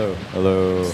Hello. Hello.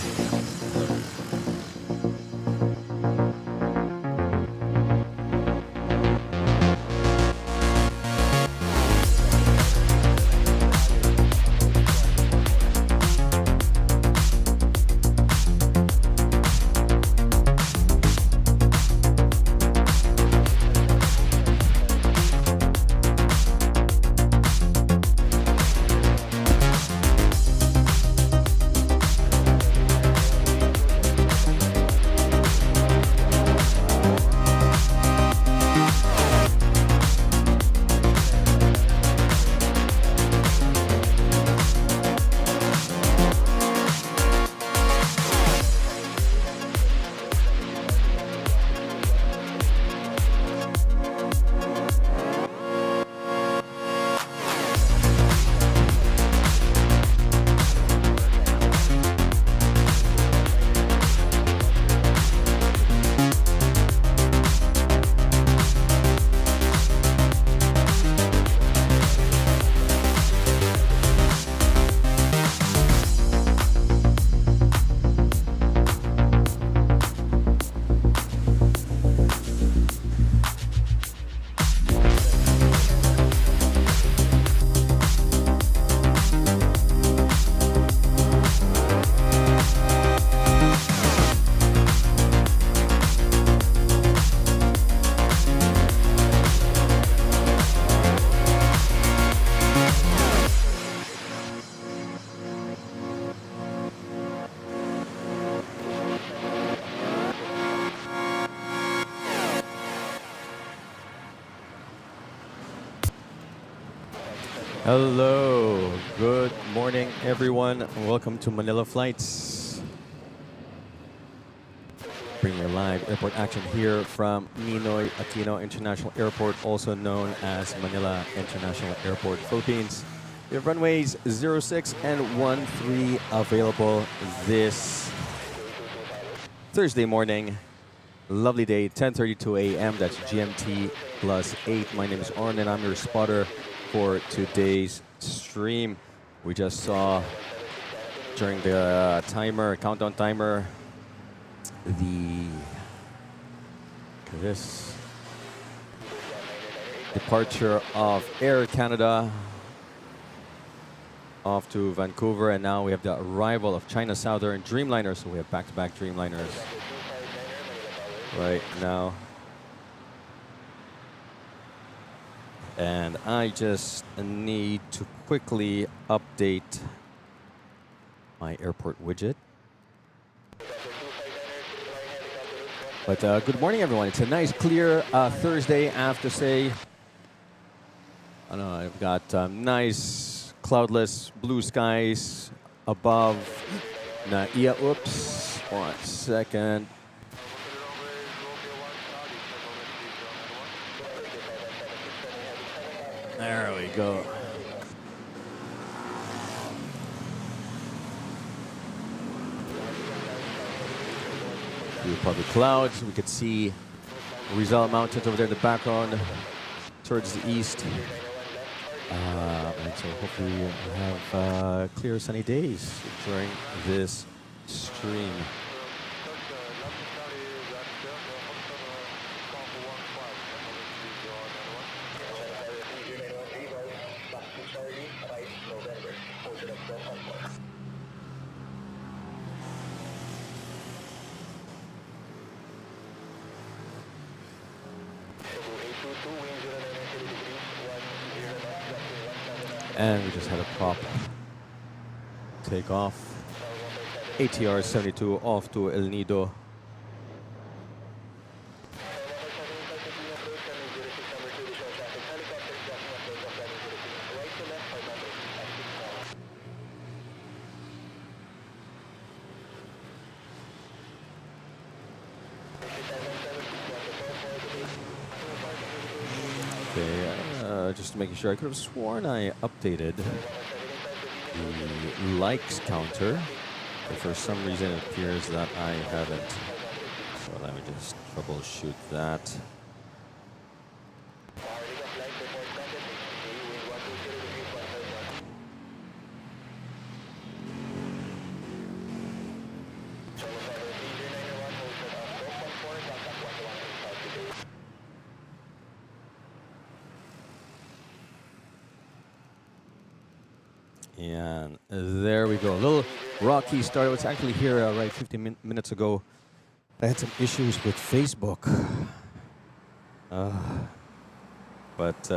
Hello, good morning everyone. Welcome to Manila Flights. Bringing you live airport action here from Ninoy Aquino International Airport, also known as Manila International Airport, Philippines. We have runways 06 and 13 available this Thursday morning. Lovely day, 10:32 a.m. That's GMT +8. My name is Arn and I'm your spotter for today's stream. We just saw during the countdown timer, this departure of Air Canada off to Vancouver, and now we have the arrival of China Southern Dreamliner. So we have back-to-back Dreamliners right now. And I just need to quickly update my airport widget. But good morning, everyone. It's a nice, clear Thursday, I have to say. I know I've got nice, cloudless blue skies above NAIA. Oops, 1 second. There we go. Through public clouds, we could see Rizal Mountains over there in the background towards the east. And so hopefully we'll have clear sunny days during this stream. And we just had a prop takeoff. ATR 72 off to El Nido. Just making sure. I could have sworn I updated the likes counter, but for some reason it appears that I haven't. So let me just troubleshoot that. And there we go. A little rocky start. It was actually here right 15 minutes ago. I had some issues with Facebook. But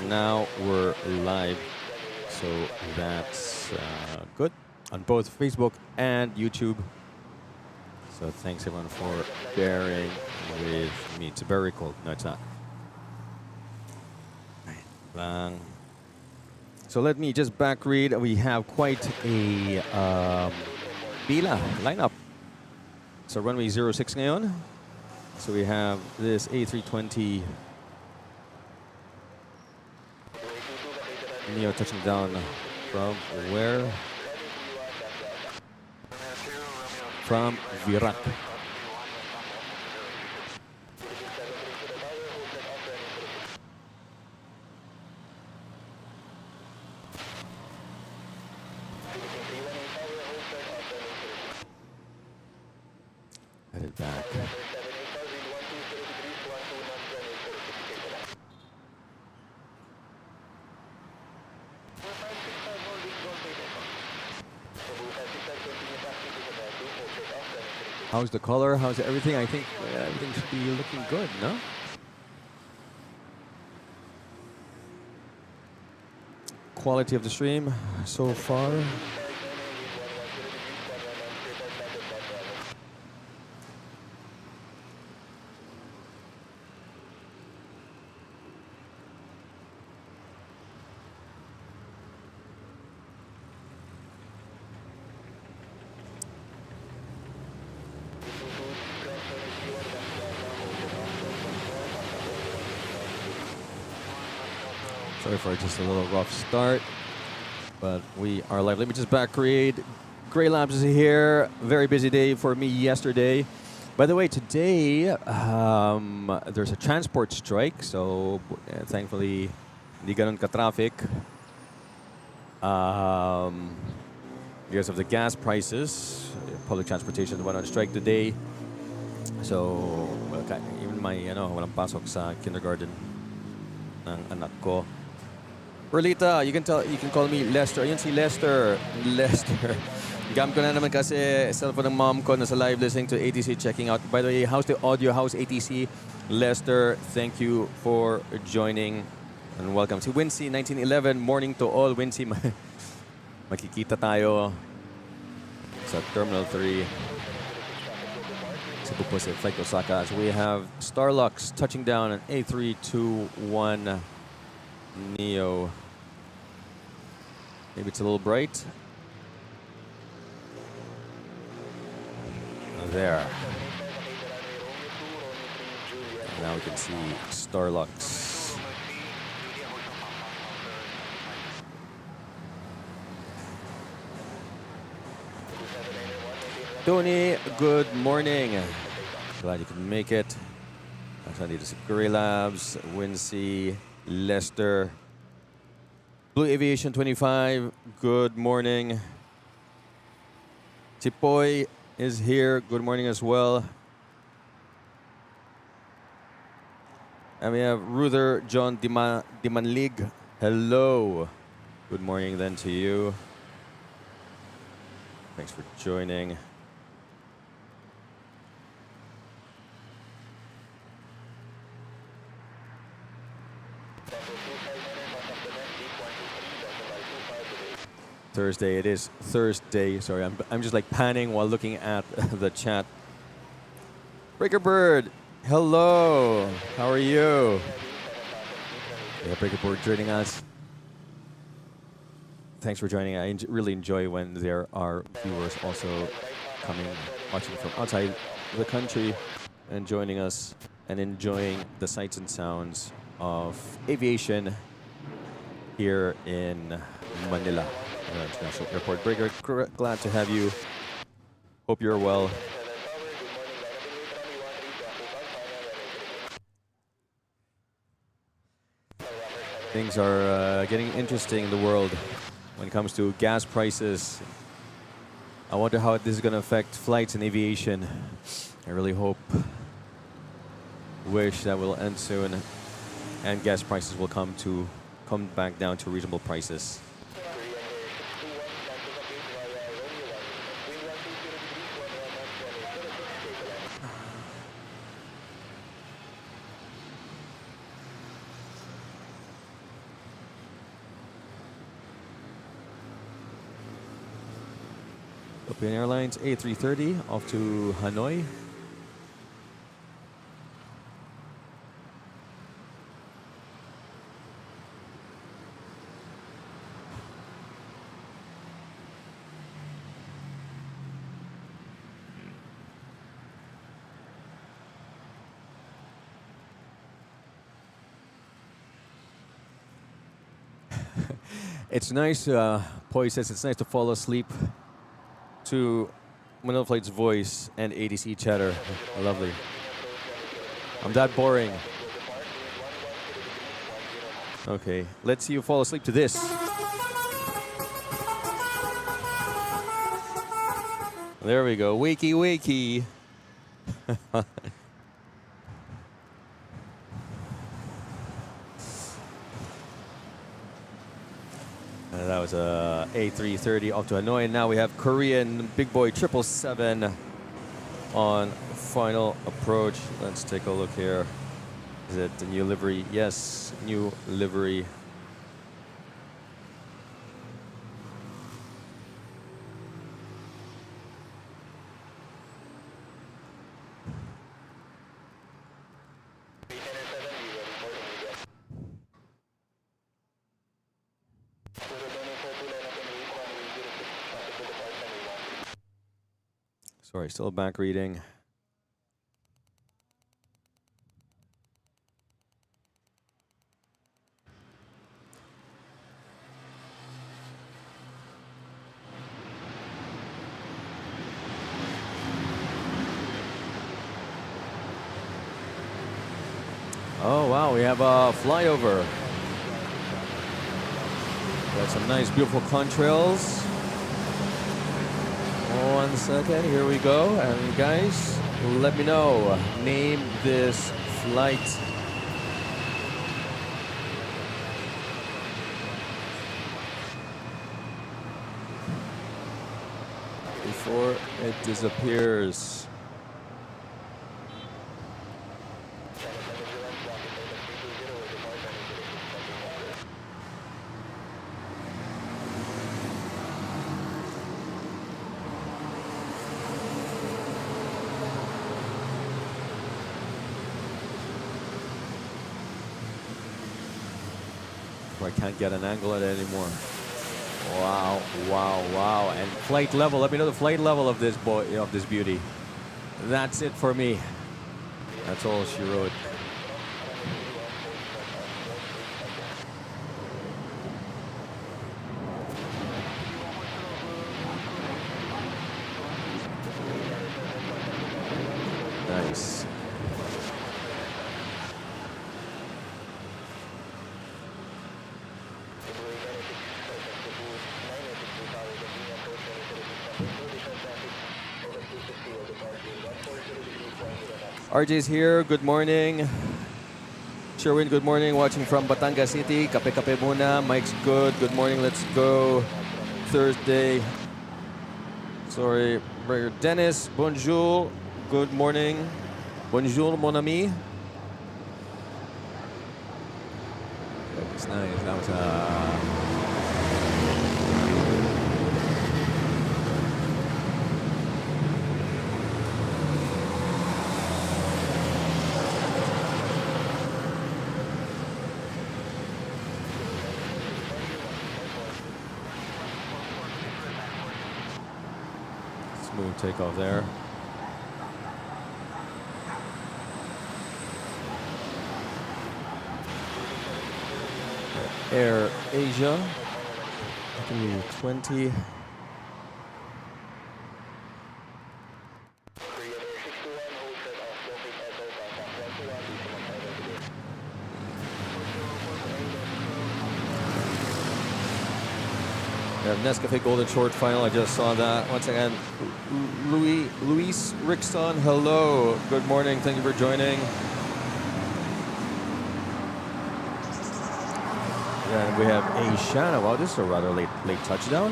now we're live. So that's good on both Facebook and YouTube. So thanks everyone for bearing with me. It's very cold. No, it's not. Bang. So let me just back read. We have quite a pila lineup. So runway 06 ngayon. So we have this A320 Neo touching down from where? From Virac. Headed back. How's the color? How's everything? I think everything should be looking good, no? Quality of the stream so far. Sorry for just a little rough start, but we are live. Let me just back read. Gray Labs is here. Very busy day for me yesterday. By the way, today there's a transport strike, so thankfully hindi ganun ka-traffic because of the gas prices. Public transportation went on strike today. So even my walang pasok sa kindergarten ng anak ko. Perlita, you can call me Lester. Ayun si Lester. Lester. Gam ko na naman kasi cellphone ng mom ko nasa live listening to ATC checking out. By the way, how's the audio? How's ATC? Lester, thank you for joining and welcome. Si Wincy 1911, morning to all. Wincy, makikita tayo sa Terminal 3 sa busiest flight Osaka. So we have Starlux touching down on A321 Neo. Maybe it's a little bright. There. Now we can see Starlux. Tony, good morning. Glad you can make it. I need to see Gray Labs, Wincy, Lester, Blue Aviation 25, good morning. Tipoy is here, good morning as well. And we have Ruther John Dimanlig, hello. Good morning then to you. Thanks for joining. Thursday, it is Thursday. Sorry, I'm just like panning while looking at the chat. Breaker Bird, hello. How are you? Yeah, Breaker Bird joining us. Thanks for joining. I really enjoy when there are viewers also coming, watching from outside the country and joining us and enjoying the sights and sounds of aviation here in Manila International Airport. Breaker, glad to have you. Hope you're well. Things are getting interesting in the world when it comes to gas prices. I wonder how this is going to affect flights and aviation. I really hope, wish that will end soon and gas prices will come back down to reasonable prices. Philippine Airlines A330 off to Hanoi. It's nice, Poi says it's nice to fall asleep to Manila.FLIGHTS voice and ATC chatter. Lovely. I'm that boring. Okay, let's see you fall asleep to this. There we go. Wakey, wakey. That was a A330 off to Hanoi. And now we have Korean big boy 777 on final approach. Let's take a look here. Is it the new livery? Yes, new livery. Sorry, still back reading. Oh, wow, we have a flyover. Got some nice, beautiful contrails. 1 second, here we go. And guys, let me know. Name this flight. Before it disappears. I can't get an angle at it anymore. Wow, wow, wow. And flight level, let me know the flight level of this boy, of this beauty. That's it for me. That's all she wrote. Nice. RJ's here, good morning. Sherwin, good morning. Watching from Batangas City. Kape-kape muna. Mike's good. Good morning, let's go. Thursday. Sorry. Dennis, bonjour. Good morning. Bonjour, mon ami. That's nice. That was smooth takeoff there. Air Asia, 320. Nescafe Golden Short final. I just saw that. Once again, Luis Rickson, hello. Good morning. Thank you for joining. And we have Ashana. Wow, this is a rather late touchdown.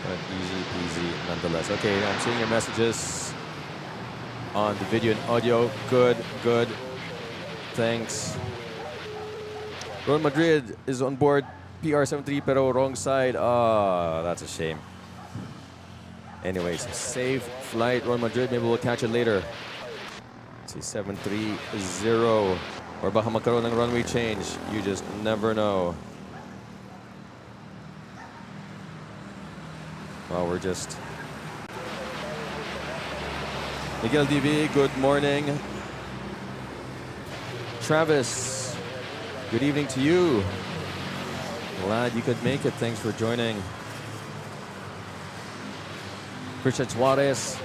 But easy peasy nonetheless. Okay, I'm seeing your messages on the video and audio. Good, good. Thanks. Real Madrid is on board PR73 pero wrong side. Oh, that's a shame. Anyways, safe flight, Real Madrid. Maybe we'll catch it later. Let's see, 730. Or baka magkaroon ng runway change. You just never know. Well, we're just... Miguel DV, good morning. Travis, good evening to you. Glad you could make it. Thanks for joining. Christian Suarez,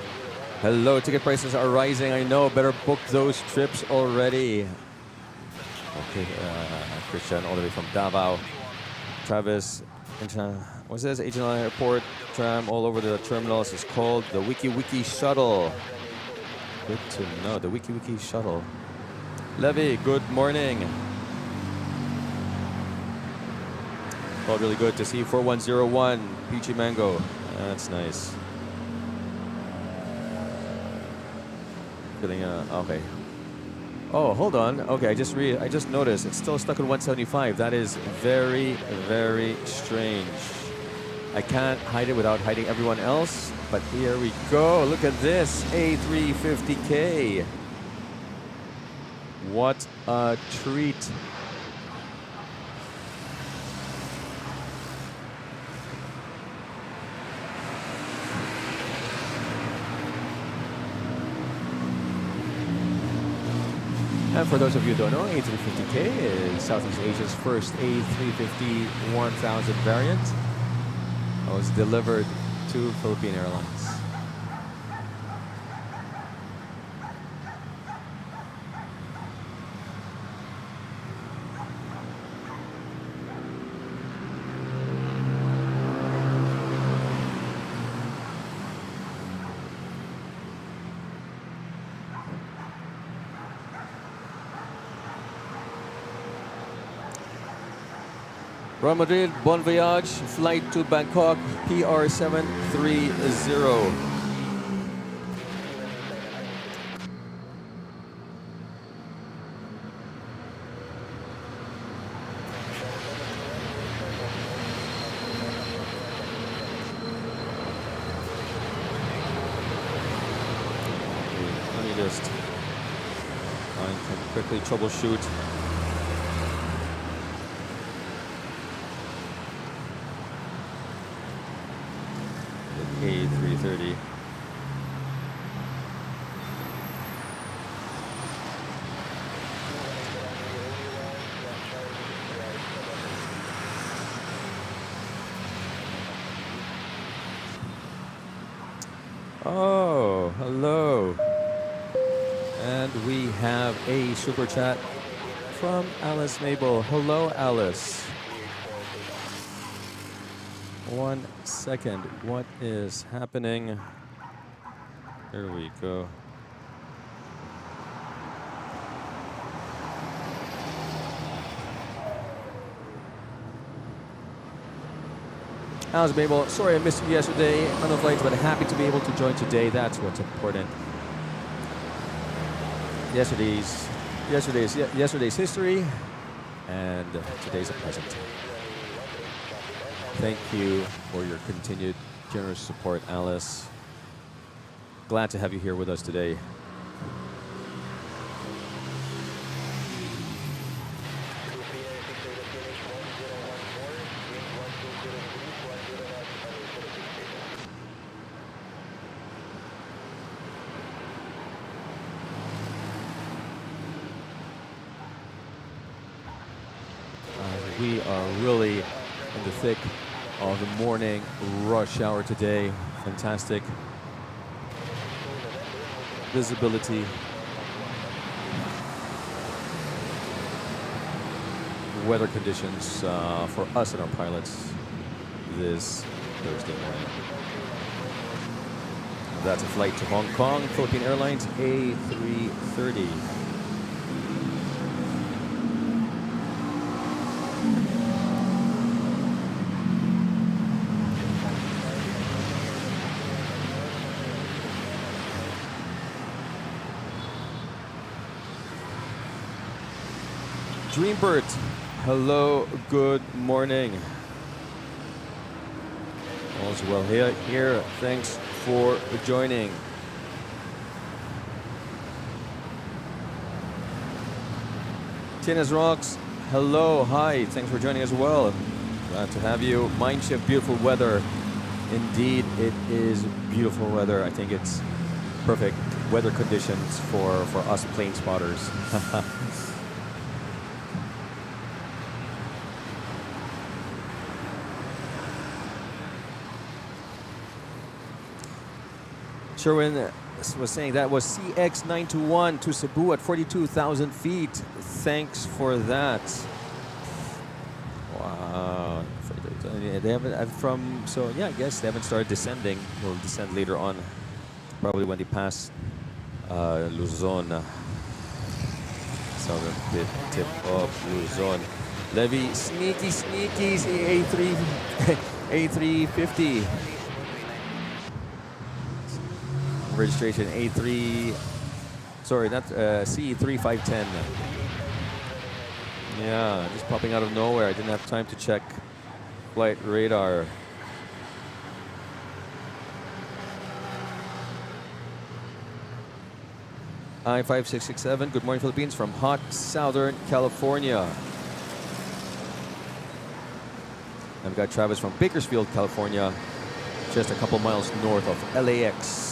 hello. Ticket prices are rising. I know. Better book those trips already. Okay, Christian, all the way from Davao. Travis, what's this? International Airport tram all over the terminals is called the Wiki Wiki Shuttle. Good to know. The Wiki Wiki Shuttle. Levy, good morning. Felt really good to see 4101 Peachy Mango. That's nice. Feeling okay. Oh, hold on. Okay, I just noticed it's still stuck at 175. That is very, very strange. I can't hide it without hiding everyone else. But here we go. Look at this A350K. What a treat. And for those of you who don't know, A350K is Southeast Asia's first A350 1000 variant. It was delivered to Philippine Airlines. Real Madrid, bon voyage, flight to Bangkok, PR730. Let me just quickly troubleshoot. A330. Oh, hello. And we have a super chat from Alice Mabel. Hello, Alice. 1 second. What is happening? Here we go. Alice Mabel, sorry I missed you yesterday on the flights, but happy to be able to join today. That's what's important. Yesterday's history, and today's a present. Thank you for your continued generous support, Alice. Glad to have you here with us today. We are really in the thick of the morning rush hour today. Fantastic visibility. Weather conditions for us and our pilots this Thursday morning. That's a flight to Hong Kong, Philippine Airlines A330. Dreambird, hello, good morning. All's well here. Thanks for joining. Tina's Rocks, hello, hi, thanks for joining as well. Glad to have you. Mindshift, beautiful weather. Indeed, it is beautiful weather. I think it's perfect weather conditions for us plane spotters. Sherwin was saying that was CX921 to Cebu at 42,000 feet. Thanks for that. Wow. They haven't so yeah, I guess they haven't started descending. They'll descend later on, probably when they pass Luzon. Southern tip of Luzon. Levy, sneaky, A350. Registration A3, sorry, not C3510. Yeah, just popping out of nowhere. I didn't have time to check flight radar. I-5667, good morning Philippines from hot Southern California. I've got Travis from Bakersfield, California, just a couple miles north of LAX.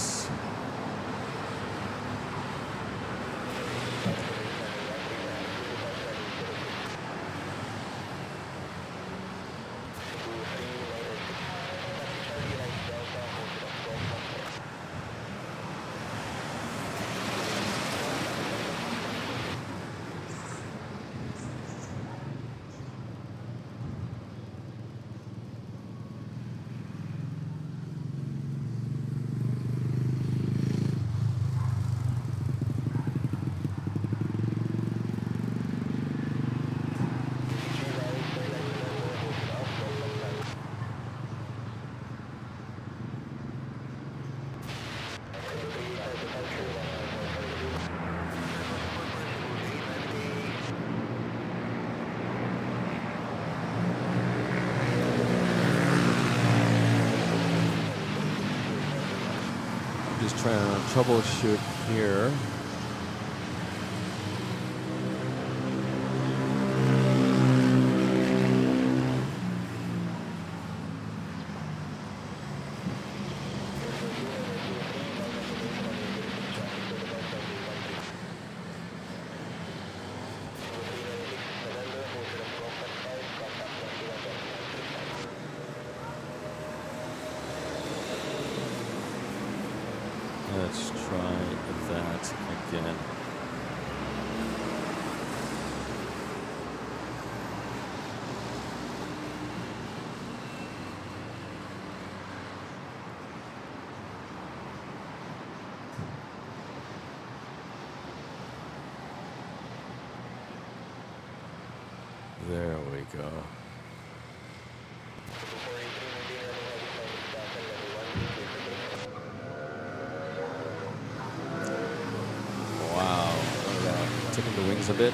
Just trying to troubleshoot here. Let's try that again. There we go. Tipping the wings a bit.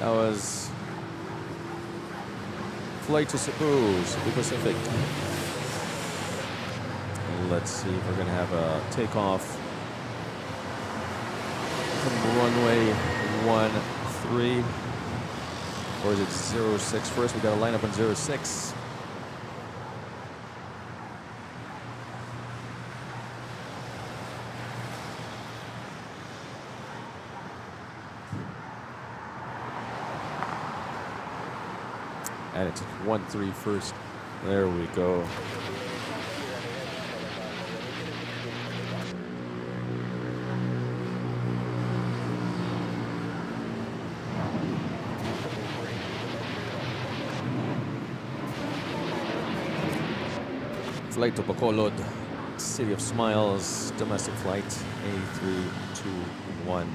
That was flight to Cebu Pacific. Let's see if we're going to have a takeoff from runway 13, or is it 06 first? We got to line up on 06. And it's 13 first. There we go. Flight to Bacolod, City of Smiles, domestic flight A321.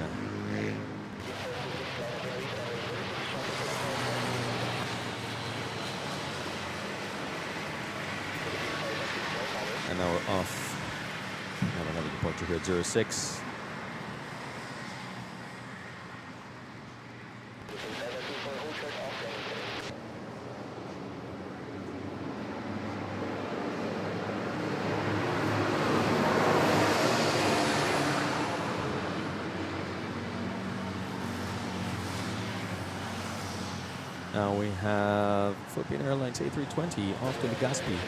now we're off. Have another departure here at 06. Now we have Philippine Airlines A320 off to Legazpi.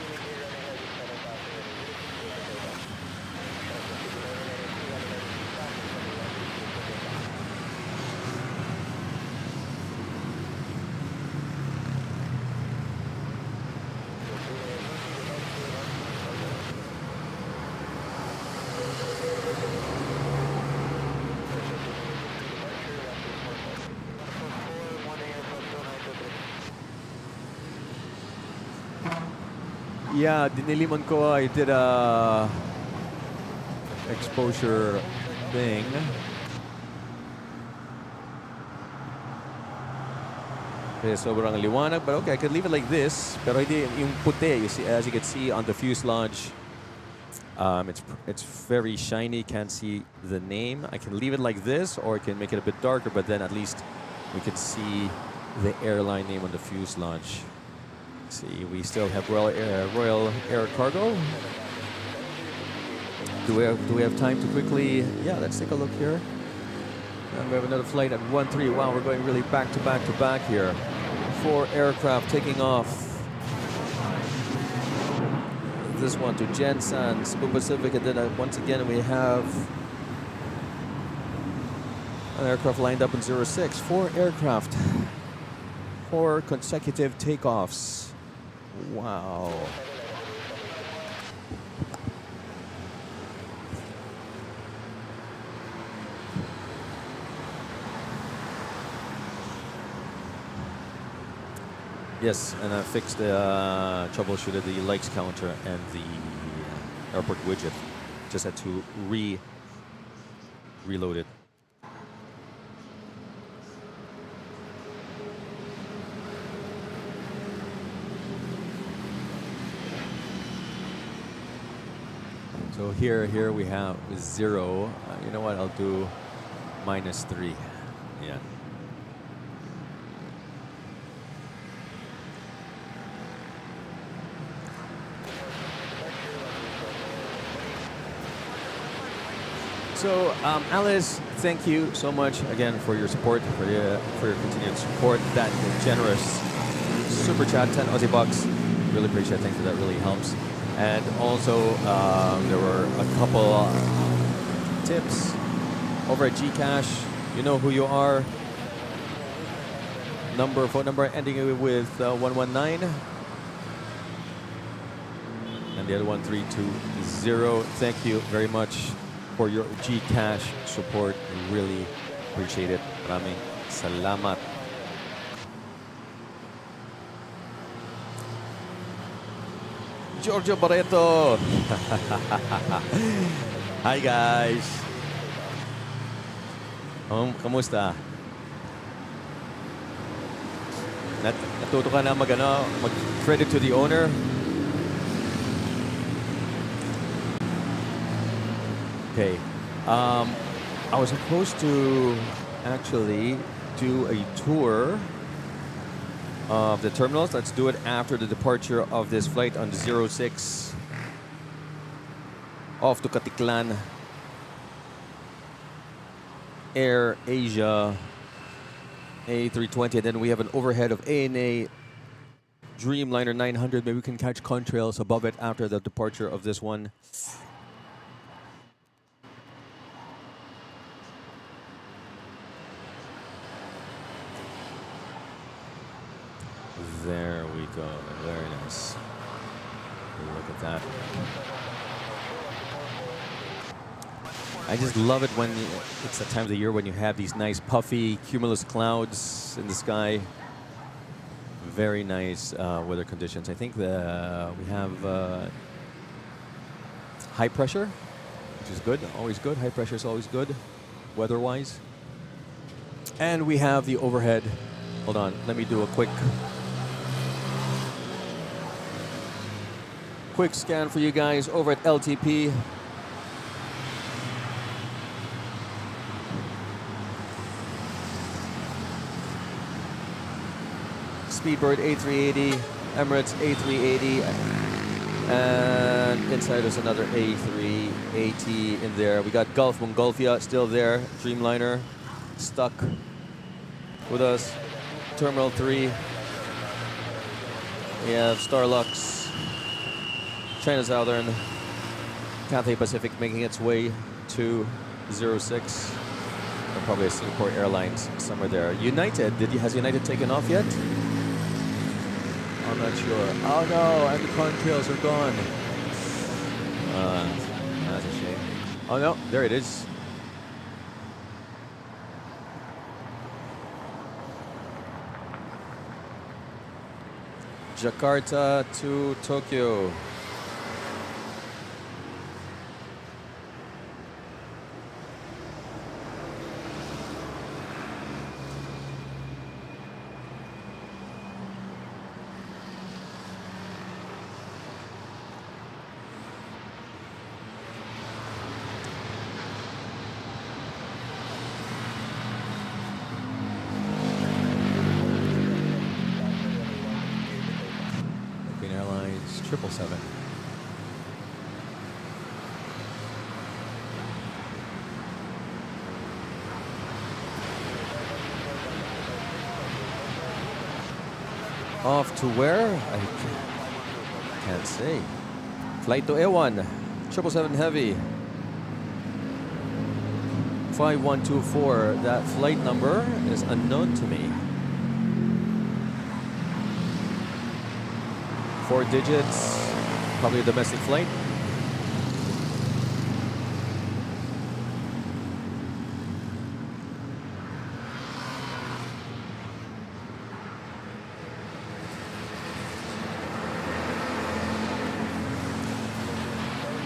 Yeah, dinilimon ko. I did a exposure thing. Okay, sobrang liwanag, but okay, I could leave it like this. Pero hindi yung puti, you see, as you can see on the fuselage, it's very shiny. Can't see the name. I can leave it like this, or I can make it a bit darker. But then at least we can see the airline name on the fuselage. See, we still have Royal Air Cargo. Do we have time to quickly? Yeah, let's take a look here. And we have another flight at 13. Wow, we're going really back to back to back here. 4 aircraft taking off. This one to Jensen, Cebu Pacific, and then once again we have an aircraft lined up in 06. 4 aircraft, 4 consecutive takeoffs. Wow. Yes, and I fixed the troubleshooted the lights counter and the airport widget. Just had to reload it. So here we have 0. You know what? I'll do -3. Yeah. So Alice, thank you so much again for your support, for your continued support. That generous super chat, 10 Aussie bucks. Really appreciate it. Thank you. That really helps. And also, there were a couple tips over at Gcash. You know who you are. Phone number ending with 119. And the other 1320. Thank you very much for your Gcash support. Really appreciate it. Maraming salamat. Giorgio Barreto. Hi guys. Kamusta? Natuto ka na mag-credit to the owner? Okay. I was supposed to actually do a tour of the terminals. Let's do it after the departure of this flight on the 06 off to Katiklan. Air Asia A320, and then we have an overhead of ANA Dreamliner 900. Maybe we can catch contrails above it after the departure of this one. There we go. Very nice. Look at that. I just love it when it's the time of the year when you have these nice puffy cumulus clouds in the sky. Very nice weather conditions. I think we have high pressure, which is good. Always good. High pressure is always good, weather-wise. And we have the overhead. Hold on. Let me do a quick quick scan for you guys over at LTP. Speedbird A380, Emirates A380, and inside there's another A380 in there. We got Gulf Mongolfia still there, Dreamliner stuck with us. Terminal 3. We have Starlux, China Southern, Cathay Pacific making its way to 06. And probably a Singapore Airlines somewhere there. United, has United taken off yet? I'm not sure. Oh no, and the contrails are gone. That's a shame. Oh no, there it is. Jakarta to Tokyo. Airlines 777. Off to where? I can't say. Flight to A1, 777 Heavy. 5124. That flight number is unknown to me. 4 digits, probably a domestic flight.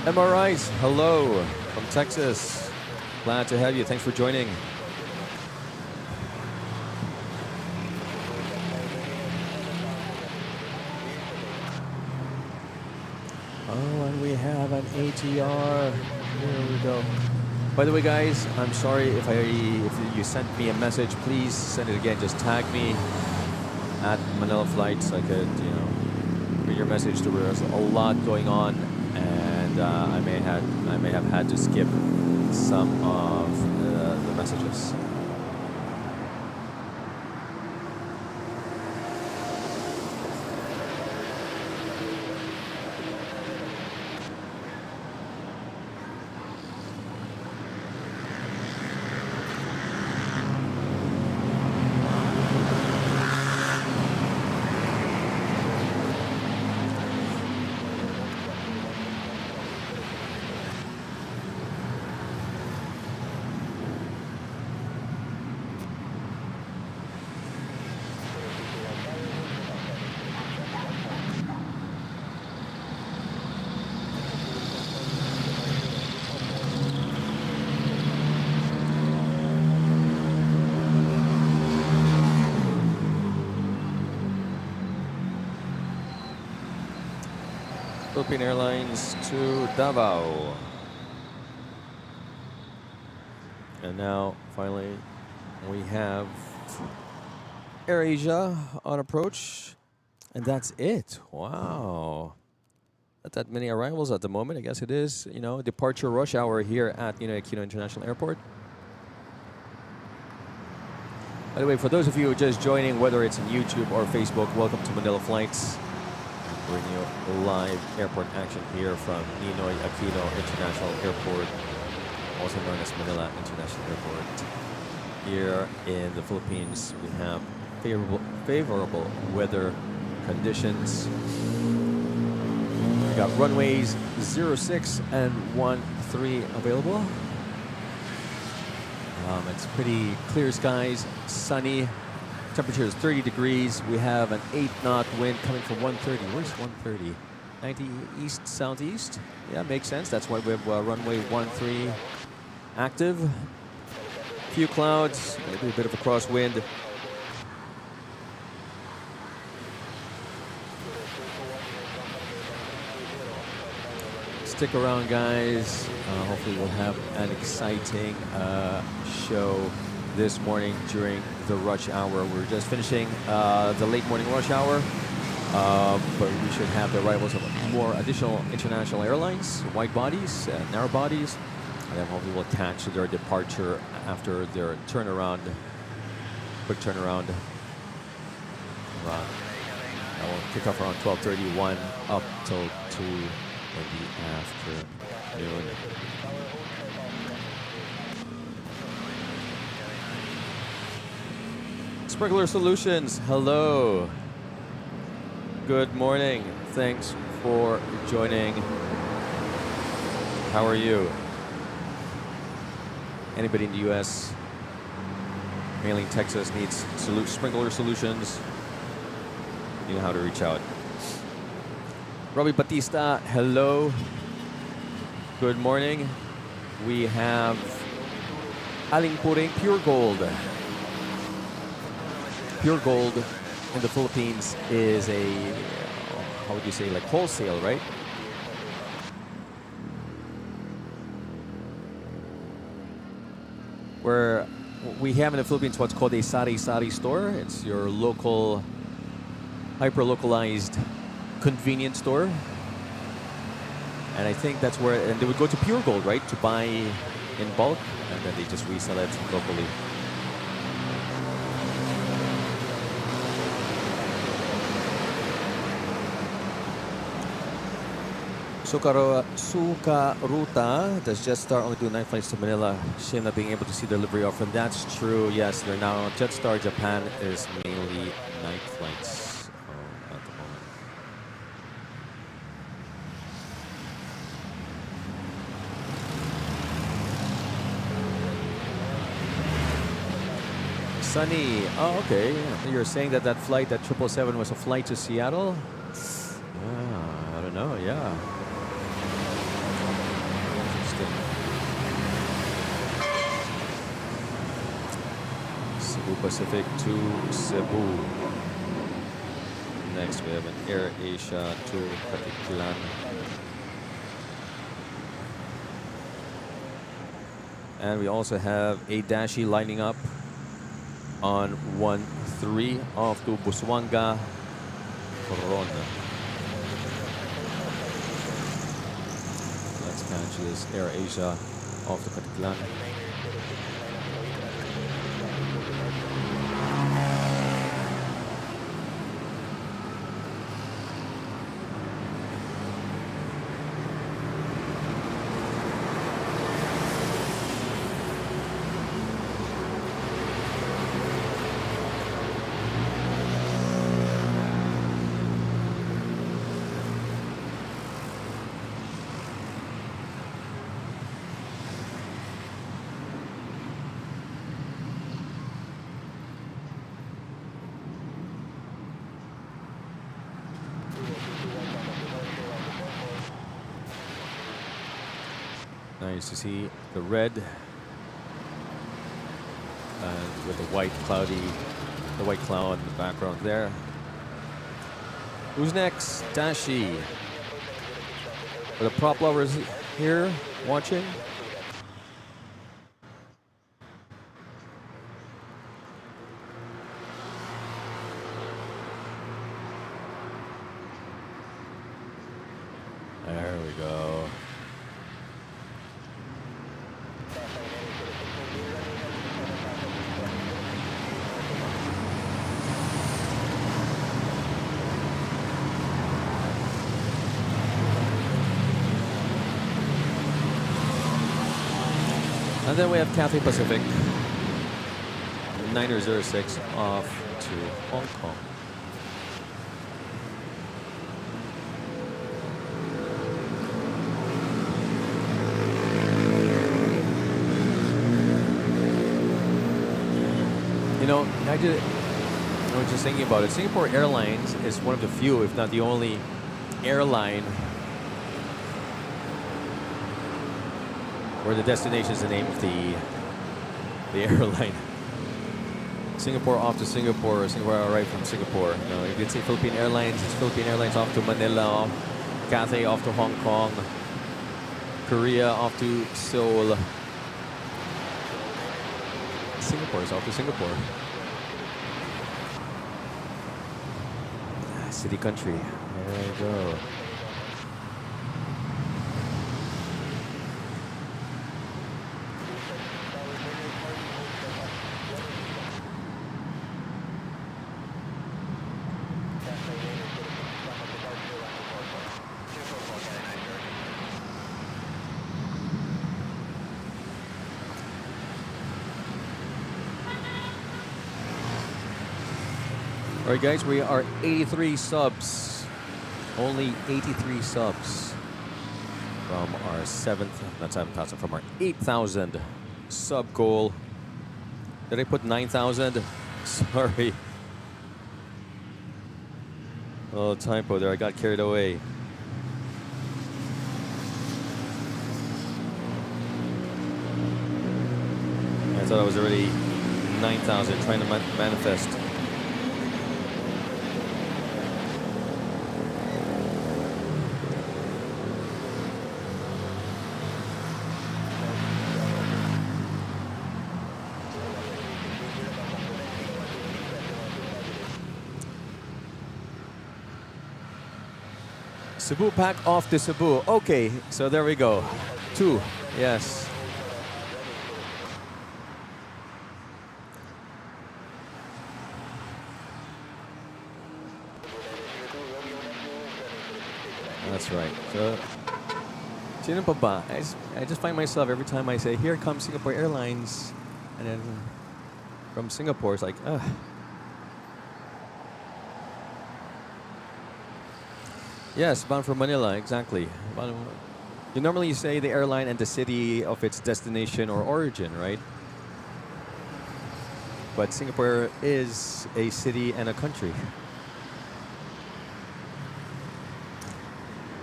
MRIs, hello from Texas. Glad to have you. Thanks for joining. Oh, and we have an ATR. Here we go. By the way, guys, I'm sorry if you sent me a message. Please send it again. Just tag me at Manila.FLIGHTS. I could, read your message. There was a lot going on, and I may have had to skip some of the messages. Philippine Airlines to Davao. And now, finally, we have AirAsia on approach. And that's it. Wow. Not that many arrivals at the moment. I guess it is, departure rush hour here at Aquino International Airport. By the way, for those of you who are just joining, whether it's on YouTube or Facebook, welcome to Manila.FLIGHTS. Bringing you live airport action here from Ninoy Aquino International Airport, also known as Manila International Airport. Here in the Philippines, we have favorable weather conditions. We got runways 06 and 13 available. It's pretty clear skies, sunny. Temperature is 30 degrees. We have an 8-knot wind coming from 130. Where's 130? 90 east, southeast. Yeah, makes sense. That's why we have runway 13 active. Few clouds, maybe a bit of a crosswind. Stick around, guys. Hopefully we'll have an exciting show this morning during the rush hour. We're just finishing the late morning rush hour, but we should have the arrivals of more additional international airlines, wide bodies, narrow bodies, and then hopefully we'll catch their departure after their turnaround, quick turnaround. I will kick off around 12:31 up till 2 in the afternoon. Sprinkler Solutions, hello. Good morning. Thanks for joining. How are you? Anybody in the US, mainly Texas, needs sprinkler solutions, you know how to reach out. Robbie Batista, hello. Good morning. We have Aling Puring Pure Gold. Pure Gold in the Philippines is a, how would you say, like wholesale, right? Where we have in the Philippines what's called a sari-sari store. It's your local, hyper-localized convenience store. And I think that's where, and they would go to Pure Gold, right, to buy in bulk, and then they just resell it locally. Sukaruta does Jetstar only do 9 flights to Manila? Shame not being able to see the delivery often. That's true. Yes, they're now Jetstar Japan is mainly night flights at the moment. Sunny. Oh, okay. You're saying that that flight, that 777, was a flight to Seattle? I don't know. Yeah. Cebu Pacific to Cebu. Next we have an Air Asia to Katiklan. And we also have a Dashi lining up on 1-3 off to Busuanga, Coron. Let's catch this Air Asia off to Katiklan. Nice to see the red and with the white cloud in the background there. Who's next? Dashi. Are the prop lovers here watching? There we go. And then we have Cathay Pacific, 906 off to Hong Kong. You know, I was just thinking about it. Singapore Airlines is one of the few, if not the only, airline where the destination is the name of the airline. Singapore off to Singapore, Singapore right from Singapore. You know, you could say Philippine Airlines, it's Philippine Airlines off to Manila, Cathay off to Hong Kong. Korea off to Seoul. Singapore is off to Singapore. City country. There you go. All right, guys, we are 83 subs. Only 83 subs from our 7,000, from our 8,000 sub goal. Did I put 9,000? Sorry. Oh, typo there. I got carried away. I thought I was already 9,000 trying to manifest. Cebu pack off to Cebu. Okay, so there we go. 2, yes. That's right. So, sino pa ba? I just find myself every time I say, here comes Singapore Airlines. And then from Singapore, it's like, ugh. Yes, bound for Manila, exactly. You normally say the airline and the city of its destination or origin, right? But Singapore is a city and a country.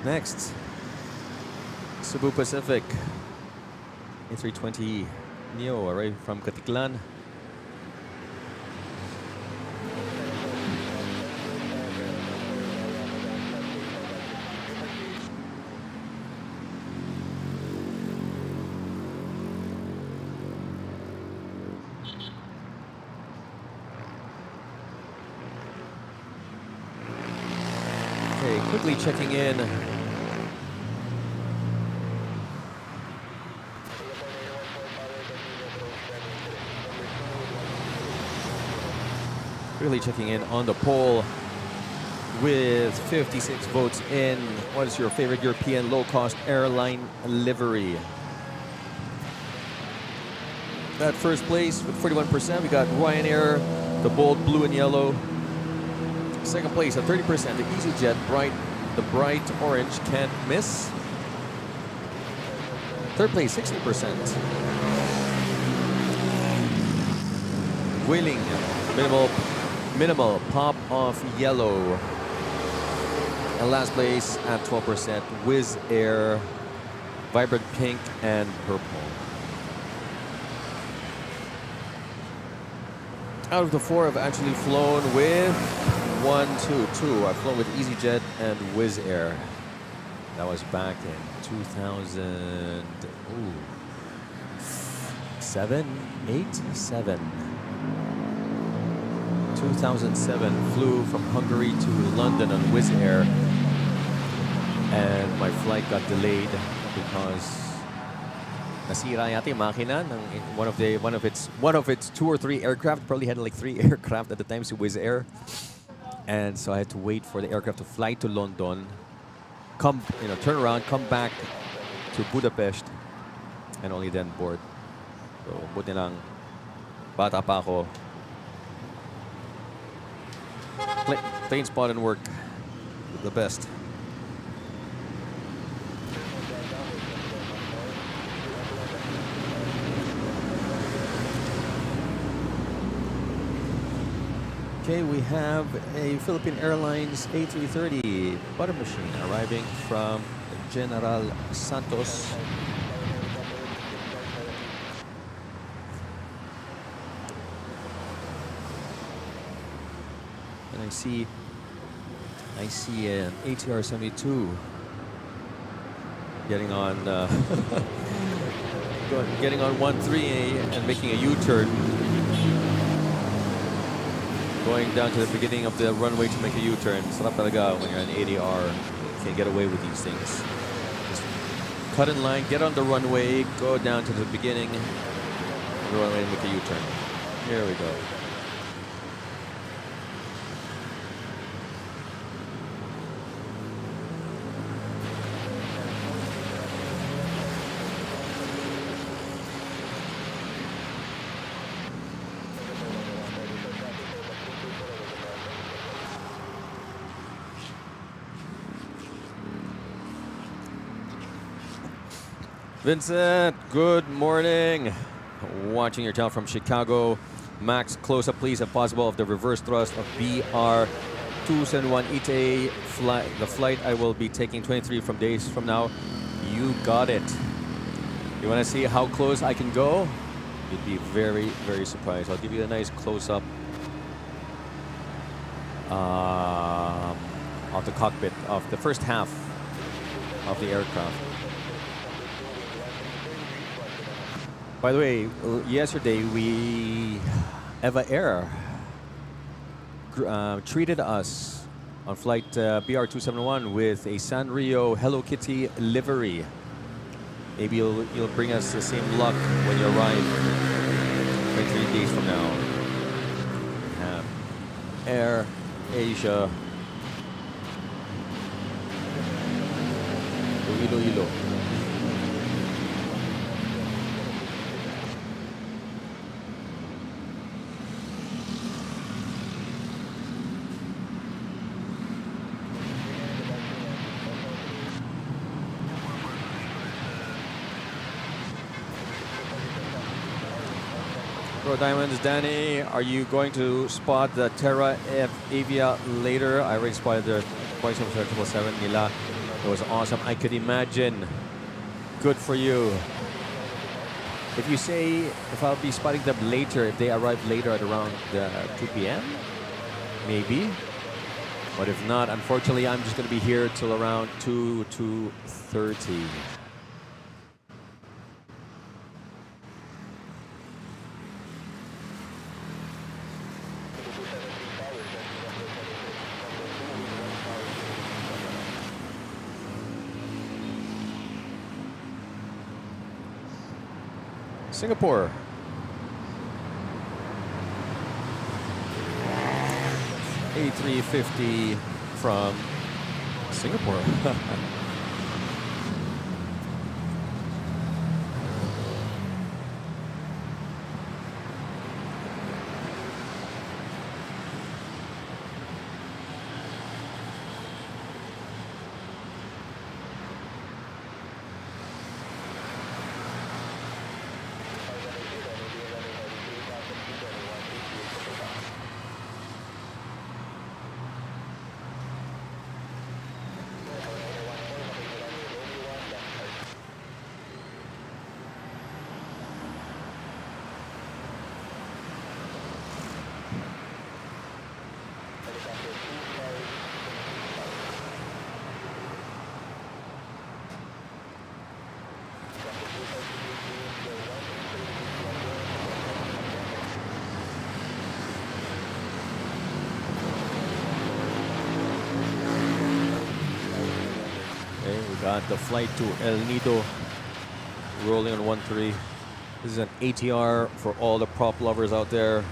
Next, Cebu Pacific A320 Neo, arrived from Katiklan. Okay, quickly checking in. Really checking in on the poll with 56 votes in. What is your favorite European low-cost airline livery? At first place with 41%, we got Ryanair, the bold blue and yellow. Second place at 30%, the EasyJet, the bright orange, can't miss. Third place, 16%. Whaling, minimal pop of yellow. And last place at 12%, Wizz Air, vibrant pink and purple. Out of the 4, I've actually flown with 2. I've flown with EasyJet and Wizz Air. That was back in 2007. 2007, flew from Hungary to London on Wizz Air, and my flight got delayed because nasira yata yung makina ng one of its 2 or 3 aircraft. Probably had like 3 aircraft at the time, so Wizz Air, and so I had to wait for the aircraft to fly to London, turn around, come back to Budapest, and only then board. So buti lang, bata pa ako. Plane spot and work, the best. Okay, we have a Philippine Airlines A330 butter machine arriving from General Santos. And I see an ATR 72 getting on getting on 13 and making a U-turn, going down to the beginning of the runway to make a U-turn. Sarap talaga when you're an ADR. You can't get away with these things. Just cut in line, get on the runway, go down to the beginning of the runway and make a U-turn. Here we go. Vincent, good morning. Watching your channel from Chicago. Max, close up please if possible of the reverse thrust of BR271 ETA flight, the flight I will be taking 23 days from now. You got it. You want to see how close I can go? You'd be very, very surprised. I'll give you a nice close up of the cockpit of the first half of the aircraft. By the way, yesterday Eva Air treated us on flight BR271 with a Sanrio Hello Kitty livery. Maybe you'll bring us the same luck when you arrive 23 days from now. We have Air Asia. Ilo. Diamonds, Danny, are you going to spot the Terra Avia later? I already spotted the 777 nila. It was awesome. I could imagine. Good for you. If you say, if I'll be spotting them later, if they arrive later at around 2 p.m., maybe. But if not, unfortunately, I'm just going to be here till around 2:30. Singapore. A350 from Singapore. Got the flight to El Nido rolling on 13. This is an ATR for all the prop lovers out there.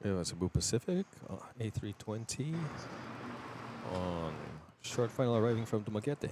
Yeah, Cebu Pacific, A320 on short final arriving from Dumaguete.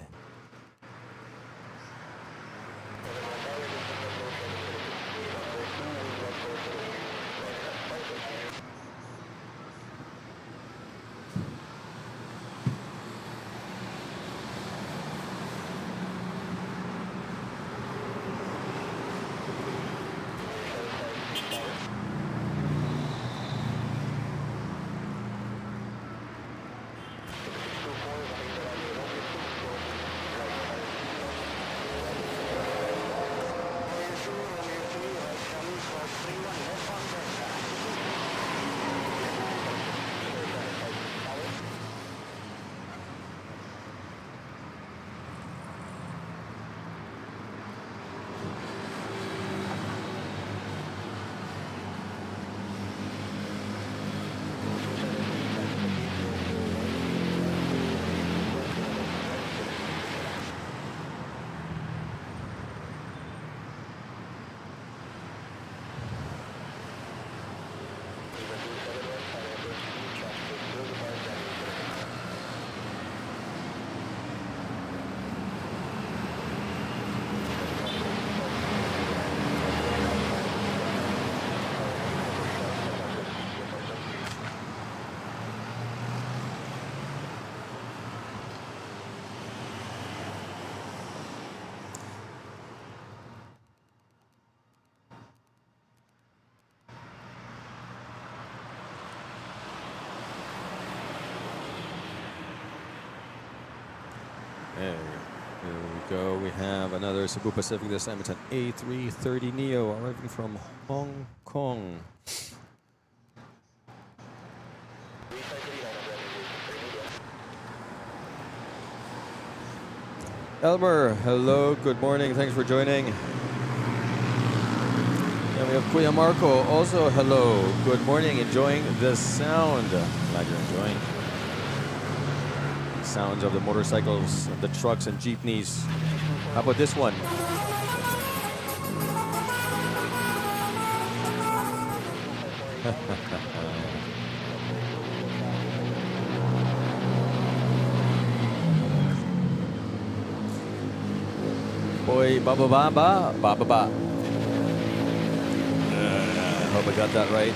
There we go. We have another Cebu Pacific. This time it's an A330 Neo arriving from Hong Kong. Elmer, hello, good morning. Thanks for joining. And we have Kuya Marco, also hello, good morning. Enjoying the sound. Glad you're enjoying. Sounds of the motorcycles, the trucks and jeepneys. How about this one? Boy, ba ba ba ba ba ba ba. I hope I got that right.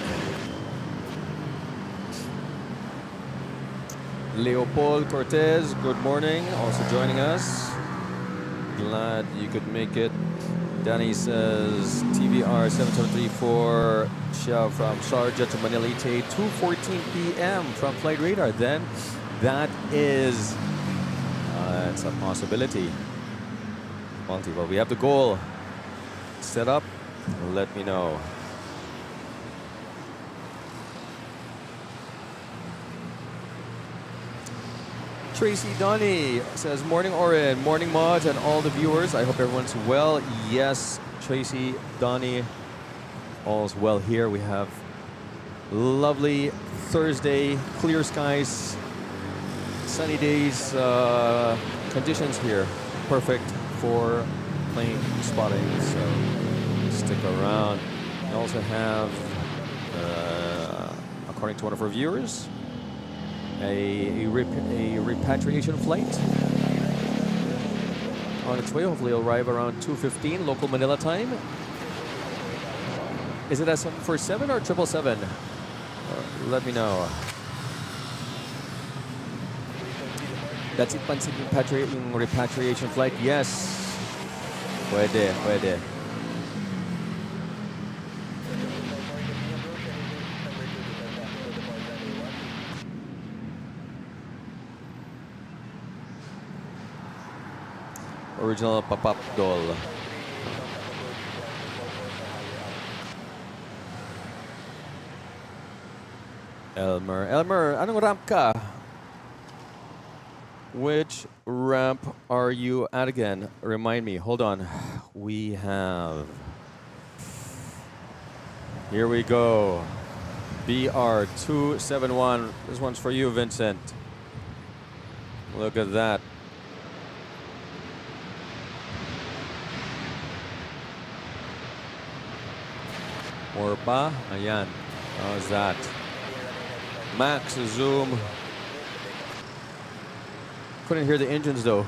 Leopold Cortez, good morning, also joining us. Glad you could make it. Danny says TVR 7734 Shell from Sharjah to Manila ETA 2:14 p.m. from Flight Radar. Then that is it's a possibility. Well, we have the goal set up. Let me know. Tracy Donny says, morning Oren, morning mods and all the viewers. I hope everyone's well. Yes, Tracy Donny, all's well here. We have lovely Thursday, clear skies, sunny days, conditions here. Perfect for plane spotting, so stick around. We also have, according to one of our viewers, a repatriation flight on its way. Hopefully it'll arrive around 2:15 local Manila time. Is it a 747 or 777? Let me know. That's it, Pansin repatriation flight. Yes. Pwede. Original Papap doll. Elmer, anong ramp ka? Which ramp are you at again? Remind me. Hold on. We have... Here we go. BR271. This one's for you, Vincent. Look at that. More pa? Ayan. How's that? Max zoom. Couldn't hear the engines though.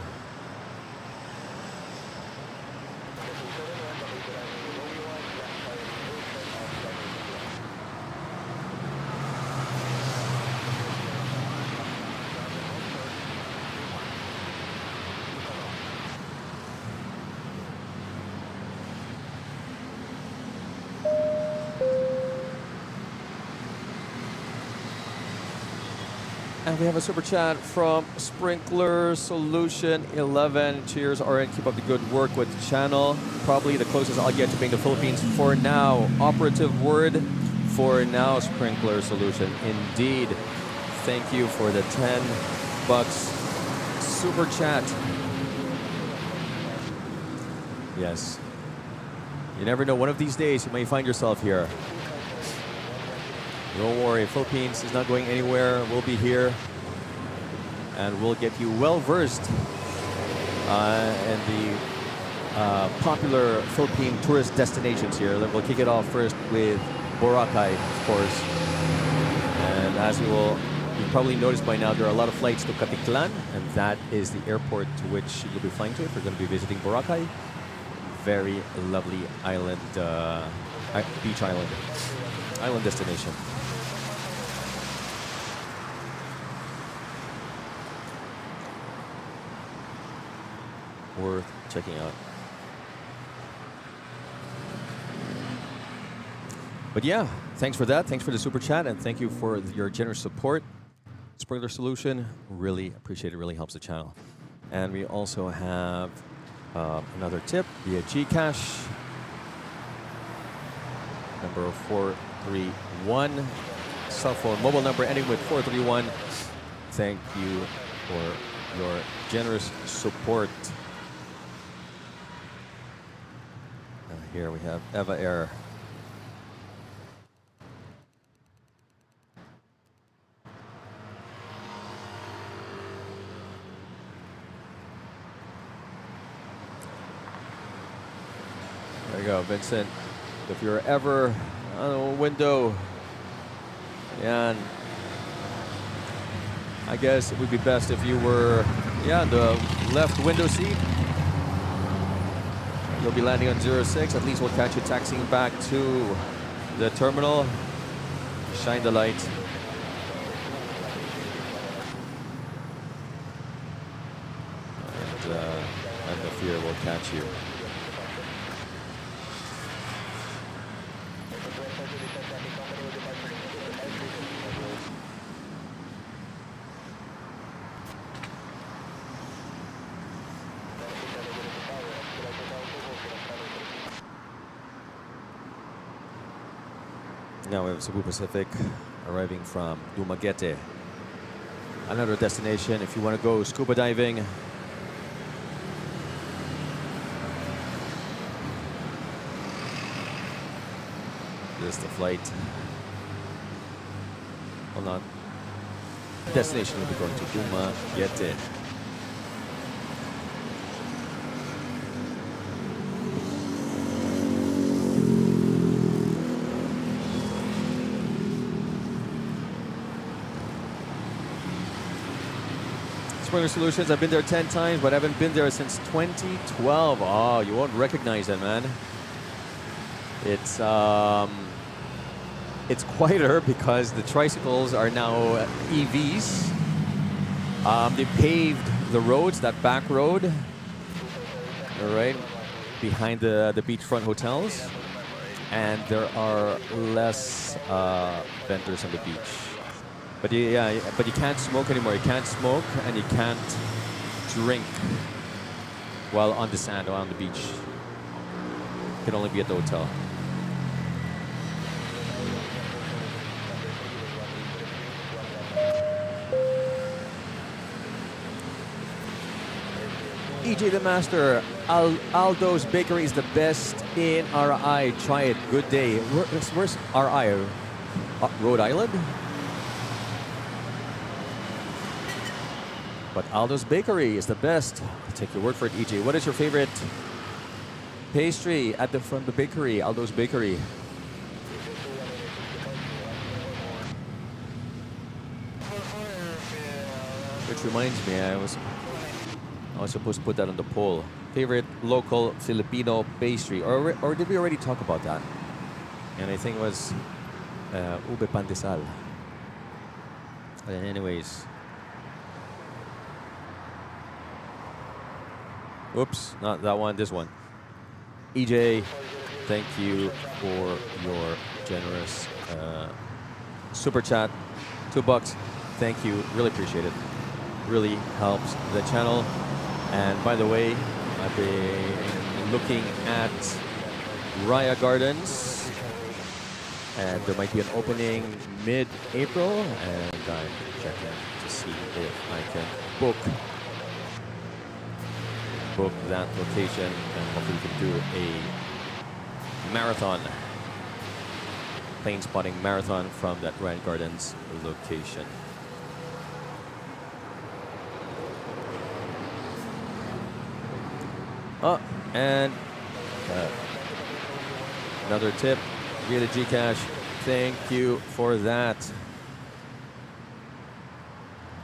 And we have a super chat from Sprinkler Solution 11. Cheers, RN. Keep up the good work with the channel. Probably the closest I'll get to being the Philippines for now. Operative word for now, Sprinkler Solution. Indeed. Thank you for the $10 super chat. Yes. You never know. One of these days, you may find yourself here. Don't worry, Philippines is not going anywhere. We'll be here, and we'll get you well versed in the popular Philippine tourist destinations here. We'll kick it off first with Boracay, of course. And as you probably noticed by now, there are a lot of flights to Caticlan, and that is the airport to which you'll be flying to if you're going to be visiting Boracay. Very lovely island, beach island destination. Worth checking out. But yeah, thanks for that. Thanks for the super chat, and thank you for your generous support. Sprinkler Solution, really appreciate it. Really helps the channel. And we also have another tip via GCash, number 431, cell phone mobile number ending with 431. Thank you for your generous support. Here we have Eva Air. There you go, Vincent. If you're ever on a window, and I guess it would be best if you were, the left window seat. You'll be landing on 06. At least we'll catch you taxiing back to the terminal. Shine the light. And the fear will catch you. Now we have Cebu Pacific arriving from Dumaguete. Another destination if you want to go scuba diving. This is the flight. Hold on. Destination will be going to Dumaguete. Sprinkler Solutions, I've been there 10 times, but I haven't been there since 2012. Oh, you won't recognize that, man. It's quieter because the tricycles are now EVs. They paved the roads, that back road, all right, behind the beachfront hotels, and there are less vendors on the beach. But but you can't smoke anymore. You can't smoke and you can't drink while on the sand or on the beach. You can only be at the hotel. EJ the Master, Aldo's Bakery is the best in RI. Try it. Good day. Where's RI? Rhode Island? But Aldo's Bakery is the best. I'll take your word for it, EJ. What is your favorite pastry from the bakery, Aldo's Bakery? Which reminds me, I was supposed to put that on the poll. Favorite local Filipino pastry, or did we already talk about that? And I think it was ube pandesal. But anyways, oops, not that one. This one. EJ, thank you for your generous super chat. $2. Thank you. Really appreciate it. Really helps the channel. And by the way, I've been looking at Raya Gardens, and there might be an opening mid-April, and I'm checking to see if I can book that location, and hopefully we can do a marathon, plane spotting marathon from that Raya Gardens location. Oh, and another tip via the Gcash. Thank you for that.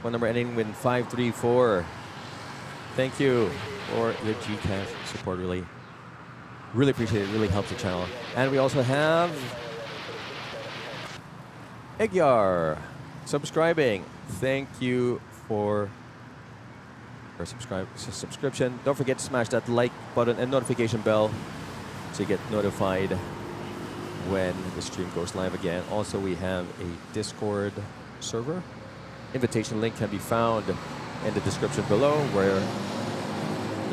Phone number ending with 534. Thank you for your Gcash support. Really appreciate it. Really helps the channel. And we also have Egyar subscribing. Thank you for subscription. Don't forget to smash that like button and notification bell to get notified when the stream goes live again. Also, we have a Discord server. Invitation link can be found in the description below, where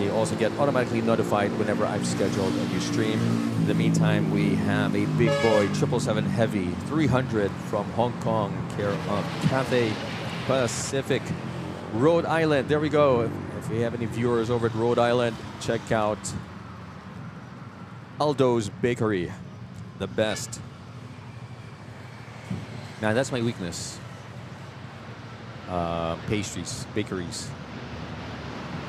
you also get automatically notified whenever I've scheduled a new stream. In the meantime, we have a big boy 777 Heavy 300 from Hong Kong, care of Cathay Pacific, Rhode Island. There we go. If we have any viewers over at Rhode Island, check out Aldo's Bakery, the best. Now that's my weakness. Pastries, bakeries.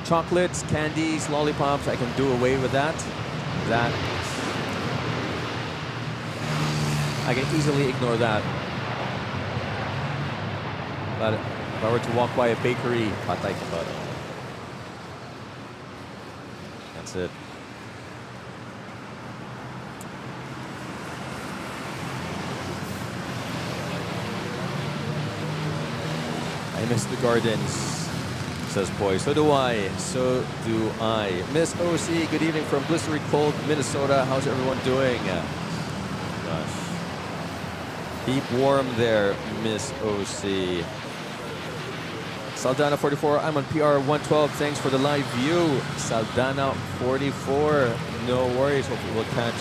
Chocolates, candies, lollipops, I can do away with that. I can easily ignore that. But if I were to walk by a bakery, patay ka ba? That's it. I miss the gardens, says Boy. So do I. So do I. Miss OC, good evening from blistery cold Minnesota. How's everyone doing? Gosh. Keep warm there, Miss OC. Saldana 44, I'm on PR 112. Thanks for the live view. Saldana 44, no worries. Hopefully we'll catch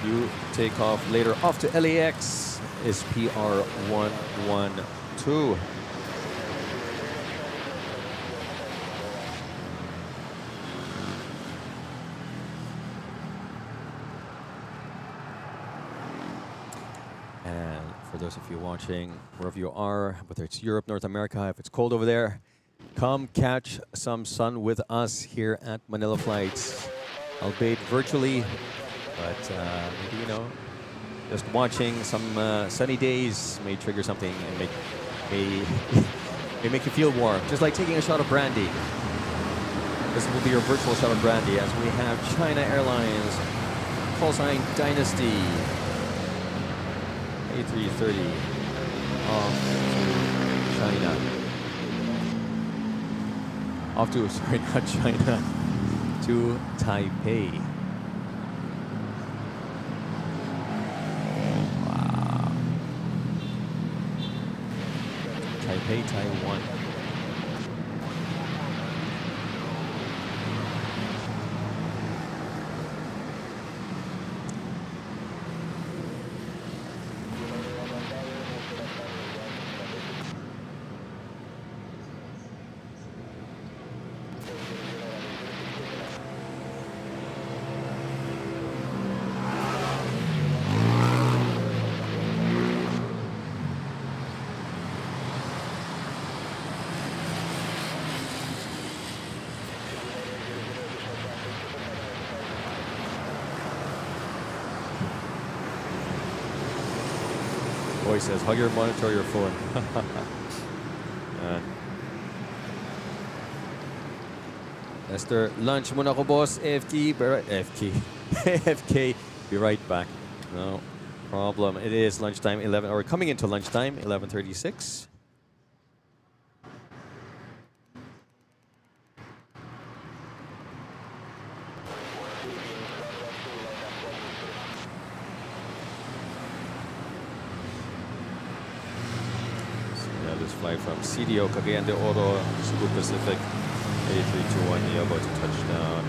you take off later. Off to LAX is PR 112. And for those of you watching, wherever you are, whether it's Europe, North America, if it's cold over there, come catch some sun with us here at Manila Flights. Albeit virtually, but maybe, you know, just watching some sunny days may trigger something and may make you feel warm. Just like taking a shot of brandy. This will be your virtual shot of brandy as we have China Airlines, call sign Dynasty. A330 off to China. Off to, sorry, not China, to Taipei. Wow. Taipei, Taiwan. Boy says, hug your monitor, your phone. Yan. Lester, lunch muna ko, boss. AFK. AFK. AFK. Be right back. No problem. It is lunchtime, 11, or coming into lunchtime, 11:36. Flight from CDO Cagayan de Oro, Cebu Pacific, 8321, Neo about to touchdown.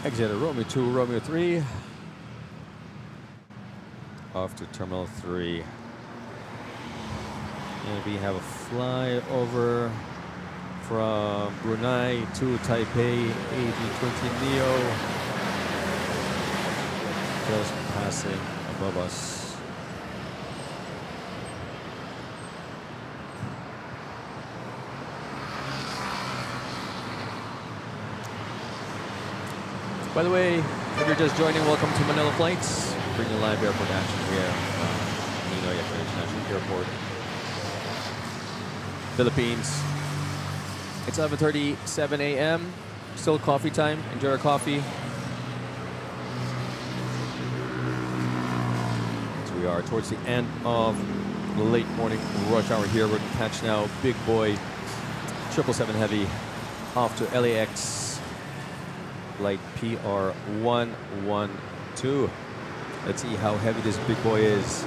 Exit Romeo 2, Romeo 3. Off to Terminal 3. And we have a flyover from Brunei to Taipei, AD20 Neo. Just passing above us. By the way, if you're just joining, welcome to Manila Flights. Bringing live airport action here from Ninoy International Airport, Philippines. It's 11:37 a.m. Still coffee time. Enjoy our coffee. So we are towards the end of the late morning rush hour here. We're going to catch now big boy 777 Heavy off to LAX. Flight PR112. Let's see how heavy this big boy is.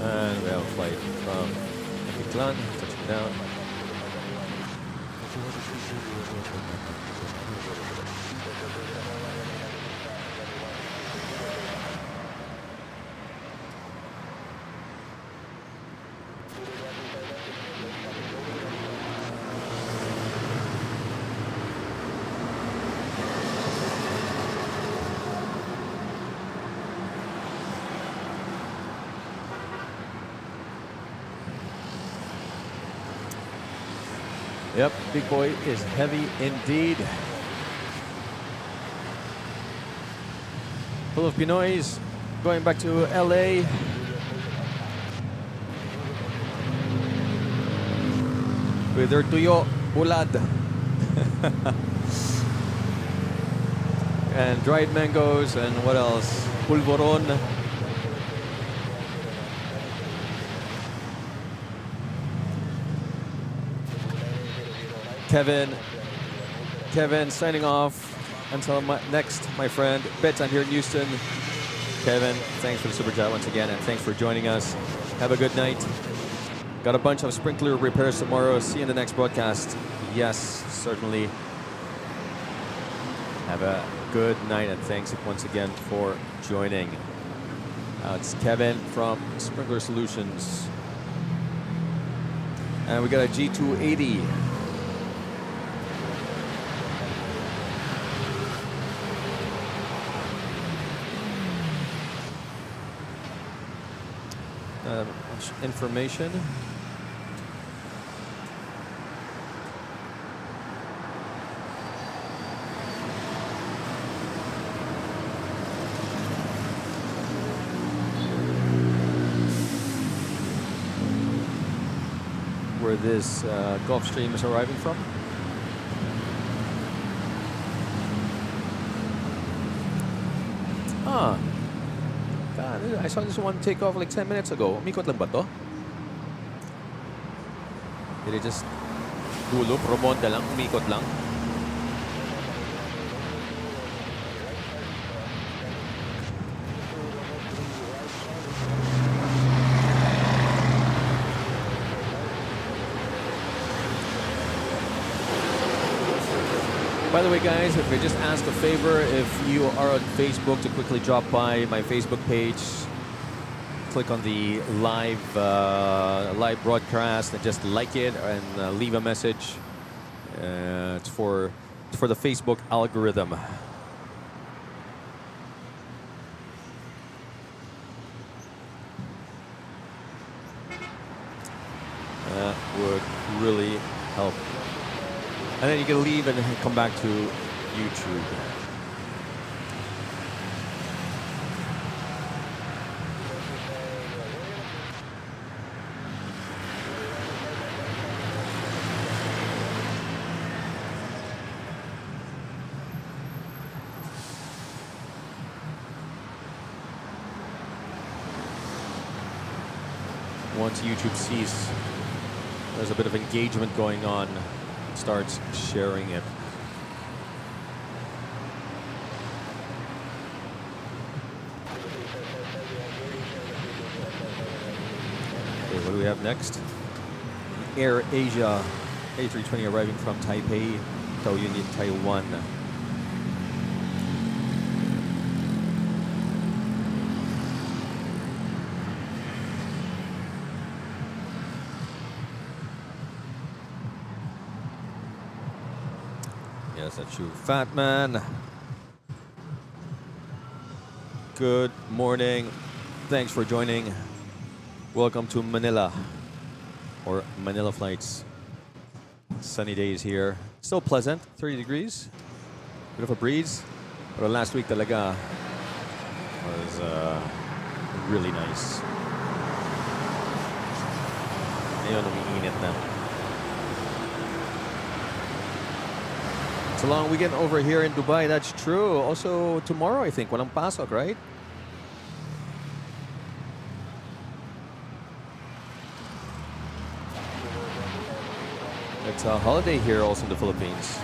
And we have a flight from Aquino, touching down. Yep, big boy is heavy indeed. Full of Pinoys going back to LA. With their tuyo, bulad. And dried mangoes and what else? Pulvoron. Kevin signing off until next, my friend. Betsan here in Houston. Kevin, thanks for the super chat once again, and thanks for joining us. Have a good night. Got a bunch of sprinkler repairs tomorrow. See you in the next broadcast. Yes, certainly. Have a good night, and thanks once again for joining. It's Kevin from Sprinkler Solutions. And we got a G280 information. Where this Gulf Stream is arriving from. Ah, God, I saw this one take off like 10 minutes ago. Umikot lang ba to? Did it just dulo, promonda lang, umikot lang? By the way, guys, if I just ask a favor, if you are on Facebook, to quickly drop by my Facebook page, click on the live broadcast and just like it and leave a message. It's for the Facebook algorithm. That would really help. And then you can leave and come back to YouTube. Once YouTube sees there's a bit of engagement going on, starts sharing it. Okay, what do we have next? Air Asia A320 arriving from Taipei, Taoyuan, Taiwan. Yes, that's you, Fat Man. Good morning. Thanks for joining. Welcome to Manila, or Manila flights. Sunny days here. Still pleasant, 30 degrees. Bit of a breeze. But last week talaga was really nice. Ngayon, umiinit na. It's a long weekend over here in Dubai, that's true. Also, tomorrow, I think, walang pasok, right? It's a holiday here also in the Philippines.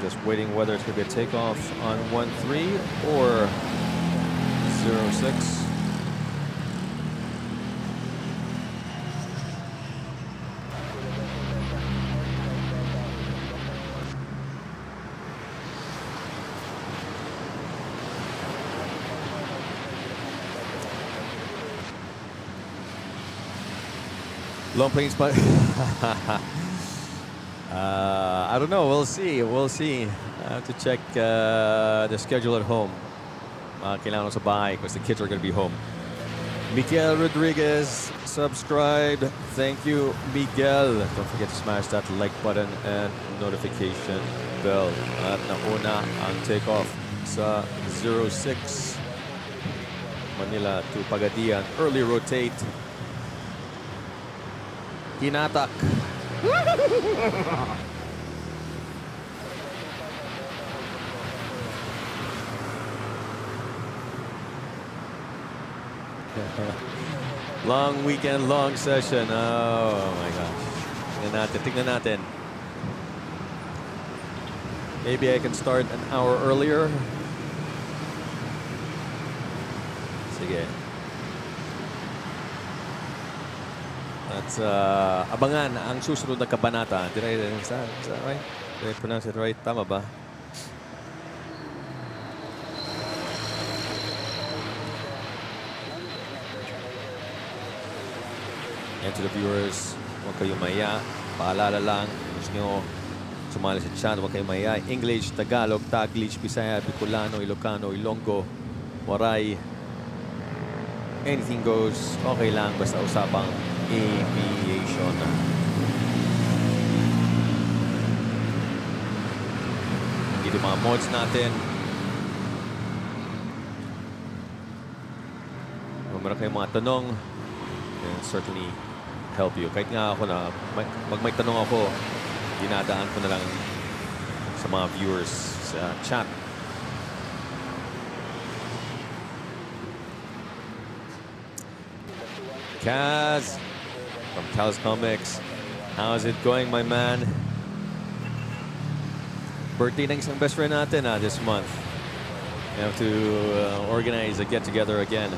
Just waiting whether it's going to be a takeoff on 13 or 06. Long planes, but I don't know. We'll see. We'll see. I have to check the schedule at home. Kailangan sa bahay because the kids are going to be home. Miguel Rodriguez, subscribe. Thank you, Miguel. Don't forget to smash that like button and notification bell. At nauna ang takeoff sa 06 Manila to Pagadian. Early rotate. Hinatak. Long weekend, long session. Oh my gosh. Tignan natin. Maybe I can start an hour earlier. Sige. That's abangan ang susunod na kabanata. Is that right? Did I pronounce it right? Tama ba? And to the viewers, huwag kayong maya. Paalala lang, gusto nyo sumali sa chat, huwag kayong maya. English, Tagalog, Taglish, Bisaya, Bicolano, Ilocano, Ilonggo, Waray. Anything goes, okay lang, basta usapang aviation. Dito mga mods natin. Kung meron kayong mga tanong, then certainly help you. Kahit nga ako na, pag may tanong ako, dinadaan ko na lang sa mga viewers sa chat. Kaz from Kaz Comics. How's it going, my man? Birthday ng isang best friend natin this month. We have to organize a get-together again.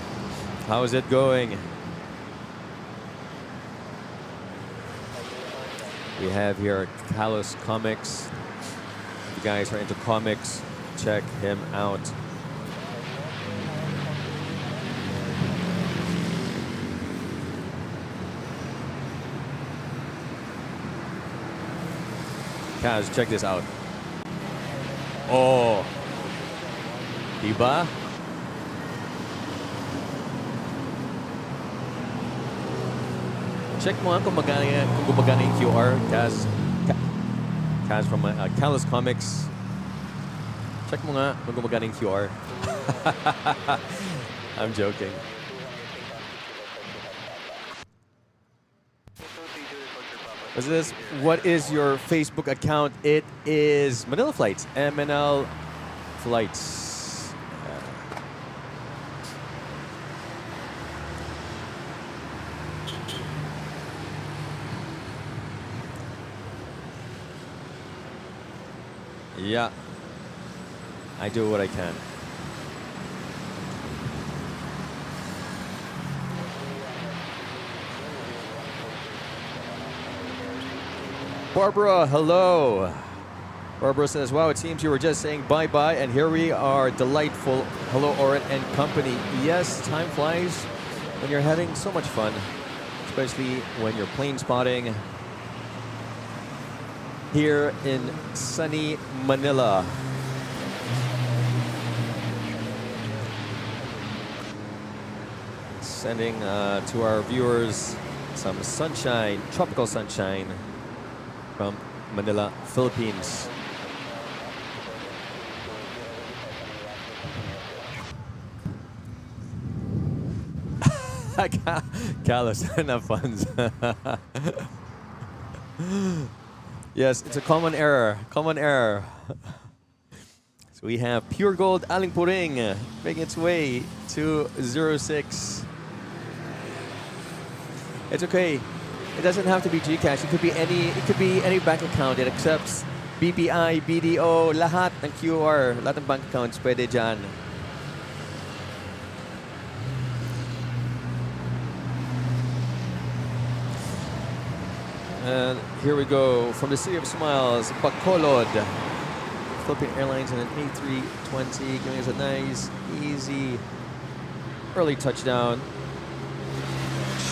How is it going? We have here Kaz Comics. If you guys are into comics, check him out. Kaz, check this out. Oh, diba? Check mo nga kung gumagana yung QR. Kaz from Kaz Comics. Check mo nga kung gumagana yung QR. I'm joking. What is your Facebook account? It is Manila.FLIGHTS. MNL.FLIGHTS. Yeah. I do what I can. Barbara, hello. Barbara says, wow, it seems you were just saying bye-bye, and here we are, delightful. Hello, Oren and company. Yes, time flies when you're having so much fun, especially when you're plane spotting here in sunny Manila. Sending to our viewers some sunshine, tropical sunshine, from Manila, Philippines. Callous, enough funds. Yes, it's a common error. Common error. So we have Pure Gold Aling Puring making its way to 06. It's okay. It doesn't have to be GCash. It could be any bank account. It accepts BPI, BDO, lahat ng QR, lahat ng bank accounts pwede dyan. And here we go from the City of Smiles, Bacolod. Philippine Airlines and an A320 giving us a nice, easy, early touchdown.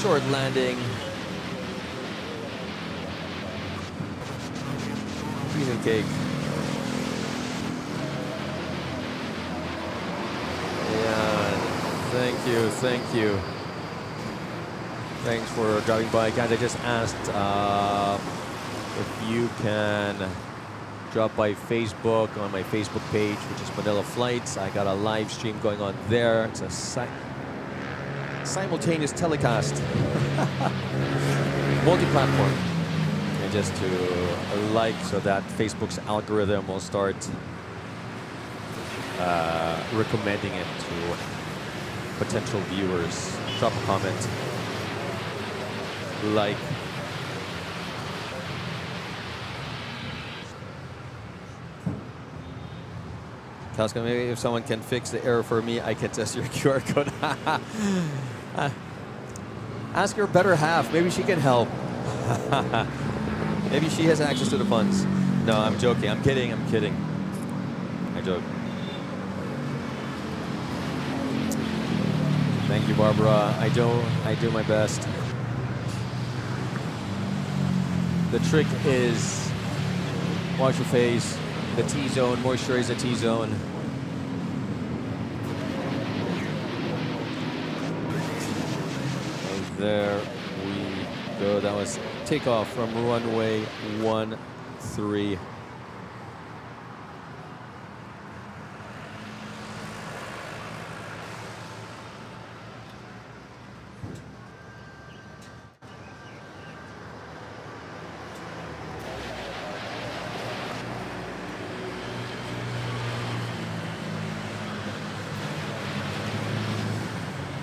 Short landing. Piece of cake. Yeah, thank you, thank you. Thanks for dropping by. Guys, I just asked if you can drop by Facebook on my Facebook page, which is Manila.FLIGHTS. I got a live stream going on there. It's a simultaneous telecast. Multi-platform. And just to like so that Facebook's algorithm will start recommending it to potential viewers. Drop a comment. Like. Tasca, maybe if someone can fix the error for me, I can test your QR code. Ask your better half. Maybe she can help. Maybe she has access to the funds. No, I'm joking. I'm kidding. I'm kidding. I joke. Thank you, Barbara. I do my best. The trick is wash your face, the T-zone, moisturize the T-zone. And there we go. That was takeoff from runway 13.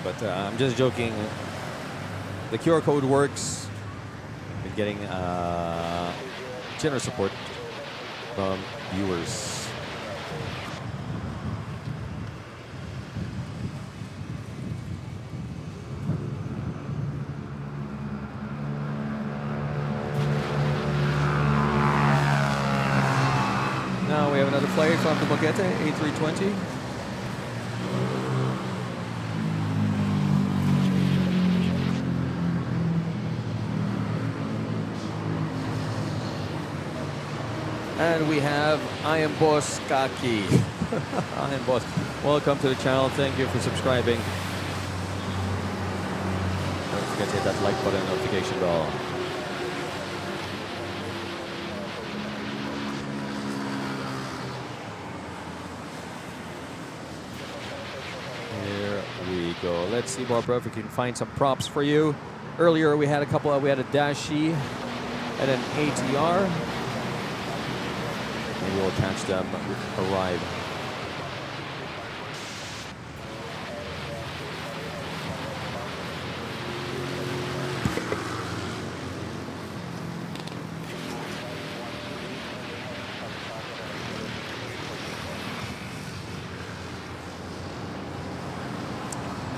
But I'm just joking. The QR code works. We're getting generous support from viewers. Now we have another flight from the Moquete, A320. And we have I Am Boss Kaki. I Am Boss. Welcome to the channel. Thank you for subscribing. Don't forget to hit that like button and notification bell. Here we go. Let's see, Barbara, if we can find some props for you. Earlier we had a couple. We had a Dashi and an ATR. Maybe we'll catch them arrive.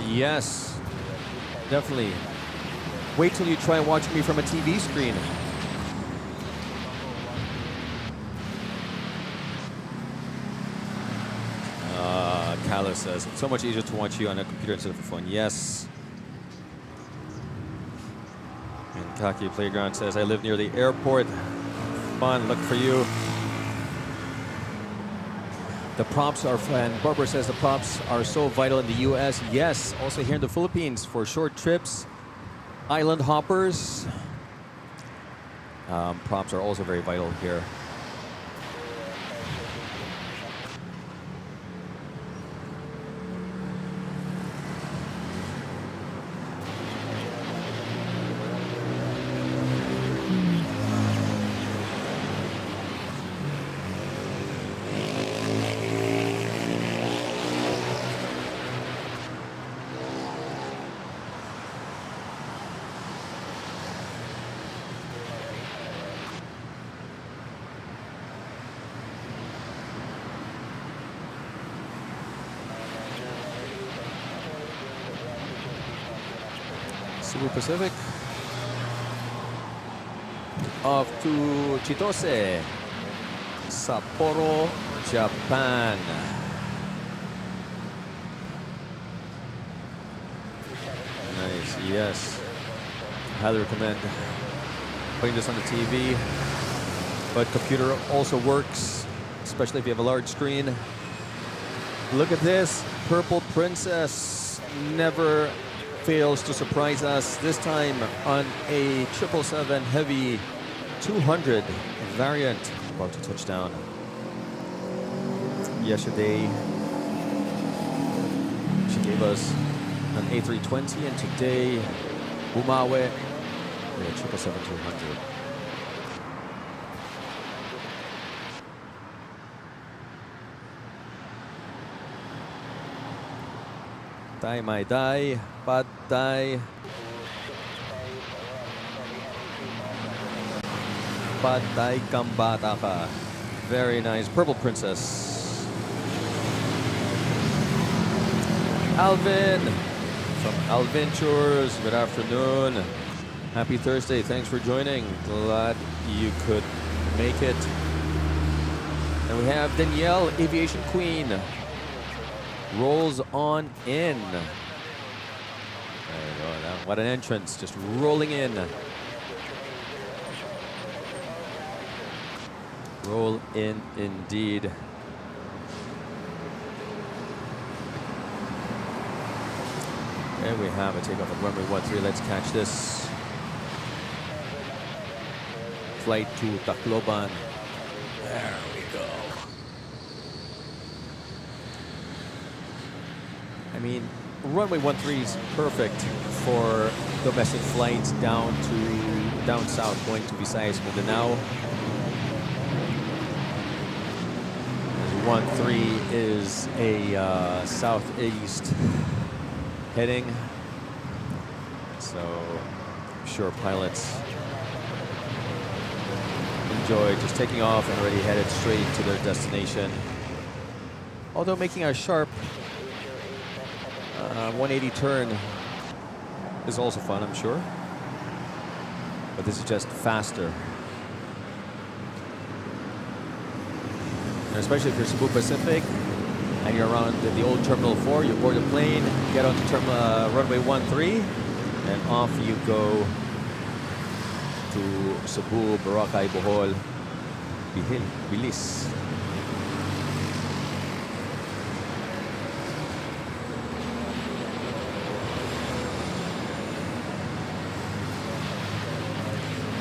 Yes, definitely. Wait till you try watching me from a TV screen. Callus says, it's so much easier to watch you on a computer instead of a phone. Yes. And Kaki Playground says, I live near the airport. Fun, look for you. The props are, and Barbara says the props are so vital in the US. Yes, also here in the Philippines for short trips, island hoppers. Props are also very vital here. Cebu Pacific off to Chitose, Sapporo, Japan. Nice, yes. Highly recommend putting this on the TV, but computer also works, especially if you have a large screen. Look at this, Purple Princess never fails to surprise us, this time on a 777 Heavy 200 variant, about to touch down. Yesterday, she gave us an A320, and today, bumawi, a 777-200. Tay Mai Dai, Pad Thai, Pad Thai Kambata ka. Very nice. Purple Princess. Alvin from Alventures. Good afternoon. Happy Thursday. Thanks for joining. Glad you could make it. And we have Danielle, Aviation Queen. Rolls on in. There you go. What an entrance. Just rolling in. Roll in indeed. And we have a takeoff at runway 13. Let's catch this. Flight to Tacloban. There we go. I mean, runway 13 is perfect for domestic flights down south, going to Visayas, Mindanao. 13 is a southeast heading, so I'm sure pilots enjoy just taking off and already headed straight to their destination. Although making a sharp 180 turn is also fun, I'm sure. But this is just faster. And especially if you're Cebu Pacific and you're around the old Terminal 4, you board the plane, get onto runway 13, and off you go to Cebu, Boracay, Bohol, Bilis.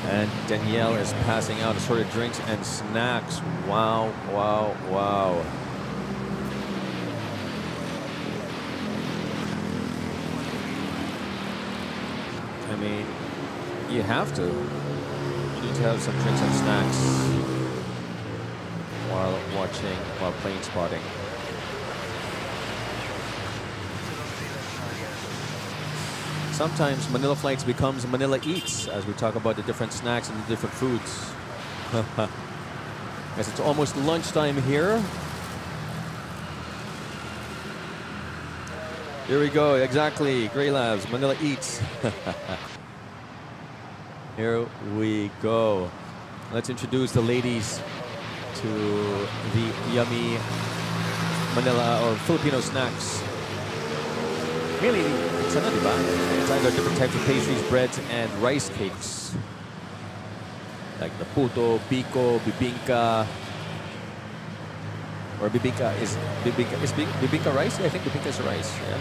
And Danielle is passing out assorted drinks and snacks. Wow, wow, wow. I mean, you have to. You need to have some drinks and snacks while plane spotting. Sometimes Manila Flights becomes Manila Eats as we talk about the different snacks and the different foods. As it's almost lunchtime here. Here we go, exactly. Gray Labs, Manila Eats. Here we go. Let's introduce the ladies to the yummy Manila or Filipino snacks. Really, it's either different types of pastries, breads, and rice cakes. Like the puto, pico, bibingka. Or bibingka is bibingka rice? Yeah, I think bibingka is rice. Yeah.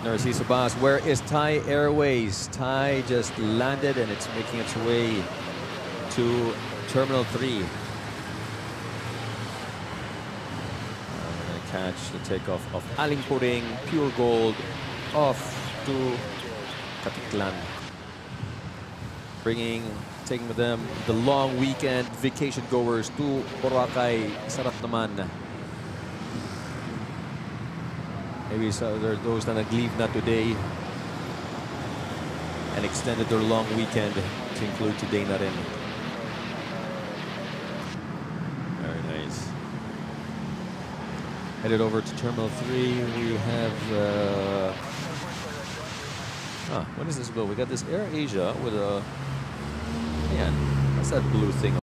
Narciso Bas, where is Thai Airways? Thai just landed and it's making its way to Terminal 3. Catch the takeoff of Aling Puring, Pure Gold, off to Katiklan. Taking with them the long weekend vacation goers to Boracay. Sarap naman. Maybe so there are those that leave na today and extended their long weekend to include today na rin. Very nice. Headed over to Terminal 3. We have what is this bill? We got this Air Asia with a man. What's that blue thing?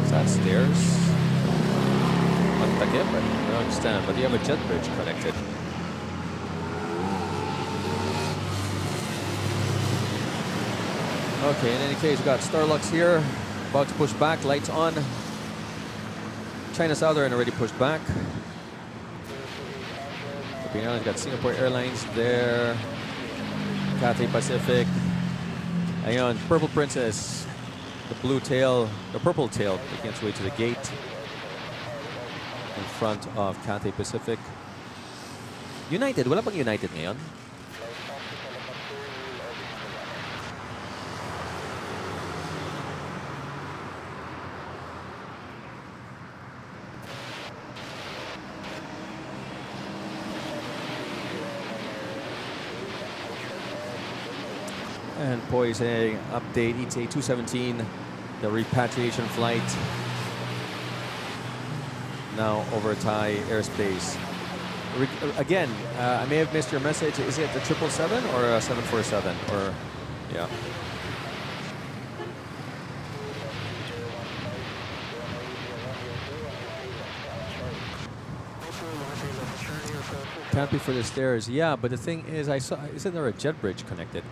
Is that stairs? I don't understand, but you have a jet bridge connected. Okay, in any case, we've got Starlux here, about to push back, lights on. China Southern already pushed back. Philippine Airlines got Singapore Airlines there. Cathay Pacific. Ayun, Purple Princess, the purple tail, making its way to the gate in front of Cathay Pacific. United, wala pang United ngayon? And poising update ETA 217, the repatriation flight now over Thai airspace. Again, I may have missed your message. Is it the 777 or a 747? Or yeah. can't be for the stairs. Yeah, but the thing is, I saw, isn't there a jet bridge connected?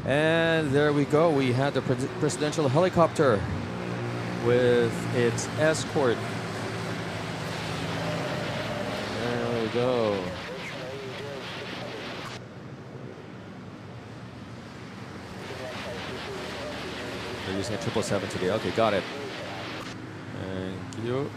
And there we go. We had the presidential helicopter with its escort. There we go. They're using a 777 today. Okay, got it. Thank you.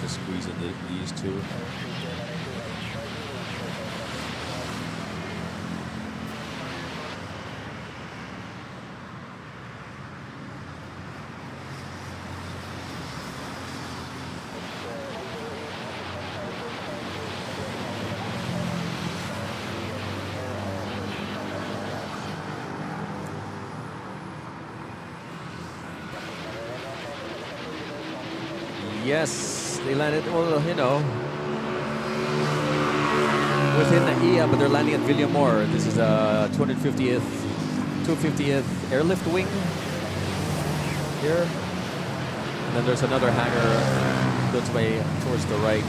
Squeeze into these two. Yes, they landed, well, you know, within NAIA, but they're landing at Villamor. This is a 250th airlift wing here. And then there's another hangar that's way towards the right.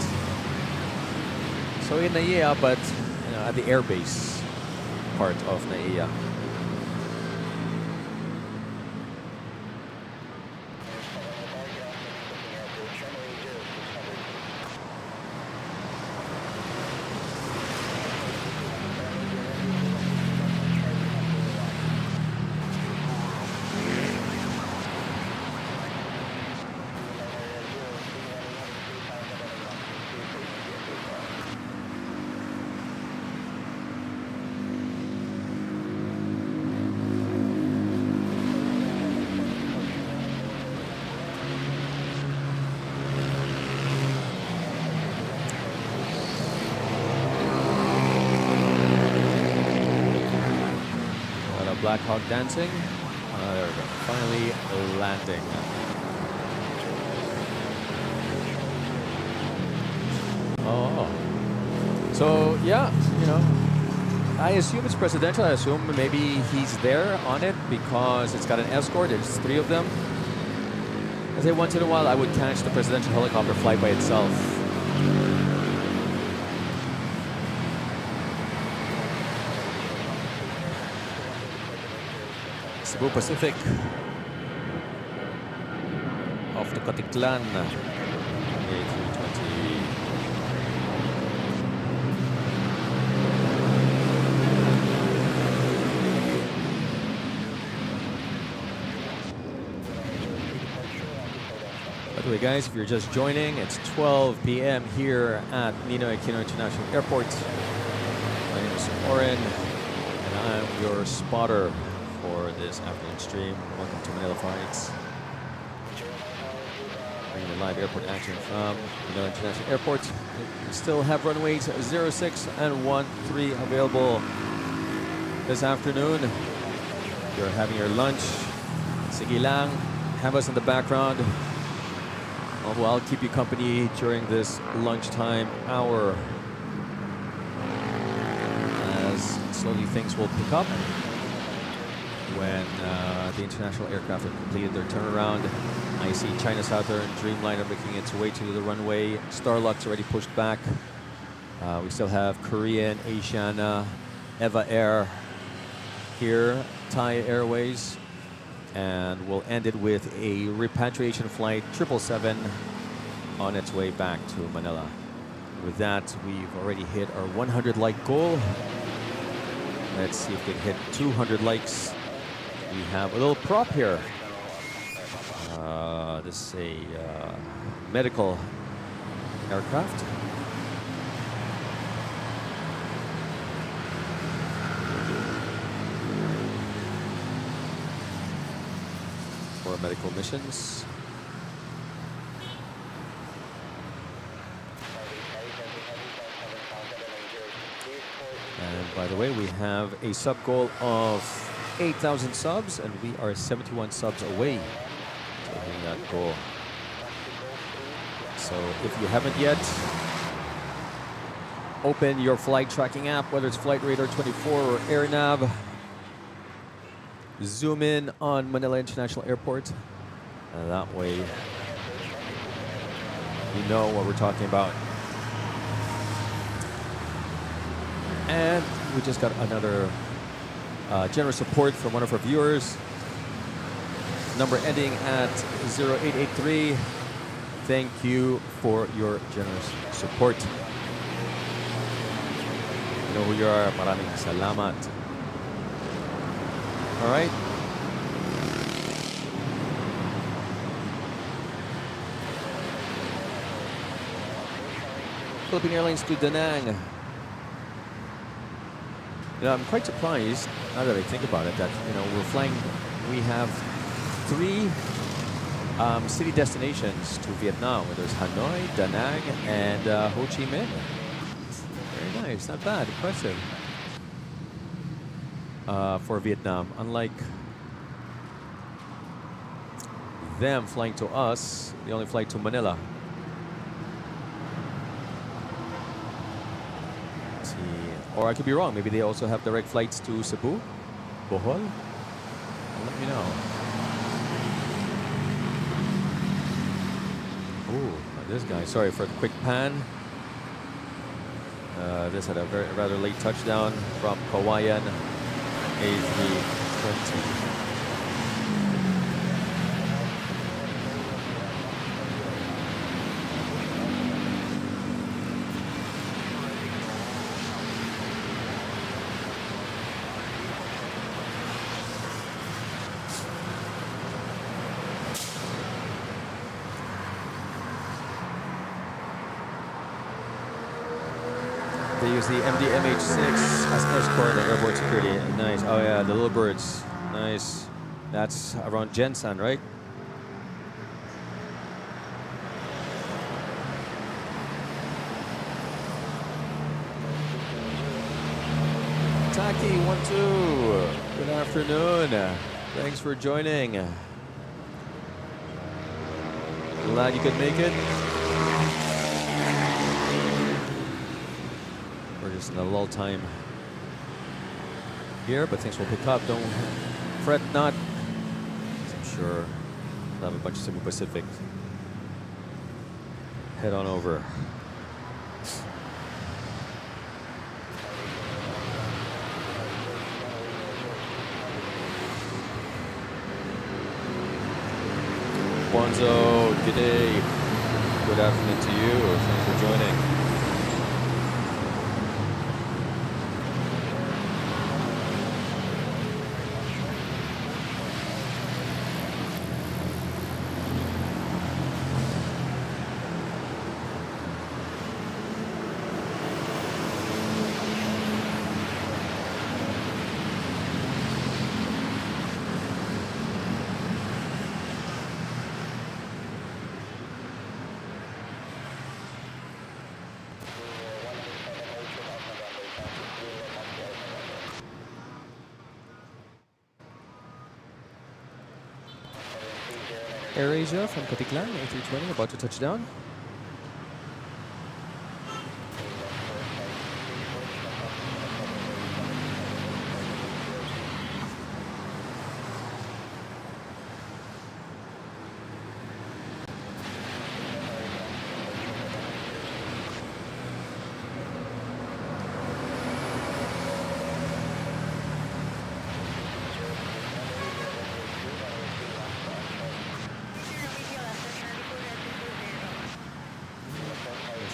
So in NAIA, but you know, at the airbase part of NAIA. Black Hawk dancing. There we go. Finally landing. Oh. So, yeah, you know, I assume it's presidential. I assume maybe he's there on it because it's got an escort. There's 3 of them. I say once in a while I would catch the presidential helicopter fly by itself. Cebu Pacific off the Coticlan A320. By the way, guys, if you're just joining, it's 12 p.m. here at Ninoy Aquino International Airport. My name is Oren, and I'm your spotter for this afternoon stream. Welcome to Manila.FLIGHTS. Bringing you live airport action from Manila International Airport. We still have runways 06 and 13 available this afternoon. If you're having your lunch, sige lang, have us in the background. Well, I'll keep you company during this lunchtime hour as slowly things will pick up when the international aircraft have completed their turnaround. I see China Southern Dreamliner making its way to the runway. Starluck's already pushed back. We still have Korean, Asiana, Eva Air here, Thai Airways, and we'll end it with a repatriation flight 777 on its way back to Manila. With that, we've already hit our 100 like goal. Let's see if we can hit 200 likes. We have a little prop here. This is a medical aircraft. For medical missions. And By the way, we have a sub goal of 8,000 subs, and we are 71 subs away to hitting that goal. So if you haven't yet, open your flight tracking app, whether it's Flight Radar 24 or AirNav. Zoom in on Manila International Airport. And that way, you know what we're talking about. And we just got another generous support from one of our viewers. Number ending at 0883. Thank you for your generous support. You know who you are. Maraming salamat. All right. Philippine Airlines to Da Nang. You know, I'm quite surprised, now that I think about it, that we're flying. We have 3 city destinations to Vietnam. There's Hanoi, Da Nang, and Ho Chi Minh. Very nice, not bad, impressive. For Vietnam, unlike them flying to us, they only fly to Manila. Let's see, or I could be wrong. Maybe they also have direct flights to Cebu, Bohol. Let me know. Ooh, this guy. Sorry for the quick pan. This had a rather late touchdown from Kawayan A320. They use the MD-MH6 as escort and airborne security. Nice. Oh yeah, the little birds. Nice. That's around Jensan, right? Taki 12. Good afternoon. Thanks for joining. Glad you could make it. We're just in a lull time here, but things will pick up. Don't fret not. I'm sure we'll have a bunch of Cebu Pacific. Head on over. Bonzo, good day. Good afternoon to you. Thanks for joining. AirAsia from Katiklan, A320, about to touch down.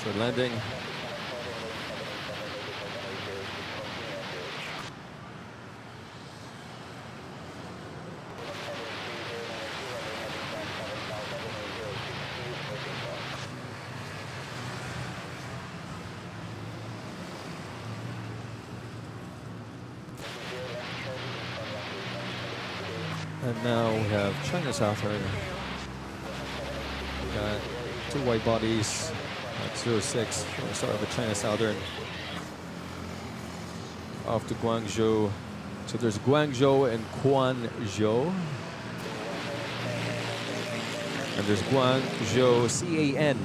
For landing. And now we have China Southern. We got 2 wide bodies. 06. We'll start with China Southern. off to Guangzhou. So there's Guangzhou and Quanzhou. And there's Guangzhou CAN.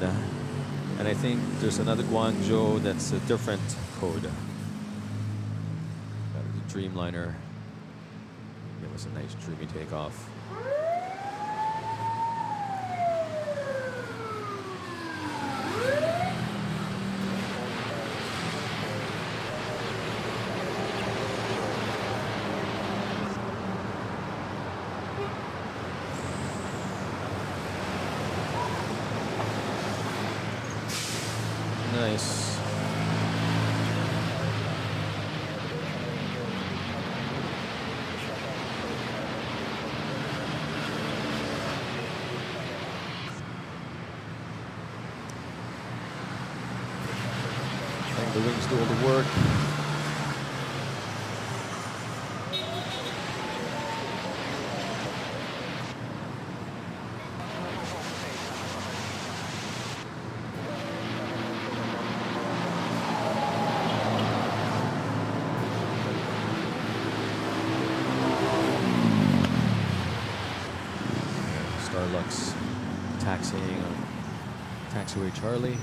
And I think there's another Guangzhou that's a different code. That is a Dreamliner. Give us a nice dreamy takeoff. Nice. Letting the wings do all the work. Starlux taxiing on taxiway Charlie.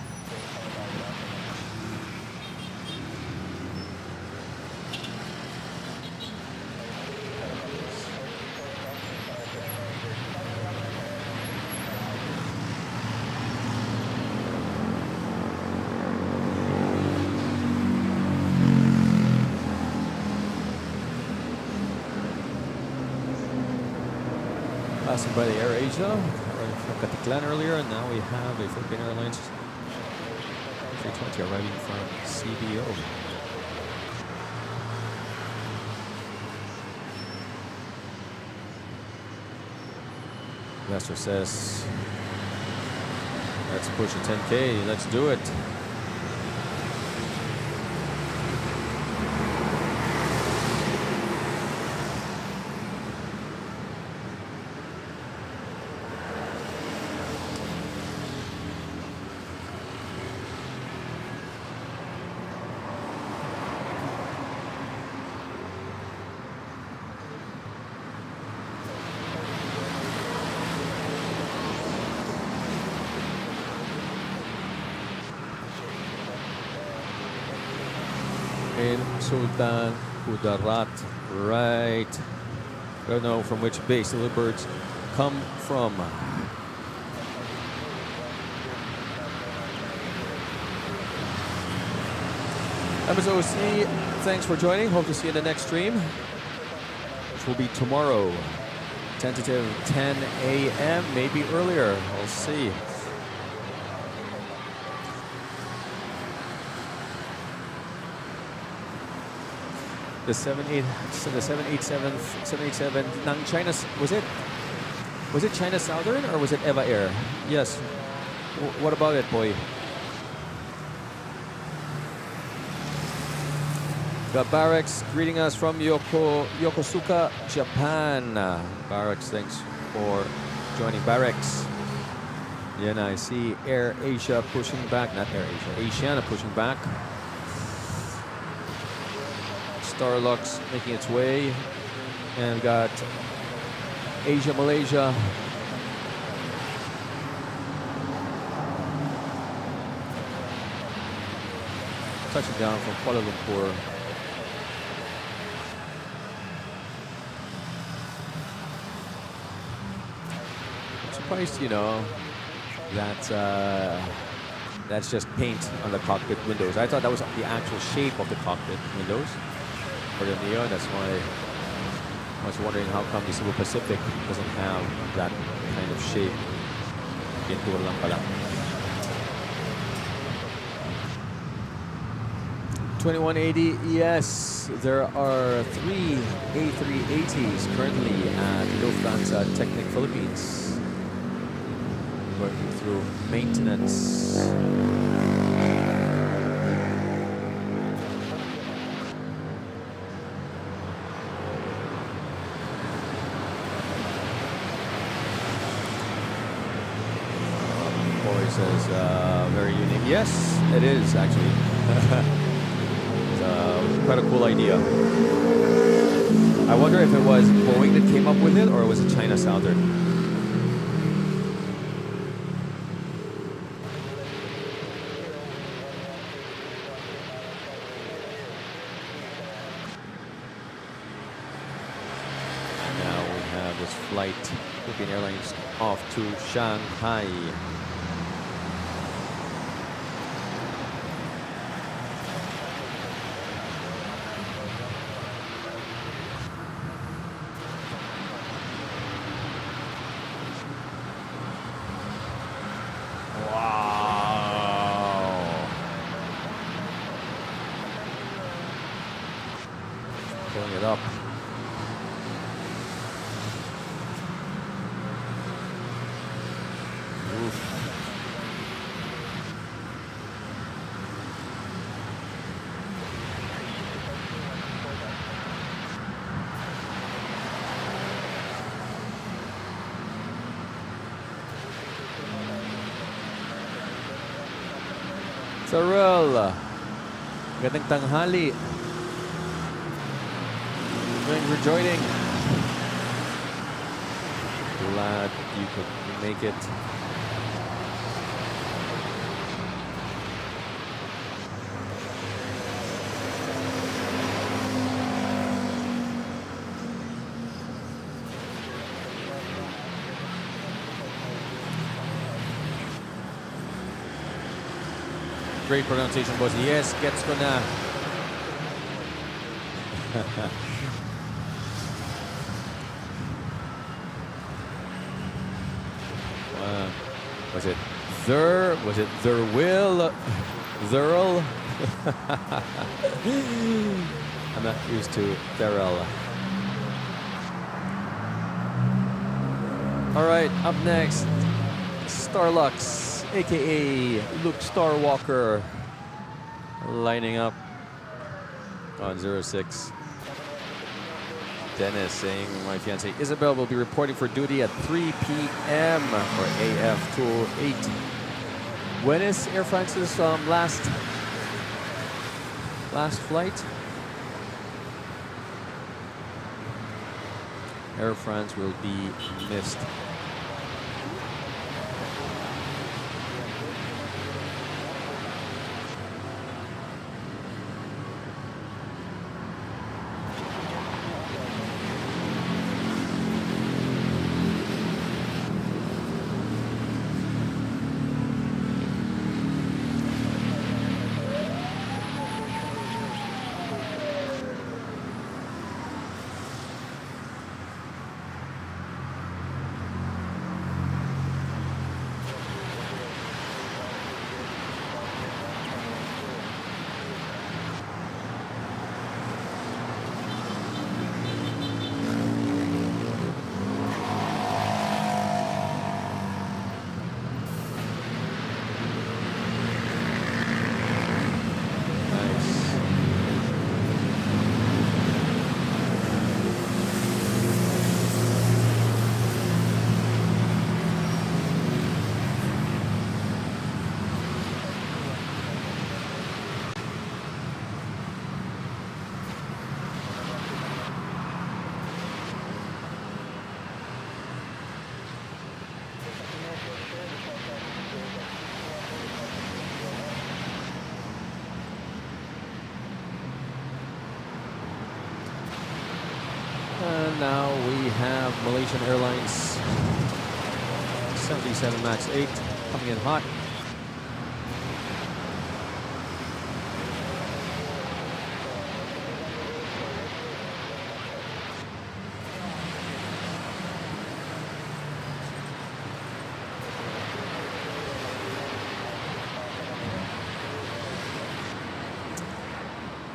Passing by the AirAsia, from Katiklan earlier, and now we have a Philippine Airlines 320 arriving from CBO. Investor says, let's push a 10K, let's do it. In Sultan Kudarat, right? I don't know from which base the little birds come from. MSOC, thanks for joining. Hope to see you in the next stream, which will be tomorrow. Tentative 10 a.m., maybe earlier. We'll see. The 787 Nang China, was it China Southern or was it Eva Air? Yes. What about it, boy? Got Barracks greeting us from Yokosuka, Japan. Barracks, thanks for joining. Barracks. Yeah, and I see Air Asia pushing back, not Air Asia, Asiana pushing back. Starlux making its way, and got Asia Malaysia. Touching down from Kuala Lumpur. I'm surprised, you know, that's just paint on the cockpit windows. I thought that was the actual shape of the cockpit windows. For the Neo, that's why I was wondering how come the Cebu Pacific doesn't have that kind of shape. Pintura lang pala. 2180, yes, there are 3 A380s currently at Lufthansa Technic Philippines, working through maintenance. Says very unique. Yes, it is actually. Quite a cool idea. I wonder if it was Boeing that came up with it or was it China Southern? Now we have this flight, Philippine Airlines off to Shanghai. Pulling it up. Oof. Sarel, gandang tanghali. Thanks for joining. Glad you could make it. Great pronunciation, boss. Yes, gets ko na. Was it there? Was it there will? Zerl? I'm not used to Therrell. All right, up next, Starlux, aka Luke Starwalker, lining up on 06. Dennis saying, my fiancée Isabel will be reporting for duty at 3 p.m. for AF 208. When is Air France's last flight? Air France will be missed. And now we have Malaysian Airlines 77 MAX 8 coming in hot.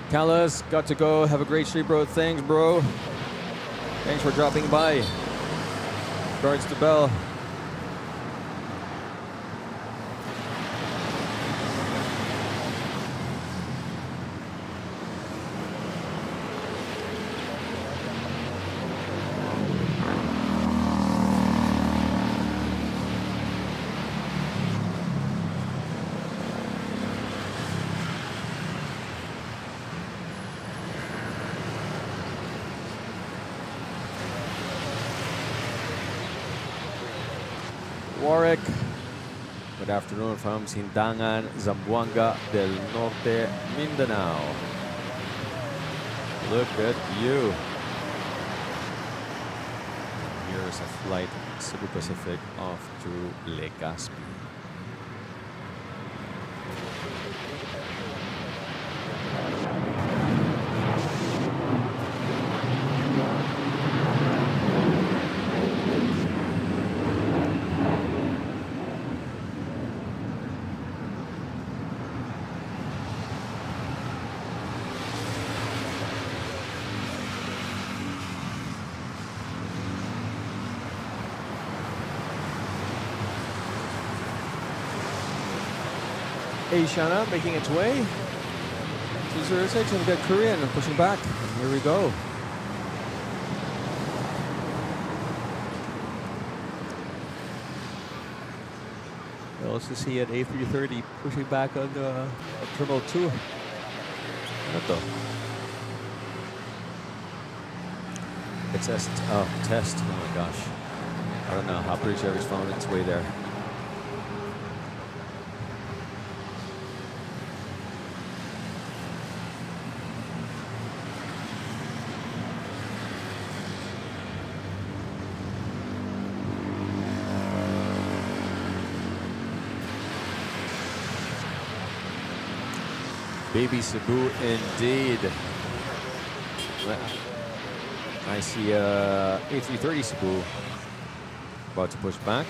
Callas, got to go. Have a great stream, bro. Thanks, bro. Thanks for dropping by. Regards to Bell. Warwick. Good afternoon from Sindangan, Zamboanga del Norte, Mindanao. Look at you. Here's a flight Cebu Pacific off to Legazpi. Asiana making its way. 206, and we've got Korean pushing back. And here we go. We also see at A330 pushing back on Terminal 2. What? It says, oh, test. Oh my gosh. I don't know how British Airways found its way there. Baby Cebu indeed. I see A330 Cebu about to push back.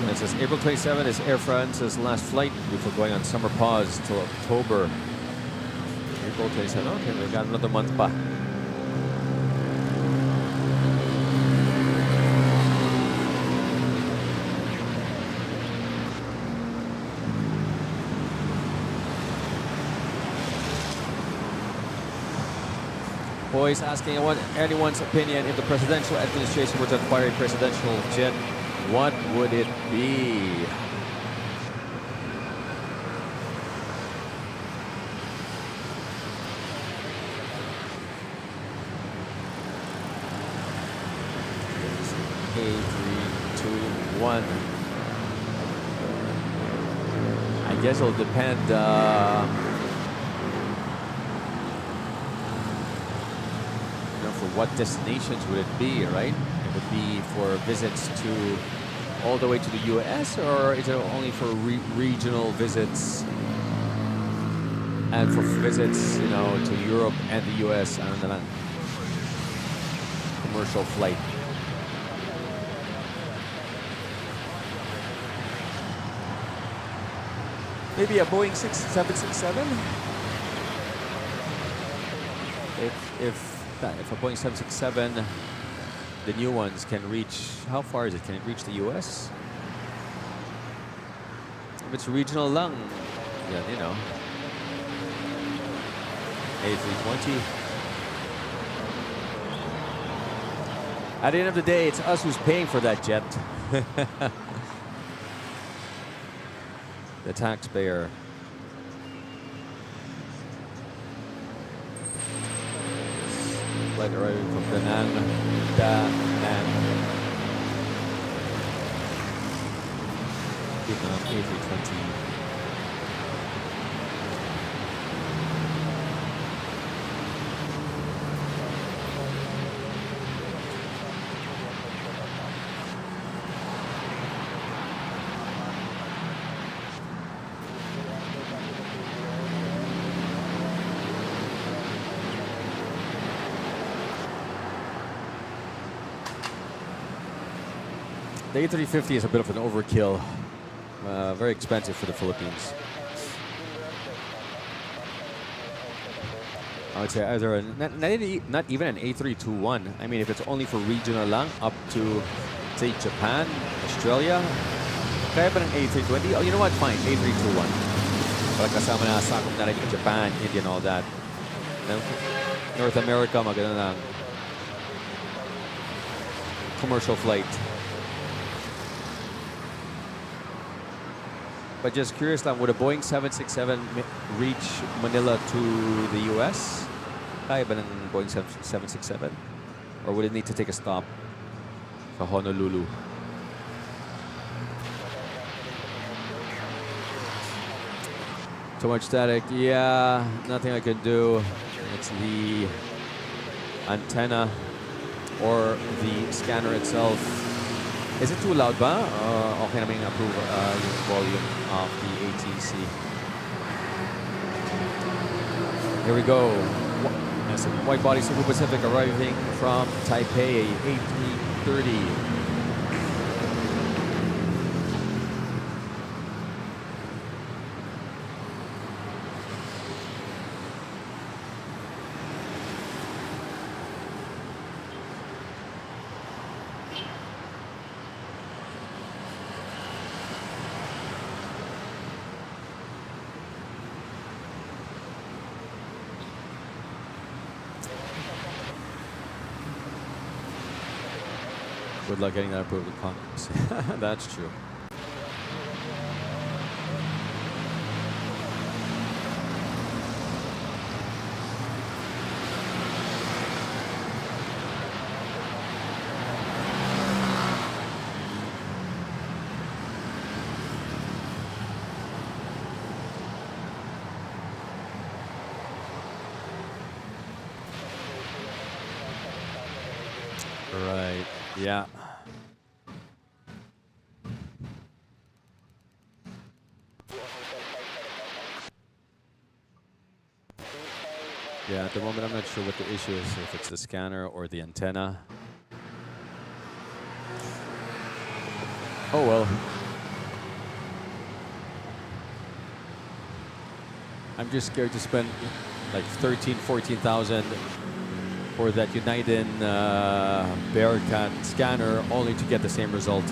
It says April 27 is Air France's last flight before going on summer pause till October. April 27, okay, we've got another month pa. Boys asking anyone's opinion if the presidential administration were to acquire a presidential jet, what would it be? A321. I guess it'll depend. For what destinations would it be, right? It would be for visits to all the way to the US, or is it only for regional visits and for visits, you know, to Europe and the US and the commercial flight? Maybe a Boeing 767. If a Boeing 767, the new ones can reach, how far is it? Can it reach the US? If it's regional lang, yeah, you know. A320. At the end of the day, it's us who's paying for that jet. The taxpayer. Flight arriving from Da Nang. Vietnam A320. The A350 is a bit of an overkill. Very expensive for the Philippines. I would say either not even an A321. I mean, if it's only for regional lang, up to, say, Japan, Australia, Kaya ba ng A320? Oh, you know what? Fine. A321. Para kasama na sakop na rin yung Japan, India, and all that. North America, maganda lang. Commercial flight. But just curious lang, would a Boeing 767 reach Manila to the US? Kaya ba ng Boeing 767? Or would it need to take a stop sa Honolulu? Too much static. Yeah, nothing I can do. It's the antenna or the scanner itself. Is it too loud ba? Okay naman approve yung volume of the ATC. Here we go. White body Cebu Pacific arriving from Taipei, A330. Good luck getting that approved in Congress. That's true. Right. Yeah. Yeah, at the moment I'm not sure what the issue is, if it's the scanner or the antenna. Oh well. I'm just scared to spend like 14,000 for that United Bearcat scanner only to get the same result.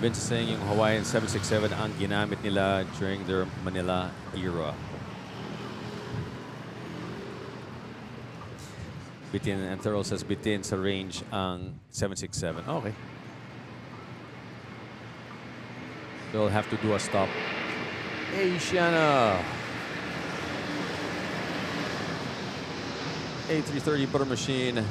Vince is saying yung Hawaiian 767 ang ginamit nila during their Manila era. Bitin, and Thurl says bitin sa range ang 767. Okay. They'll have to do a stop. Asiana. A330 butter machine.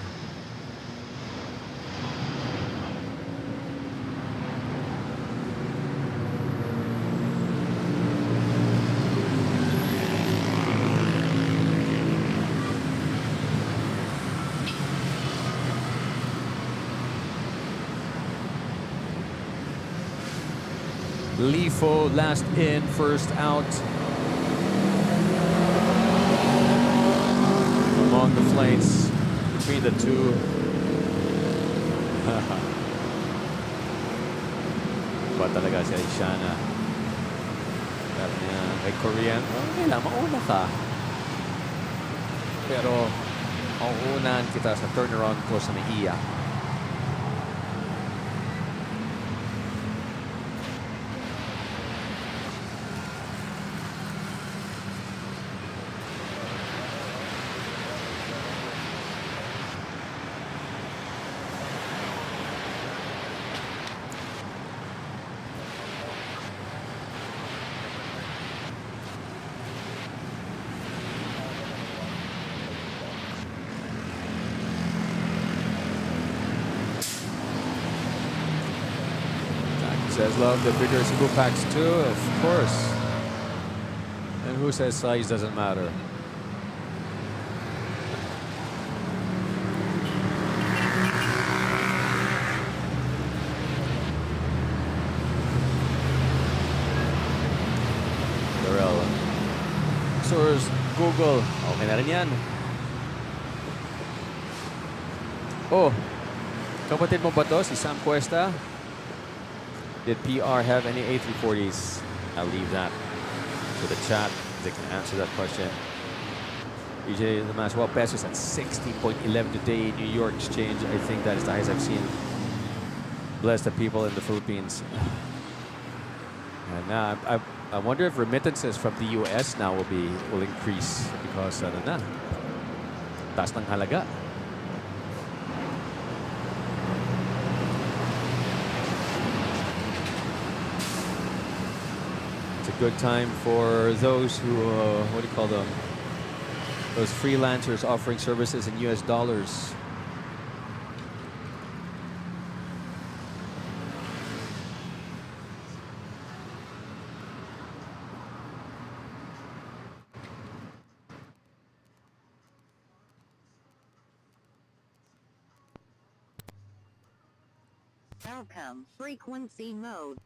Lifo last in, first out. Among the flights between the two. Ba talaga si Aishana? Sabi niya, kay Korean, okay lang, mauna ka. Pero, mauunahan kita sa turnaround ko sa NAIA. Says love the bigger Cebu packs too, of course. And who says size doesn't matter? Darrell. Source, Google. Okay na rin yan. Oh, kapatid mo ba to, si Sam Cuesta? Did PR have any A340s? I'll leave that to the chat. They can answer that question. EJ, the match, well, pesos at 60.11 today, New York Exchange. I think that is the highest I've seen. bless the people in the Philippines. And now I wonder if remittances from the US now will increase because ano na, taas ng halaga. It's a good time for those who what do you call them? Those freelancers offering services in US dollars. Welcome, frequency mode.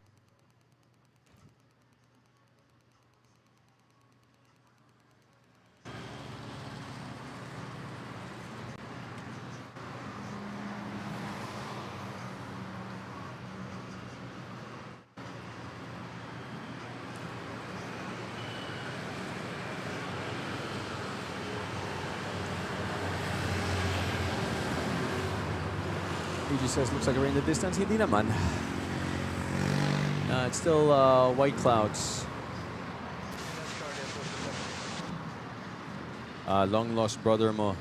PG says, looks like rain in the distance. Hindi naman. It's still white clouds. Long lost brother mo.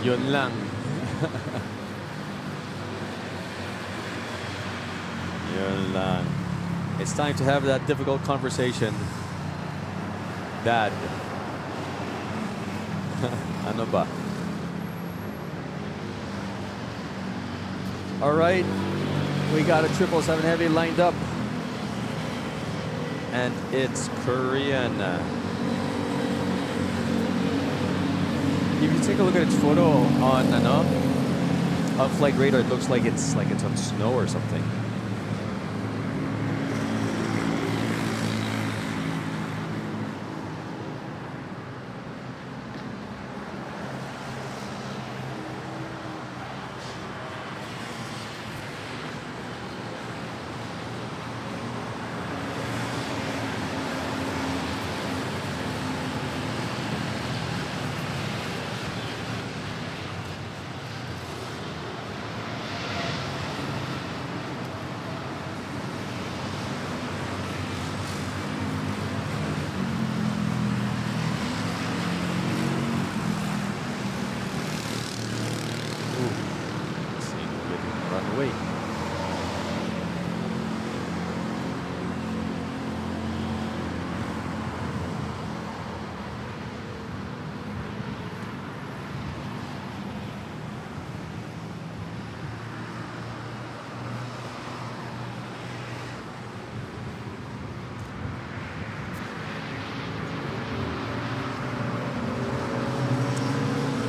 Yun lang. Yun lang. It's time to have that difficult conversation. Dad. Ano ba? All right. We got a 777 Heavy lined up. And it's Korean. If you take a look at its photo on flight radar, it looks like it's on snow or something.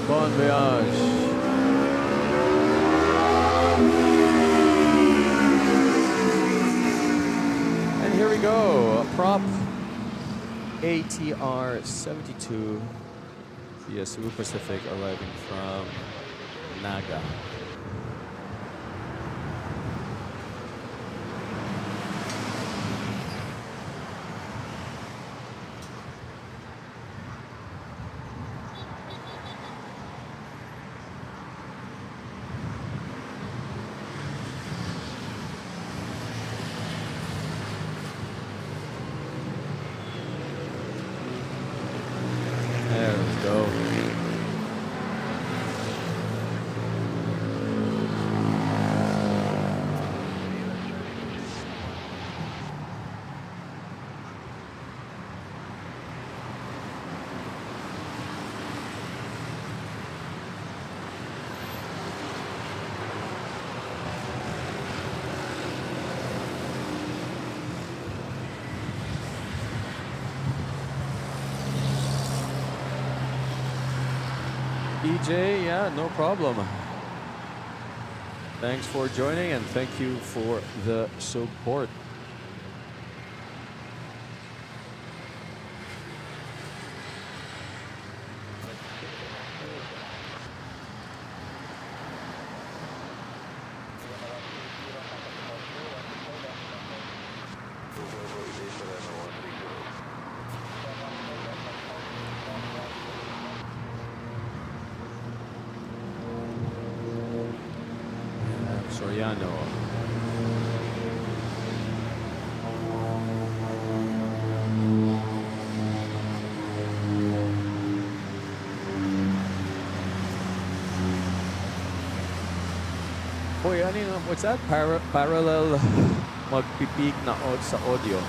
Bon voyage. And here we go. A prop ATR 72 via Cebu Pacific arriving from Naga. EJ, yeah, no problem. Thanks for joining and thank you for the support. Ayan o. Boy, ano yung, what's that? Parallel magpipig na sa audio.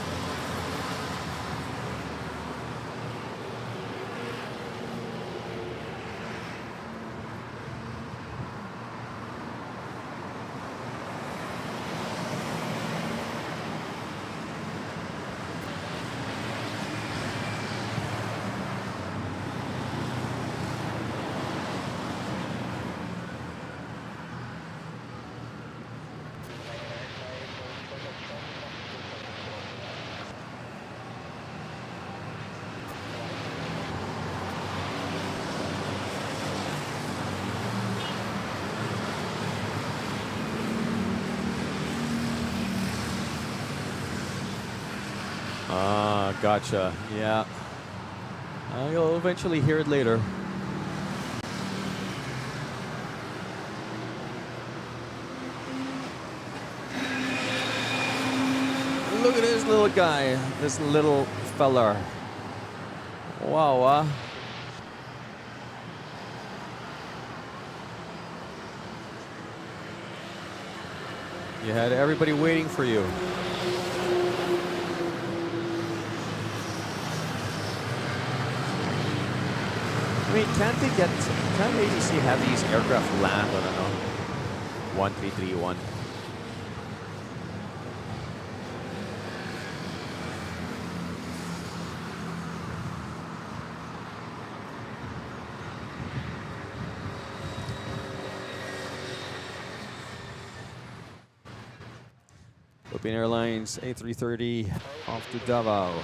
Ah, gotcha. Yeah. You'll eventually hear it later. Look at this little guy, this little feller. Wow, You had everybody waiting for you. I mean, can't ATC have these aircraft land on a 1331? Philippine Airlines A330 off to Davao.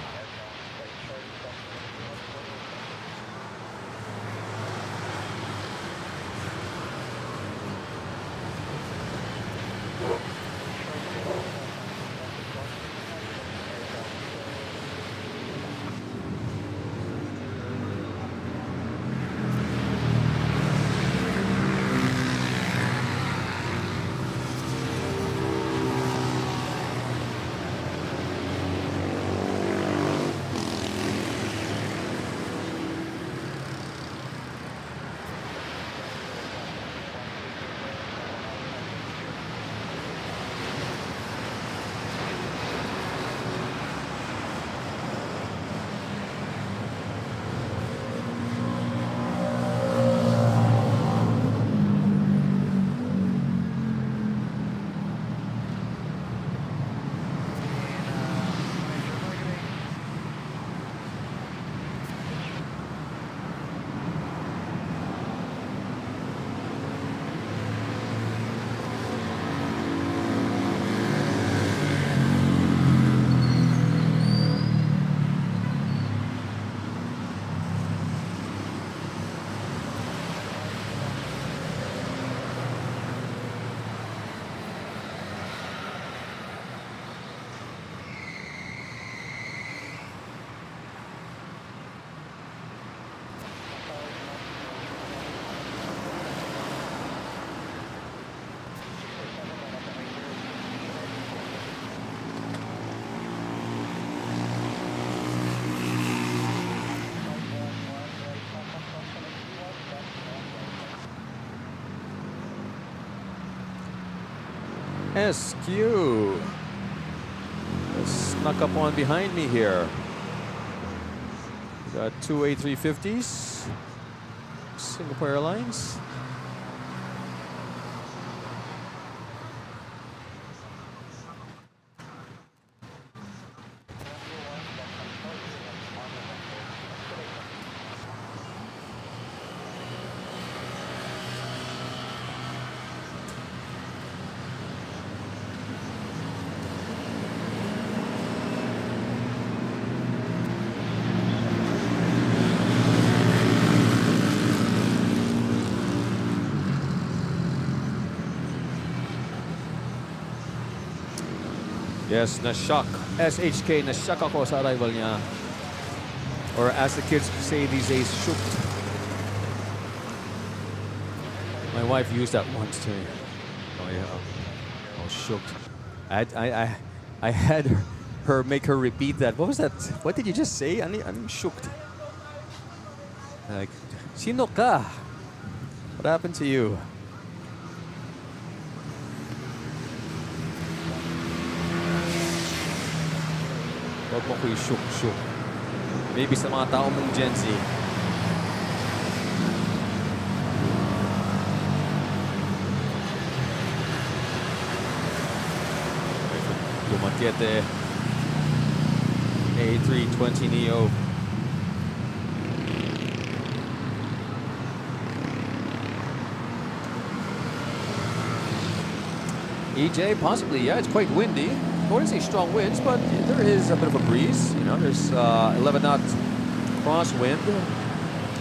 SQ. Snuck up on behind me here. We got two A350s. Singapore Airlines. Yes, na-shock. SHK, na-shock ako sa arrival niya. Or as the kids say these days, shooked. My wife used that once too. Oh yeah. shocked. I had her make her repeat that. What was that? What did you just say? I'm shocked. Like, sino ka? What happened to you? Huwag mo ko i-shook-shook. Maybe sa mga tao mong Gen Z. Dumaquete A320 Neo. EJ, possibly, yeah, it's quite windy. I wouldn't say strong winds, but there is a bit of a breeze. You know, there's 11 knot crosswind,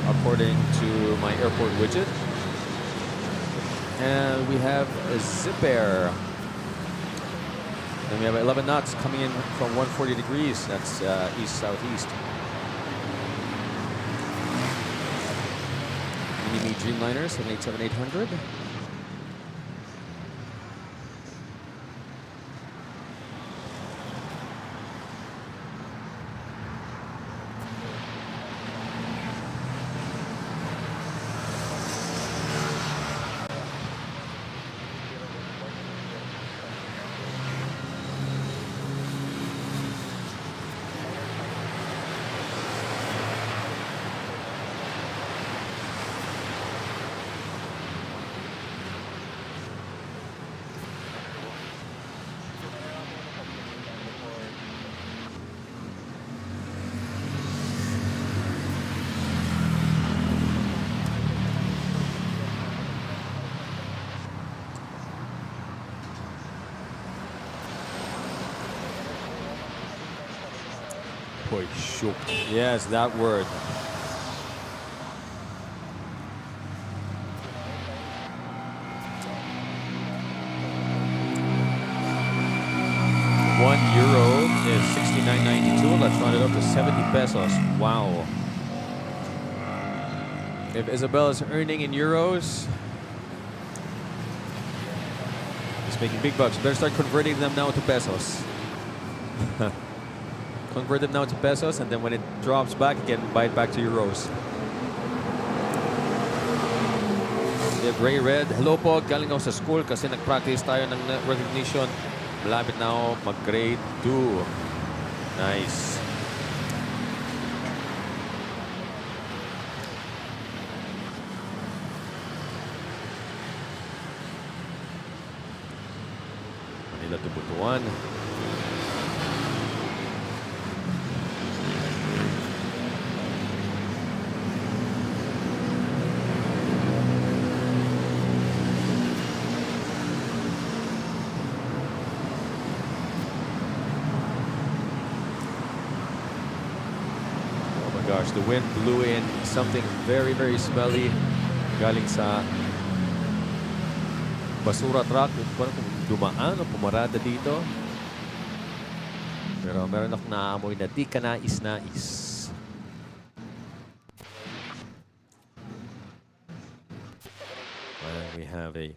according to my airport widget. And we have a Zip Air. And we have 11 knots coming in from 140 degrees. That's east-southeast. Mini-Me Dreamliner 787-800. Boy, shook. Yes, that word. €1 is 69.92. Let's round it up to 70 pesos. Wow. If Isabel is earning in euros, he's making big bucks. Better start converting them now to pesos. Convert them now to pesos, and then when it drops back, you can buy it back to euros. Yeah, Gray Red, hello po, galing ako sa school kasi nag-practice tayo ng recognition. Malapit na ako mag-grade 2. Nice. Manila to Butuan. Gosh, the wind blew in something very, very smelly galing sa basura truck. Hindi ko alam kung dumaan o pumarada dito. Pero meron akong naamoy na di ka nais-nais. We have a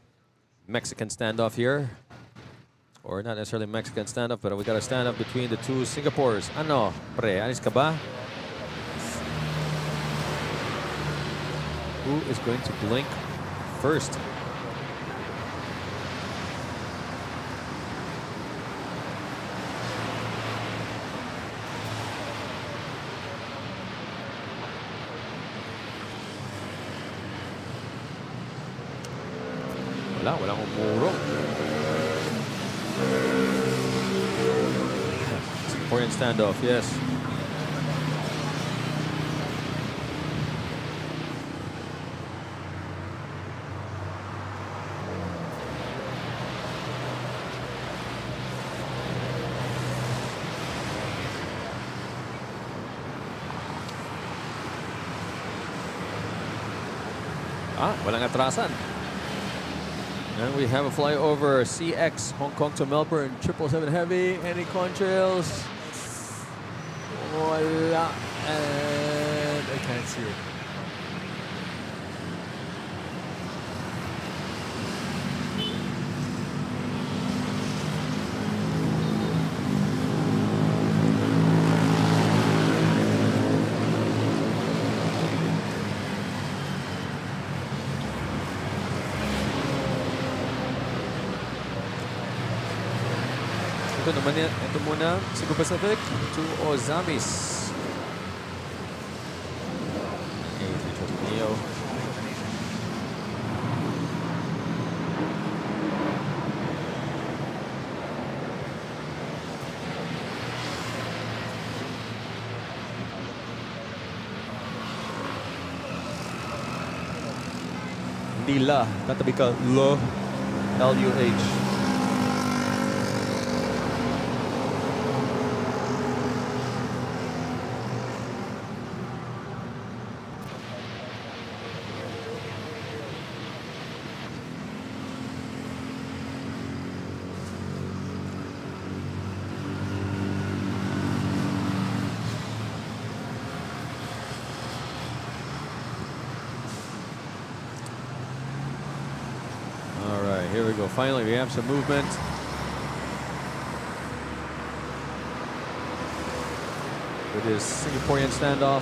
Mexican standoff here. Or not necessarily Mexican standoff, but we got a standoff between the two Singapores. Ano, pre, alis ka ba? Who is going to blink first? Walang umurong. Singaporean standoff, yes. Walang atrasan. And we have a flyover CX Hong Kong to Melbourne 777 Heavy. Any contrails? Wala. And I can't see it. ito naman yan. Ito muna, Cebu Pacific to Ozamis. A320neo. Manila, katabi ka, L-U-H. Here we go. Finally, we have some movement. With this Singaporean standoff.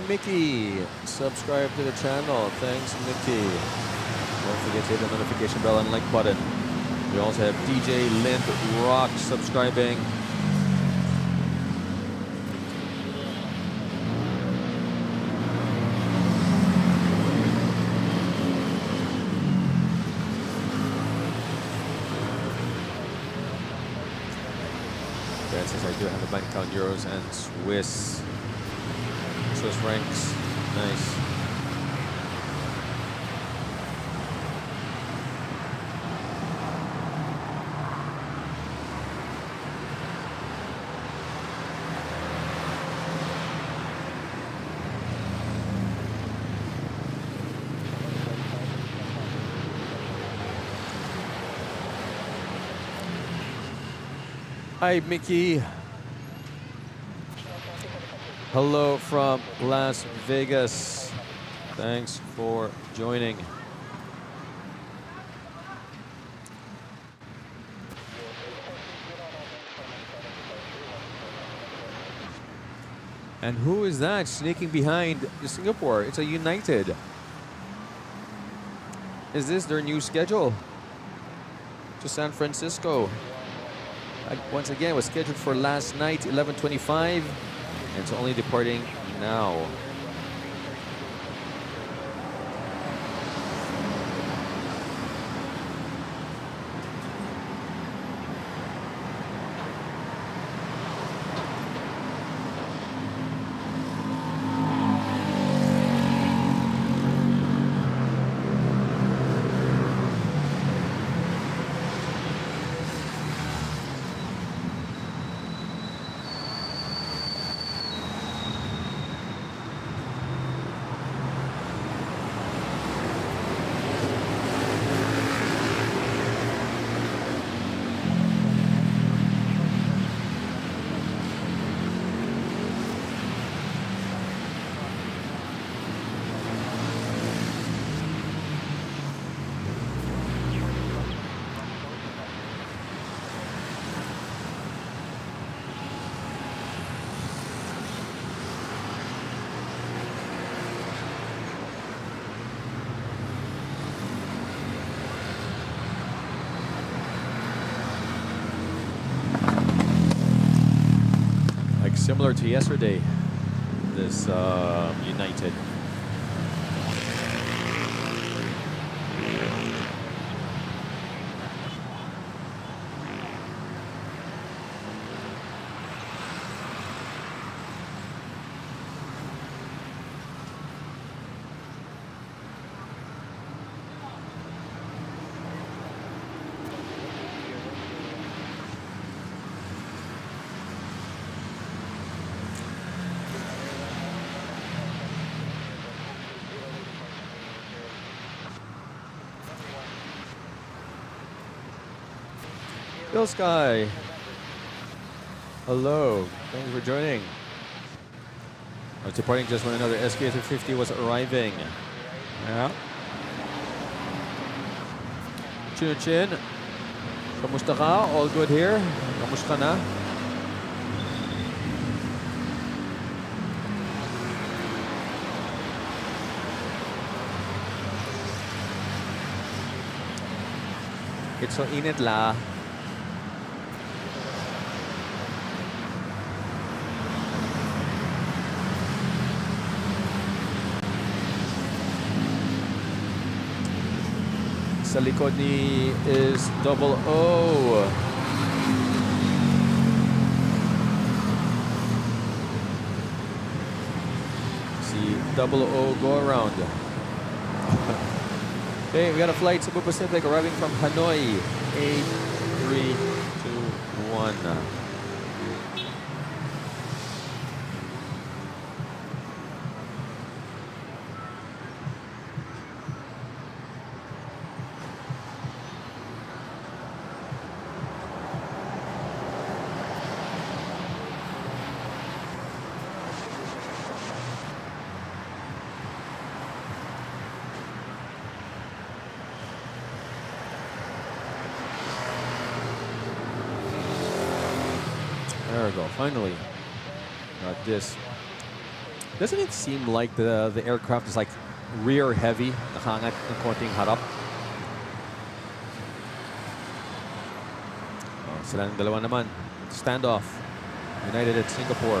Mickey, subscribe to the channel. Thanks, Mickey. Don't forget to hit the notification bell and like button. We also have DJ Lind Rock subscribing. Then since I do have a bank account euros and Swiss francs. Nice. Hi, Mickey. Hello from Las Vegas. Thanks for joining. And who is that sneaking behind Singapore? It's a United. Is this their new schedule to San Francisco? Once again, it was scheduled for last night, 11:25. And it's only departing now. Similar to yesterday, this United. Bill Sky. Hello. Thanks for joining. was departing just when another SK-350 was arriving. Yeah. Chin. Kamusta ka? All good here? Kamusta na? It's so init la. Sa likod ni is double O. See double O go around. Okay, we got a flight Cebu Pacific arriving from Hanoi. 8321. There we go, finally. Got this. Doesn't it seem like the aircraft is like rear heavy? Nakaangat ng konting harap. Oh, silang dalawa naman. Standoff. United at Singapore.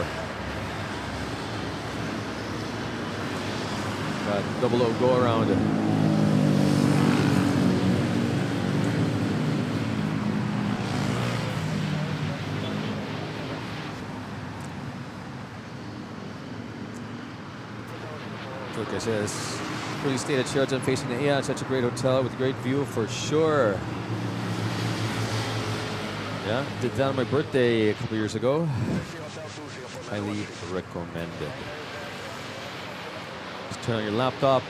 Got double O go around. It says, really stayed at Sheraton facing NAIA, such a great hotel with a great view for sure. Yeah, did that on my birthday a couple years ago. Highly recommended. Just turn on your laptop,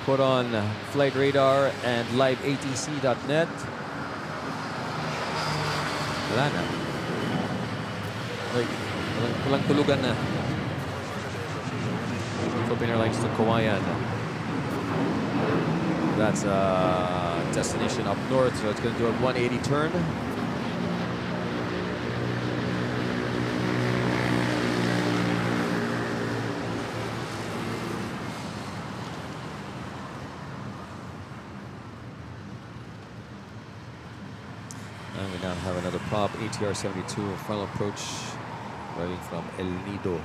put on flight radar and liveatc.net. Wala na. Like, walang tulugan na. Philippine Airlines to Kauayan. That's a destination up north, so it's going to do a 180 turn. And we now have another prop, ATR-72, final approach, arriving from El Nido.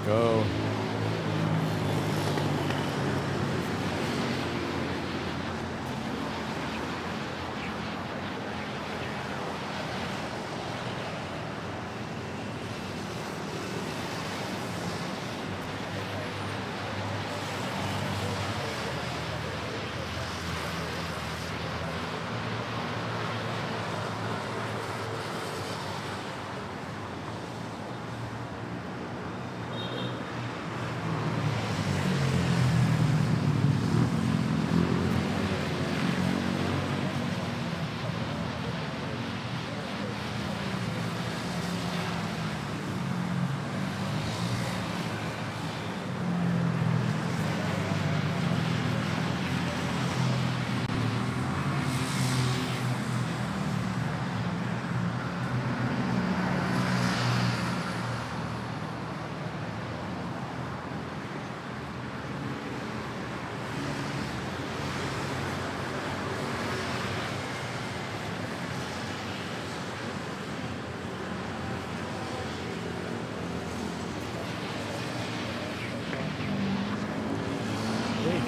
Go.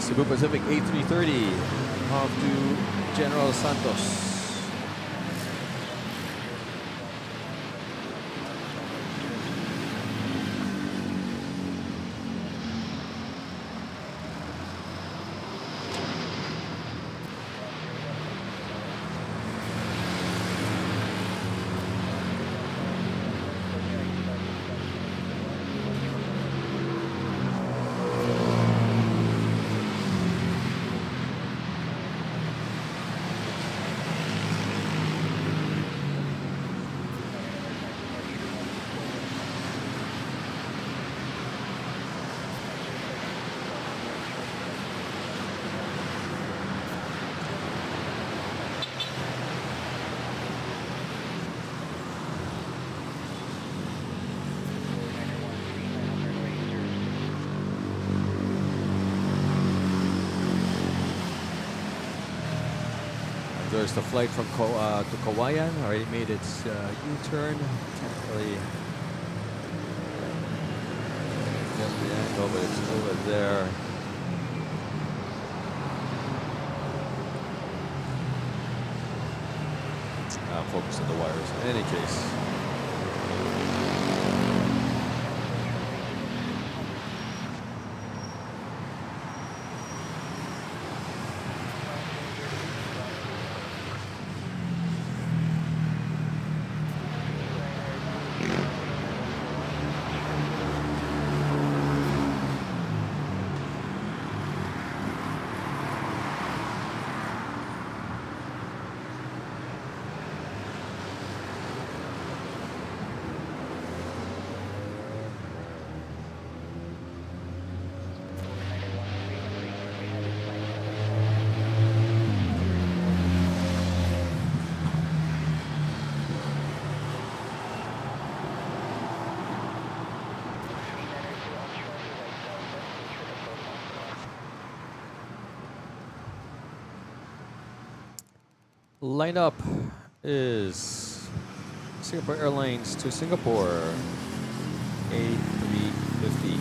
Cebu Pacific A330 off to General Santos. There's the flight from to Kawayan. Already made its U-turn. Can't really get the angle, but it's over there. Focus on the wires. In any case. Lineup is Singapore Airlines to Singapore A350.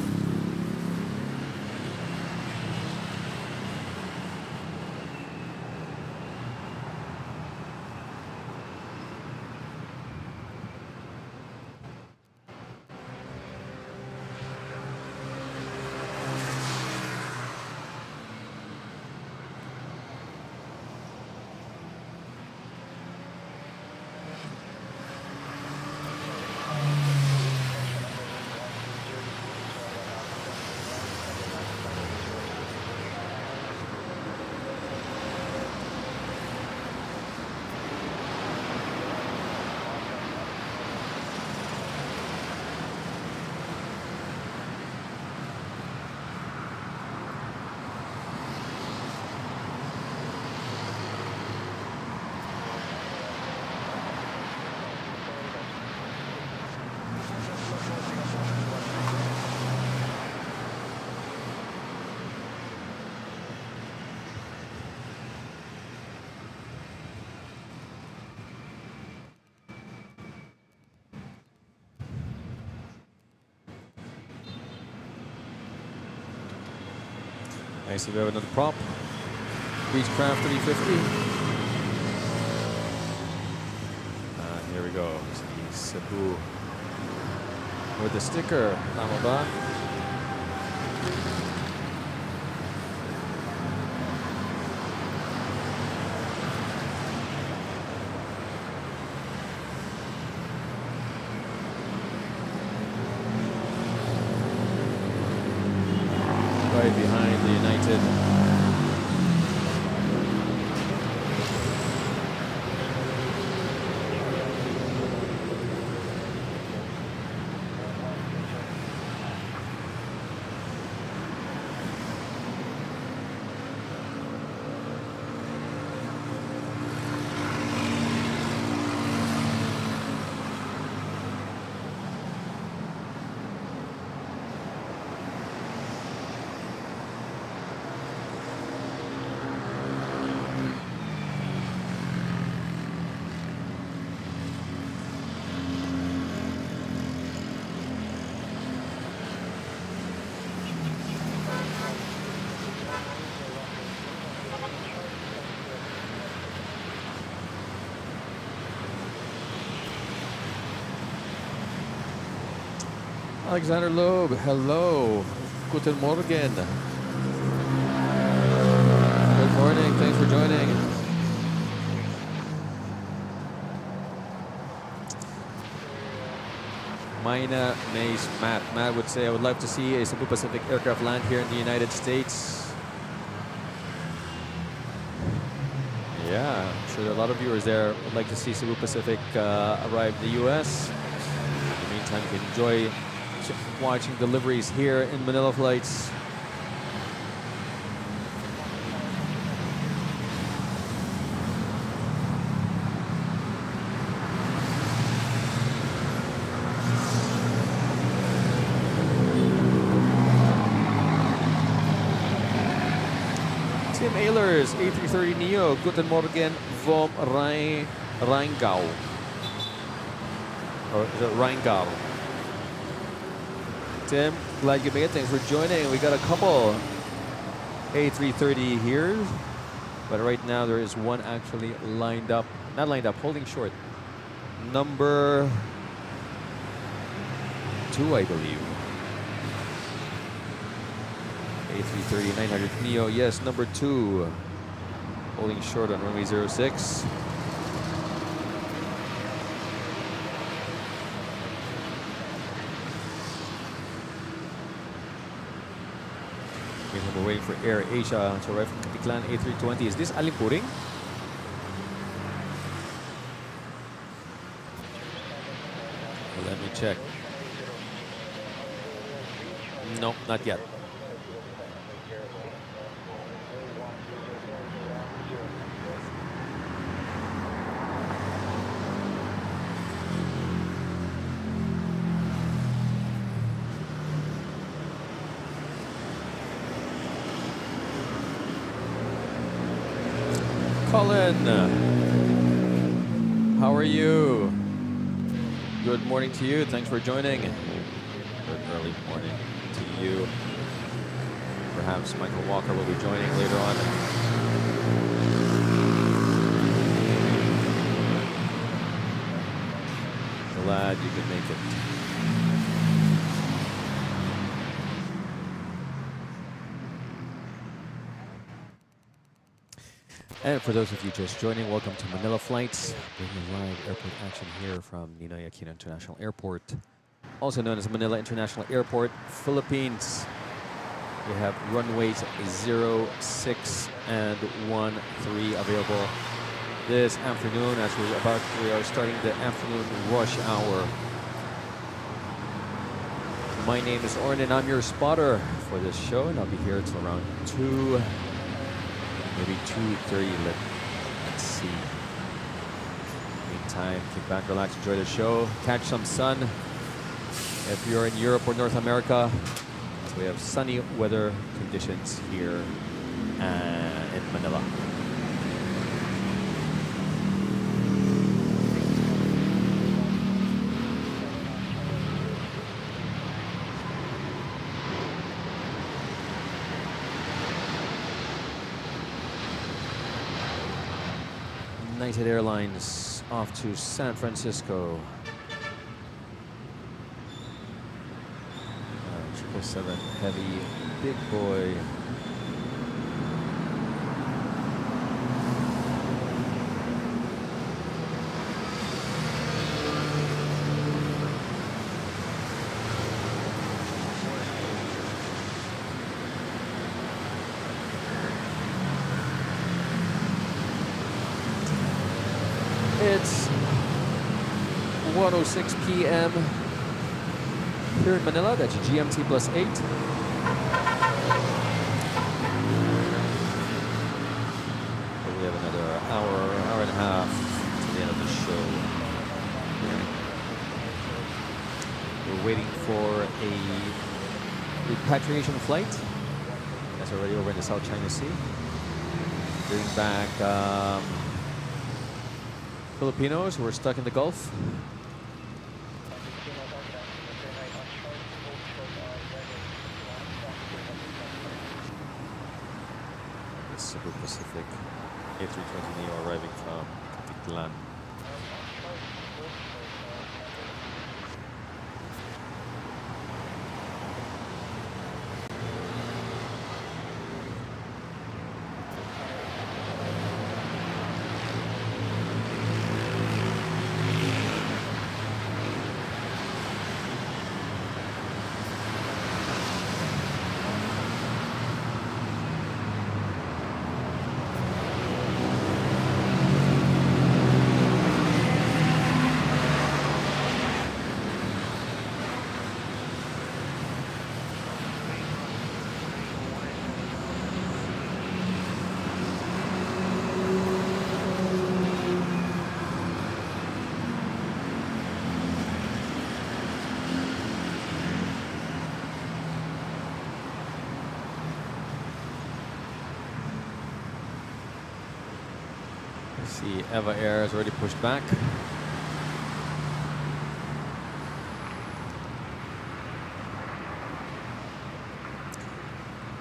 Nice to have another prop. Beechcraft 350. And here we go. The Cebu with the sticker. Tama ba? Right behind the United. Alexander Loeb, hello. Guten Morgen. Good morning, thanks for joining. Mina Mace Matt. Matt would say, I would love to see a Cebu Pacific aircraft land here in the United States. Yeah, I'm sure there are a lot of viewers there would like to see Cebu Pacific arrive in the US. In the meantime, you can enjoy watching deliveries here in Manila Flights. Tim Ehlers, A330neo, Guten Morgen vom Rheingau. Or is it Rheingau? Tim, glad you made it. Thanks for joining. We got a couple A330 here, but right now there is one actually lined up, not lined up, holding short. Number 2, I believe. A330-900 Neo, yes, number 2, holding short on runway 06. We're waiting for Air Asia to arrive from Katiklan. A320. Is this Alimpuring? Well, let me check. No, not yet. Colin, how are you? Good morning to you. Thanks for joining. Good early morning to you. Perhaps Michael Walker will be joining later on. Glad you could make it. And for those of you just joining, welcome to Manila Flights, bringing live airport action here from Ninoy Aquino International Airport, also known as Manila International Airport, Philippines. We have runways 06 and 13 available this afternoon as we are starting the afternoon rush hour. My name is Orrin and I'm your spotter for this show, and I'll be here till around 2. Maybe 2:30. Let's see. Meantime, kick back, relax, enjoy the show, catch some sun. If you're in Europe or North America, so we have sunny weather conditions here in Manila. United Airlines off to San Francisco. 777 heavy, big boy. It's 1:06 p.m. here in Manila. That's GMT +8. But we have another hour and a half to the end of the show. We're waiting for a repatriation flight. That's already over in the South China Sea. Bringing back Filipinos who are stuck in the Gulf. The Cebu Pacific A320neo arriving from Katiklan. See, Eva Air is already pushed back.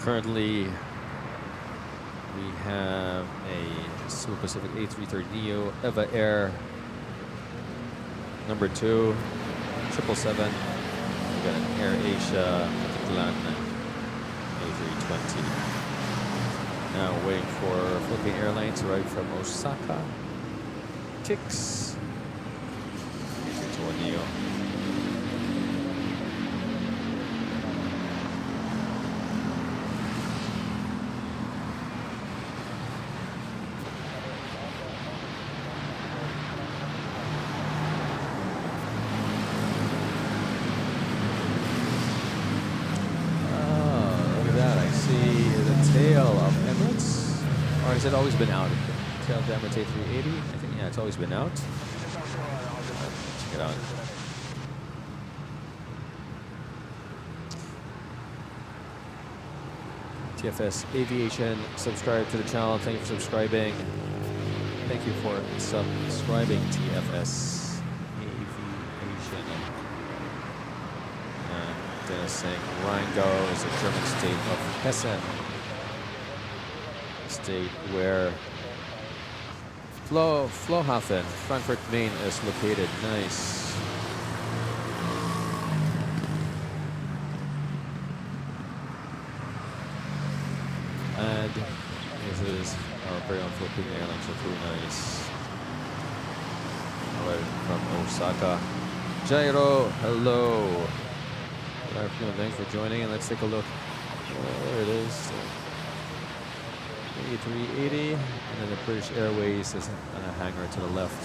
Currently, we have a Cebu Pacific A330neo, Eva Air number 2, 777. We got an Air Asia A320. Now waiting for Philippine Airlines right from Osaka. Tix. A320neo. Has it always been out? Tail of the Emirates A380? I think, yeah, it's always been out. Check it out. TFS Aviation, subscribe to the channel. Thank you for subscribing. Thank you for subscribing, TFS Aviation. And Dennis saying Rheingau is a German state of Hessen. State where Flughafen, Frankfurt Main is located. Nice. And this is our very own Philippine Airlines, so pretty nice. Right from Osaka. Jairo, hello. Good afternoon, thanks for joining, and let's take a look. There it is. A380, and then the British Airways is on a hangar to the left.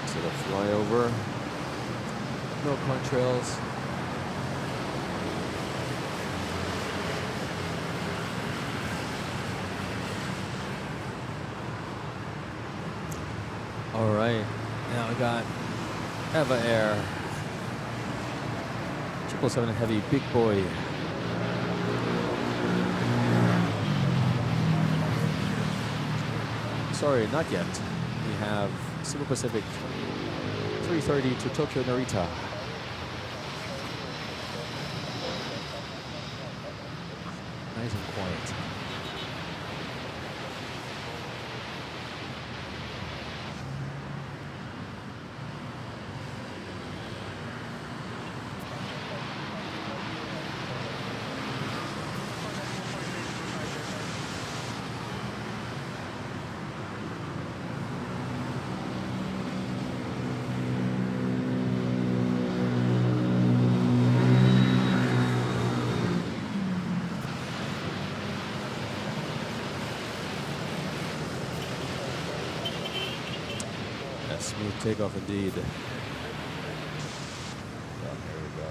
So the flyover, no contrails. All right, now we got Eva Air. 777 Heavy, big boy. Sorry, not yet. We have Cebu Pacific 330 to Tokyo Narita. Nice and quiet. Smooth takeoff indeed. Oh, there we go.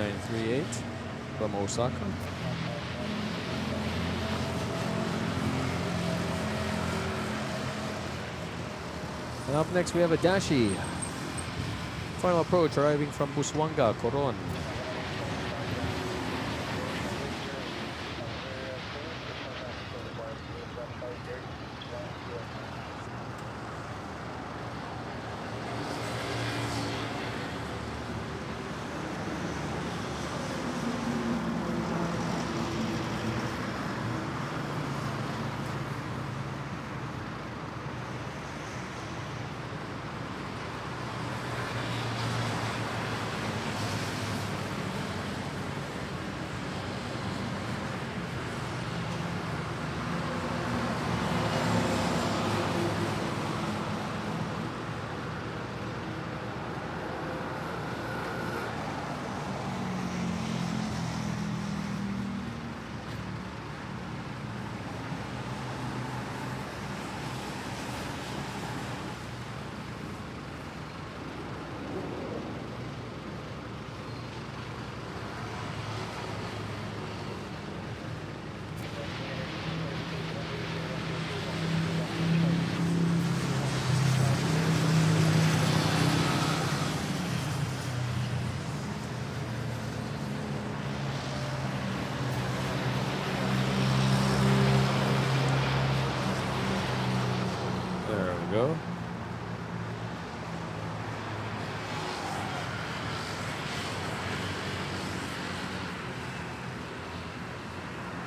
A938 from Osaka. And up next we have a Dashi. Final approach arriving from Busuanga, Coron.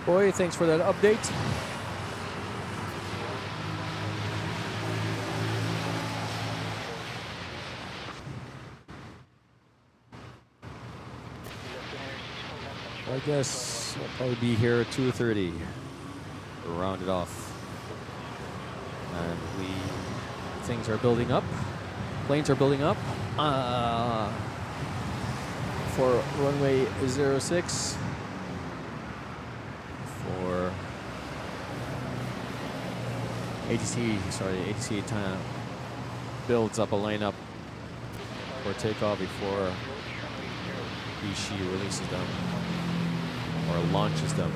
boy. Thanks for that update. I guess I'll probably be here at 2:30. Round it off. And things are building up. Planes are building up. For runway 06. For ATC time builds up a lineup for takeoff before she releases them or launches them.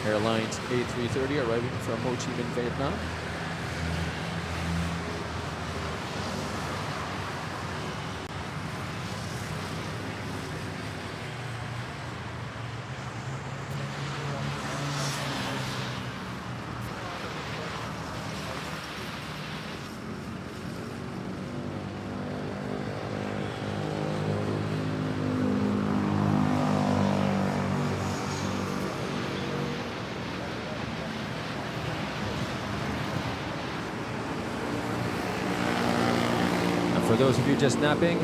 Airlines A330 arriving from Ho Chi Minh, Vietnam. For those of you just napping,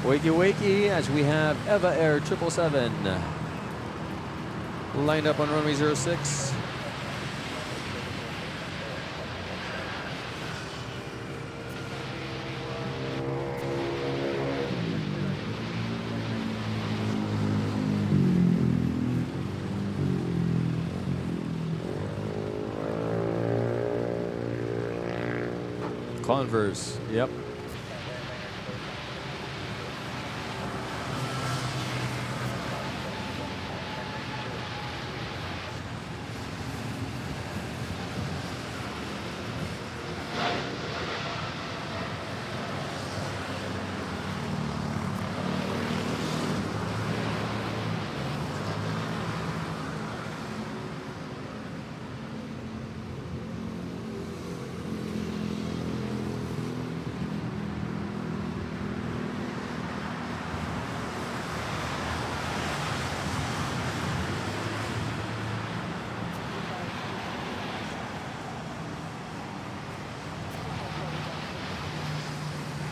wakey wakey as we have Eva Air 777 lined up on runway 06. Converse, yep.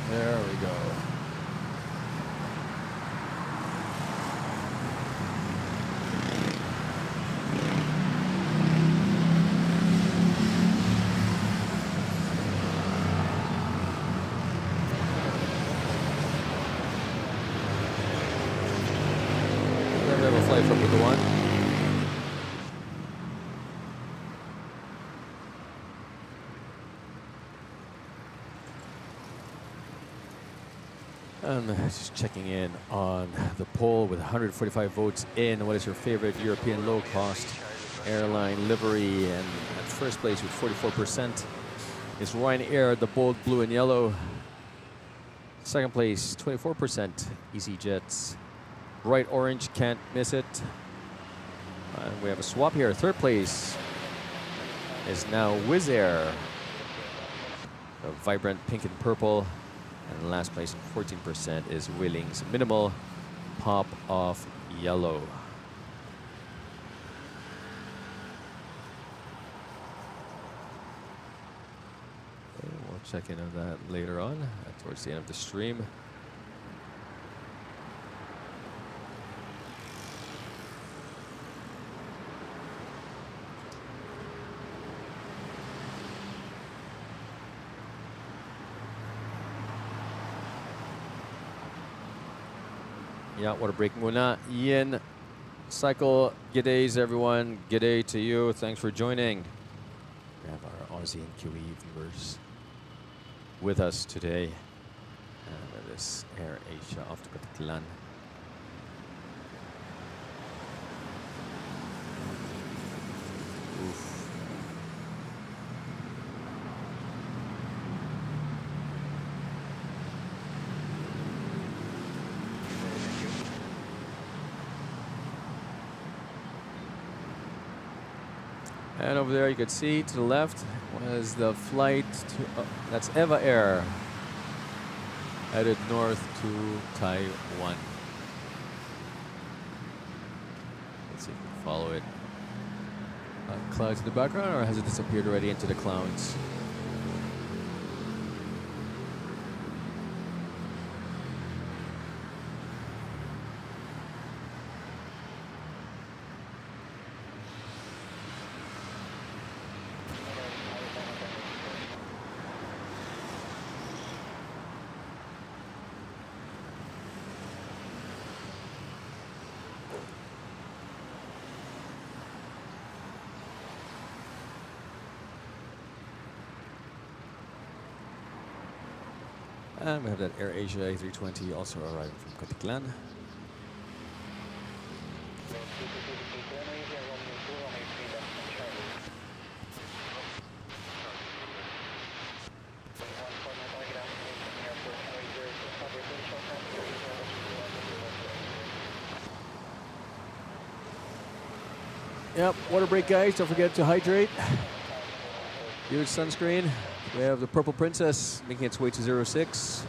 There we go. Then we have a flight from with the one. Just checking in on the poll with 145 votes in. What is your favorite European low-cost airline livery? And at first place with 44% is Ryanair, the bold blue and yellow. Second place, 24%, EasyJet's bright orange, can't miss it. And we have a swap here. Third place is now Wizz Air, the vibrant pink and purple. And last place, 14%, is Willing's minimal pop of yellow. Okay, we'll check in on that later on, towards the end of the stream. Yeah, water break muna. Ian, Cycle, g'days everyone. G'day to you. Thanks for joining. We have our Aussie and QE viewers with us today. And this Air Asia off to Kotiklan. Oof. And over there you could see to the left was the flight to, that's Eva Air, headed north to Taiwan. Let's see if we can follow it. Clouds in the background, or has it disappeared already into the clouds? And we have that Air Asia A320 also arriving from Kotiklan. Yep, water break guys, don't forget to hydrate. Use sunscreen. We have the Purple Princess making its way to 06.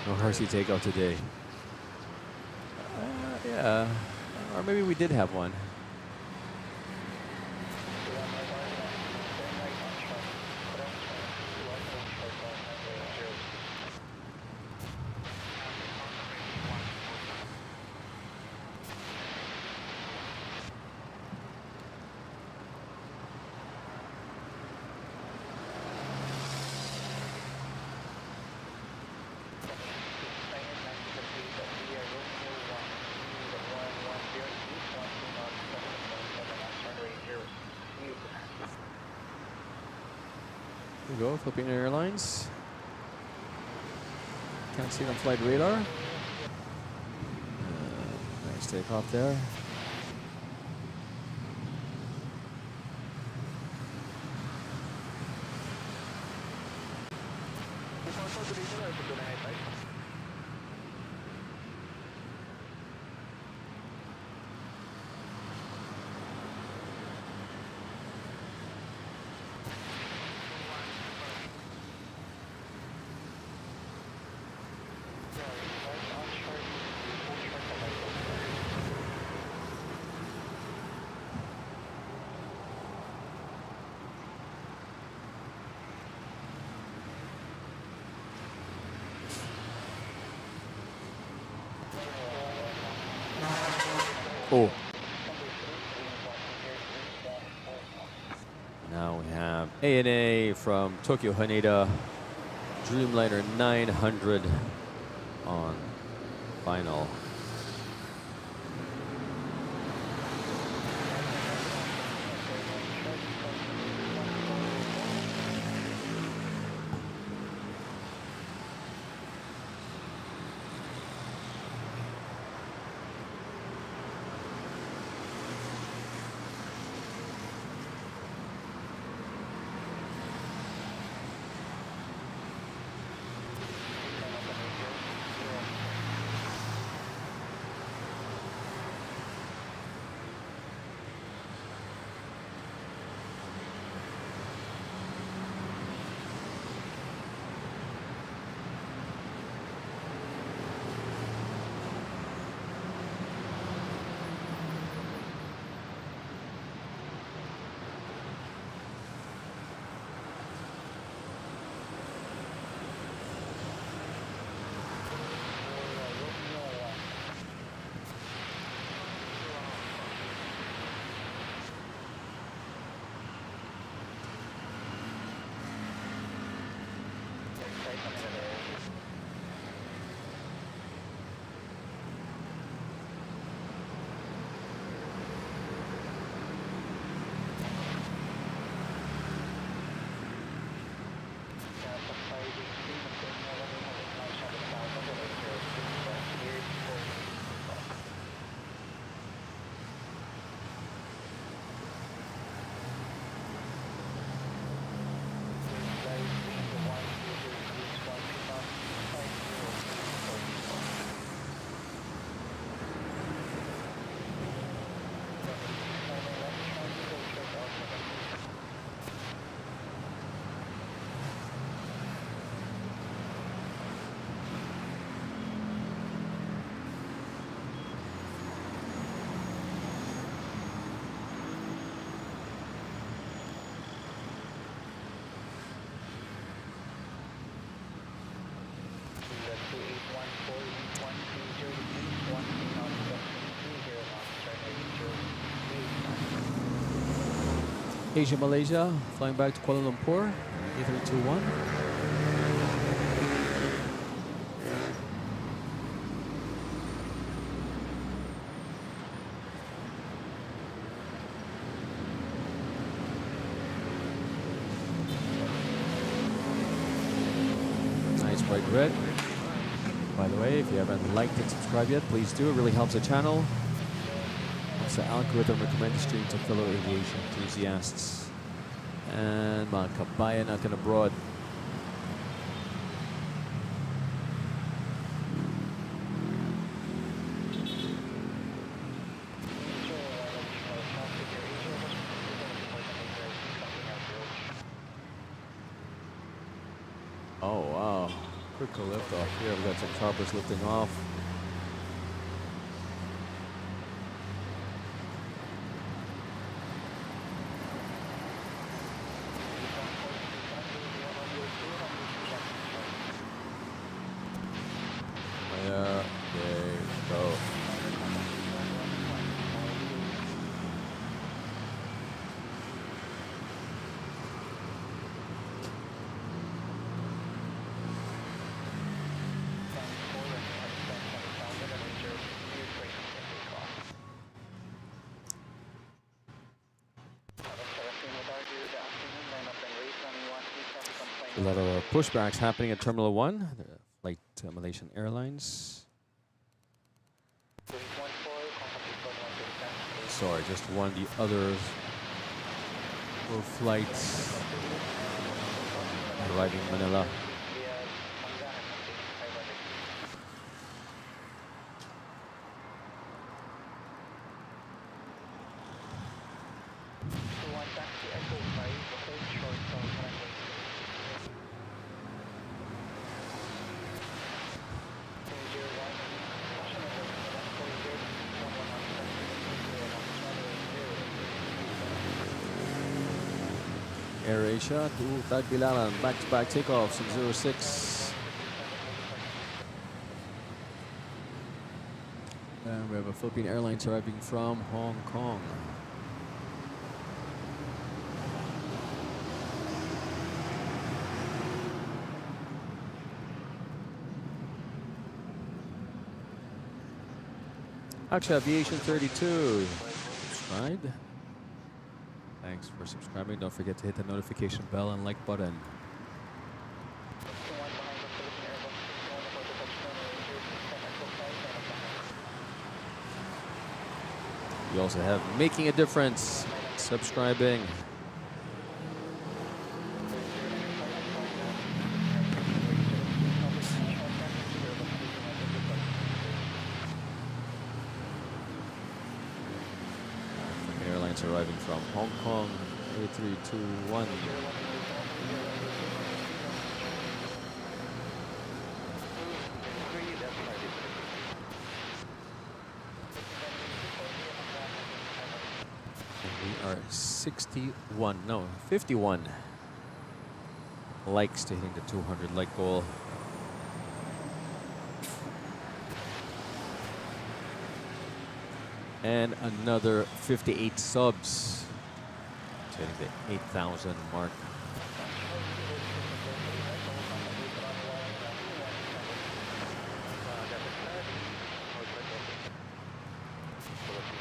No Hersey takeoff today. Yeah, or maybe we did have one. Here we go, Philippine Airlines. Can't see it on flight radar. Nice takeoff there. Oh. Now we have ANA from Tokyo Haneda, Dreamliner 900 on final. Asia, Malaysia, flying back to Kuala Lumpur, A321. Nice bright red. By the way, if you haven't liked and subscribed yet, please do. It really helps the channel. Helps the algorithm recommend the stream to fellow aviation enthusiasts and mga kabayan natin abroad. Oh wow, critical liftoff here. We've got some choppers lifting off. There they go. A lot of pushbacks happening at Terminal 1, flight Malaysian Airlines. Sorry, just one. The others were flights arriving in Manila. AirAsia to Tagbilaran, back-to-back takeoffs in 06. And we have a Philippine Airlines arriving from Hong Kong. Actually, Aviation 32 subscribed. Thanks for subscribing. Don't forget to hit the notification bell and like button. You also have making a difference, subscribing. Airlines arriving from Hong Kong, A321. We are 51 likes to hitting the 200 like goal. And another 58 subs to hitting the 8,000 mark.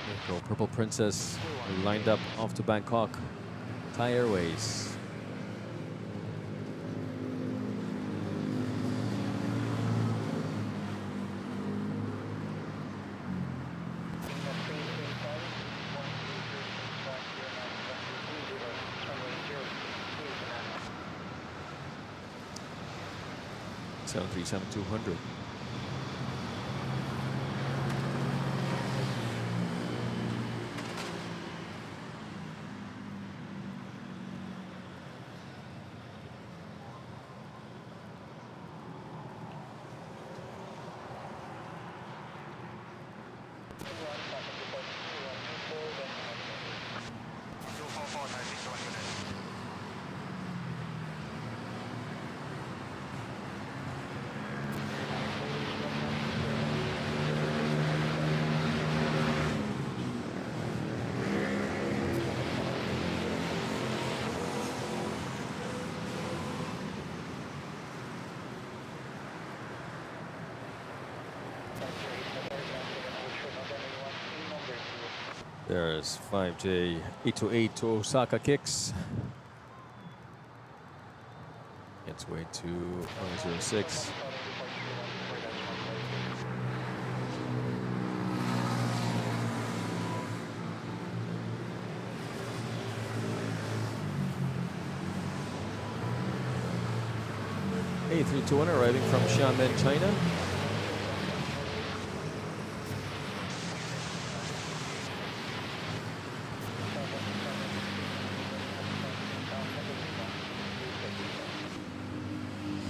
There we go, Purple Princess lined up off to Bangkok, Thai Airways. Seven 200. There's 5J 828 to Osaka kicks. Gets way to 106. A321 arriving from Xiamen, China.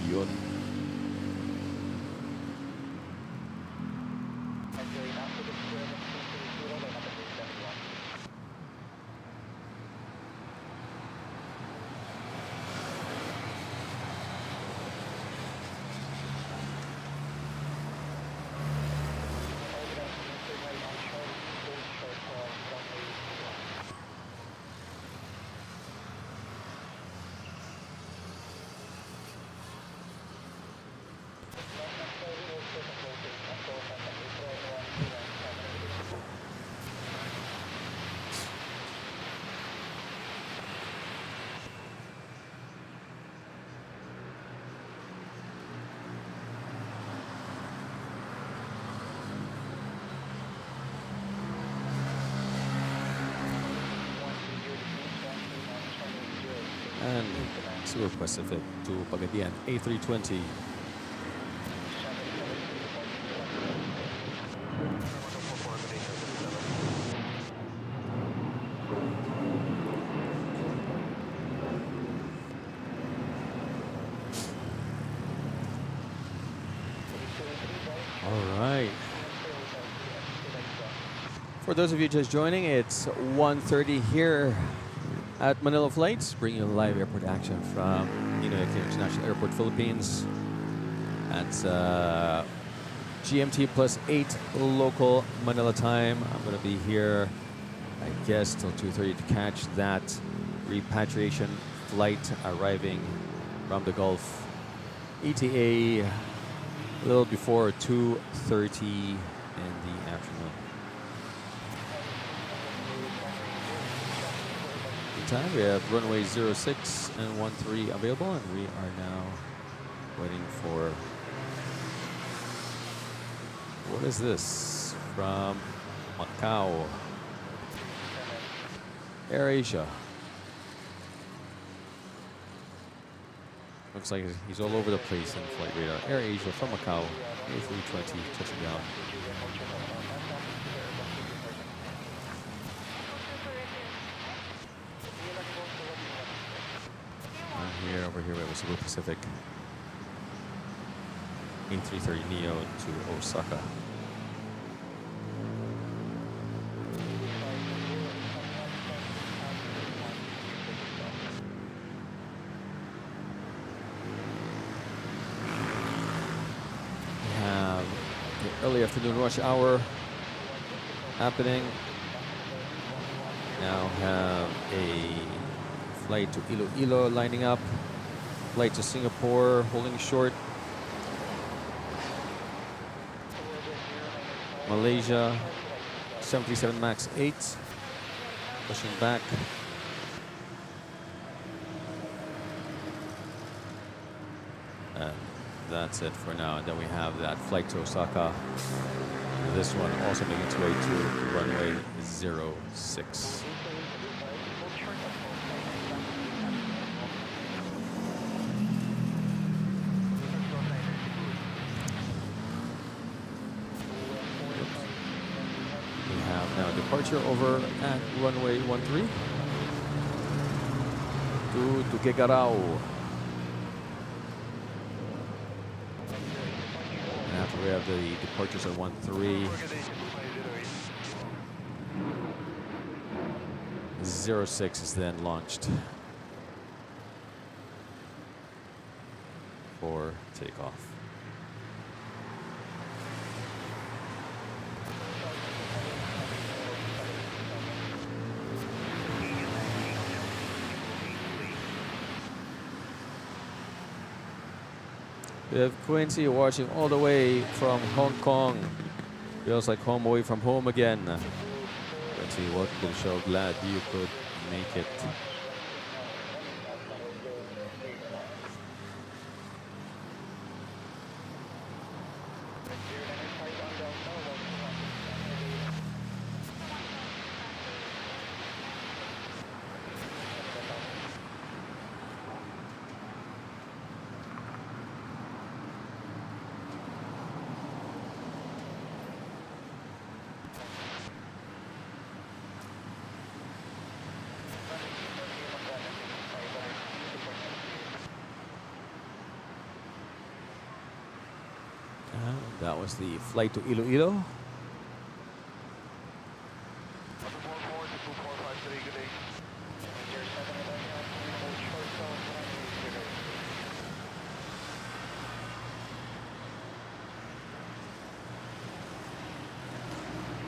Yun. And Super Pacific to Pagadian, A320. All right. For those of you just joining, it's 1:30 here at Manila Flights, bringing you live airport action from Ninoy International Airport, Philippines. That's GMT +8 local Manila time. I'm going to be here, I guess, till 2:30 to catch that repatriation flight arriving from the Gulf. ETA a little before 2:30 in the afternoon. Time. We have runway 06 and 13 available, and we are now waiting for, what is this? From Macau. AirAsia. Looks like he's all over the place in flight radar. AirAsia from Macau, A320 touching down. Over here we have a Super Pacific A330neo to Osaka. We have the early afternoon rush hour happening. Now have a flight to Iloilo lining up. Flight to Singapore holding short. Malaysia 737 MAX 8 pushing back. And that's it for now. And then we have that flight to Osaka. This one also making its way to runway 06. Departure over at runway 13 to Tuguegarao. And after we have the departures at 13, 06 is then launched for takeoff. We have Quincy watching all the way from Hong Kong. Feels like home away from home again. let's see. Welcome to the show. Glad you could make it. That was the flight to Iloilo.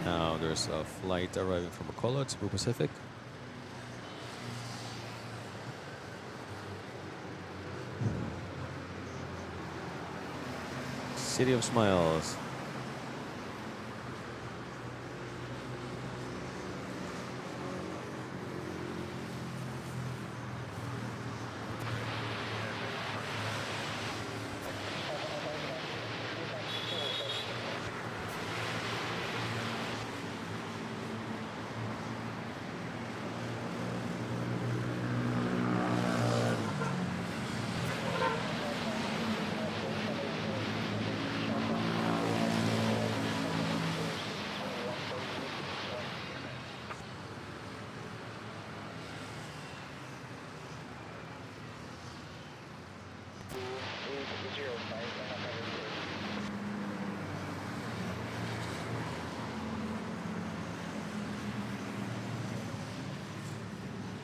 Now there's a flight arriving from Bacolod, Cebu Pacific. City of Smiles.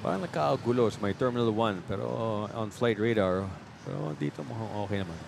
Parang nagkakagulo sa may Terminal 1 pero on flight radar. Pero dito mukhang okay naman.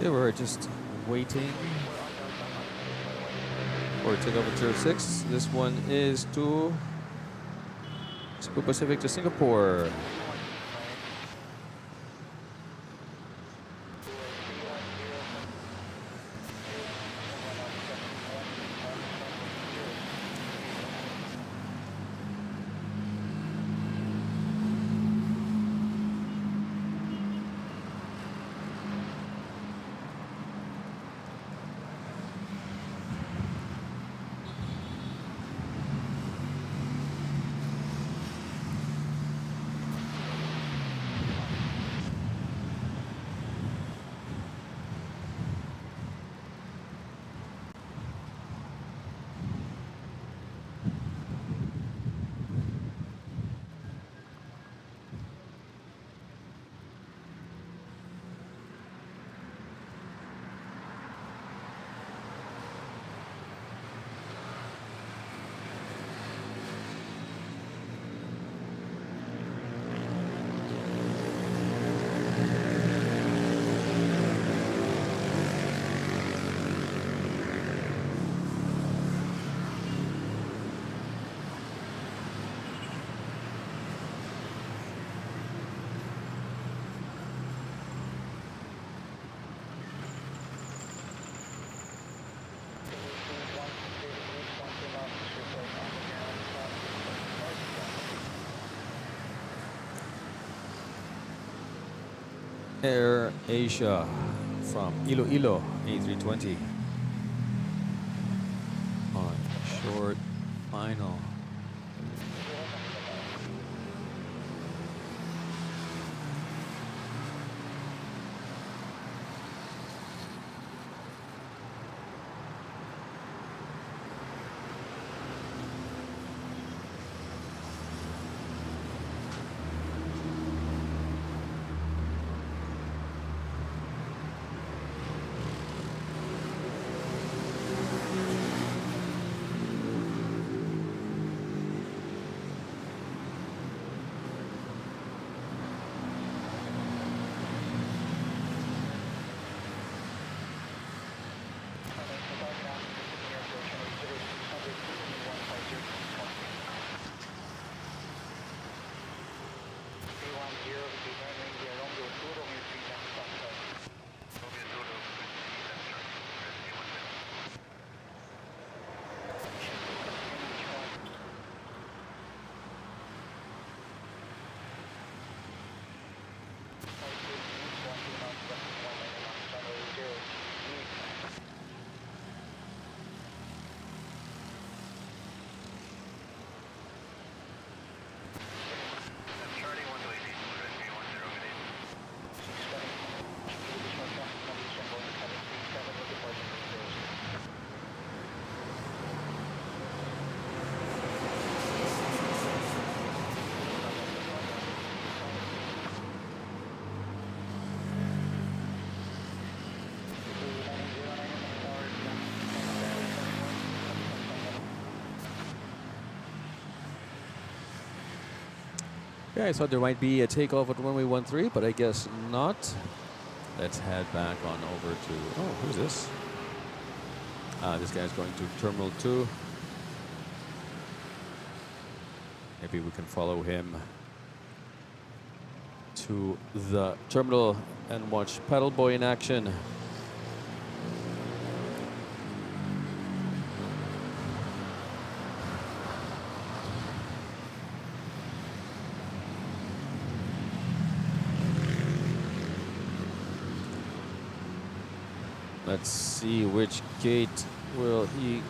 They were just waiting for takeoff at 06. This one is to Cebu Pacific to Singapore. Air Asia from Iloilo, A320 on short final. Yeah, I thought there might be a takeoff at runway 13, but I guess not. Let's head back on over to, oh, who's this? This guy's going to Terminal 2. Maybe we can follow him to the terminal and watch Paddle Boy in action. Let's see which gate will he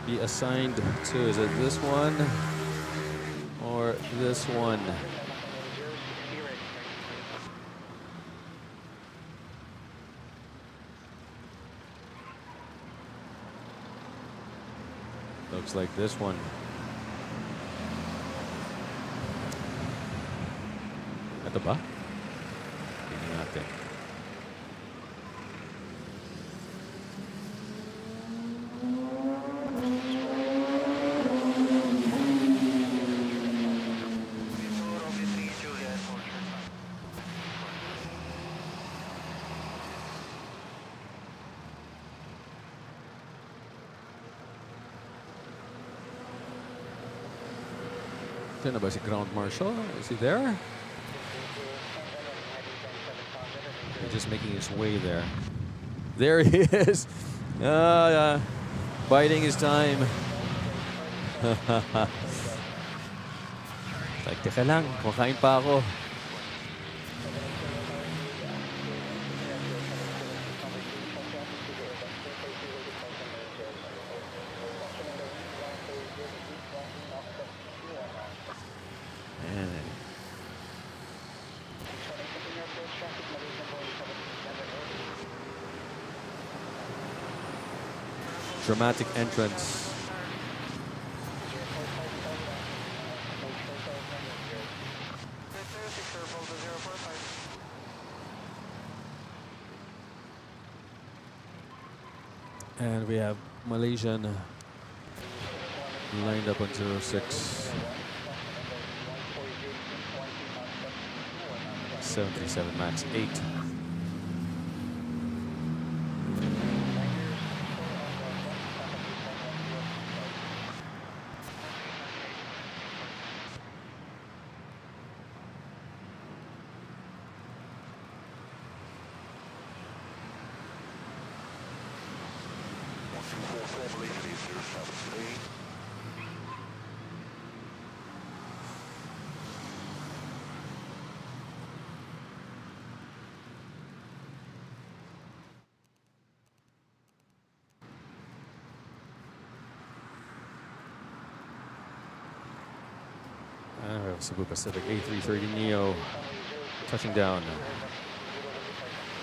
be assigned to. Is it this one or this one? Looks like this one. Ito ba? Tingnan natin. Ito na ba si Ground Marshal? Is he there? He's just making his way there. There he is. Biding his time. Like, teka lang, kumakain pa ako. Dramatic entrance. And we have Malaysian lined up on 06. 737 MAX 8. Cebu Pacific A330neo touching down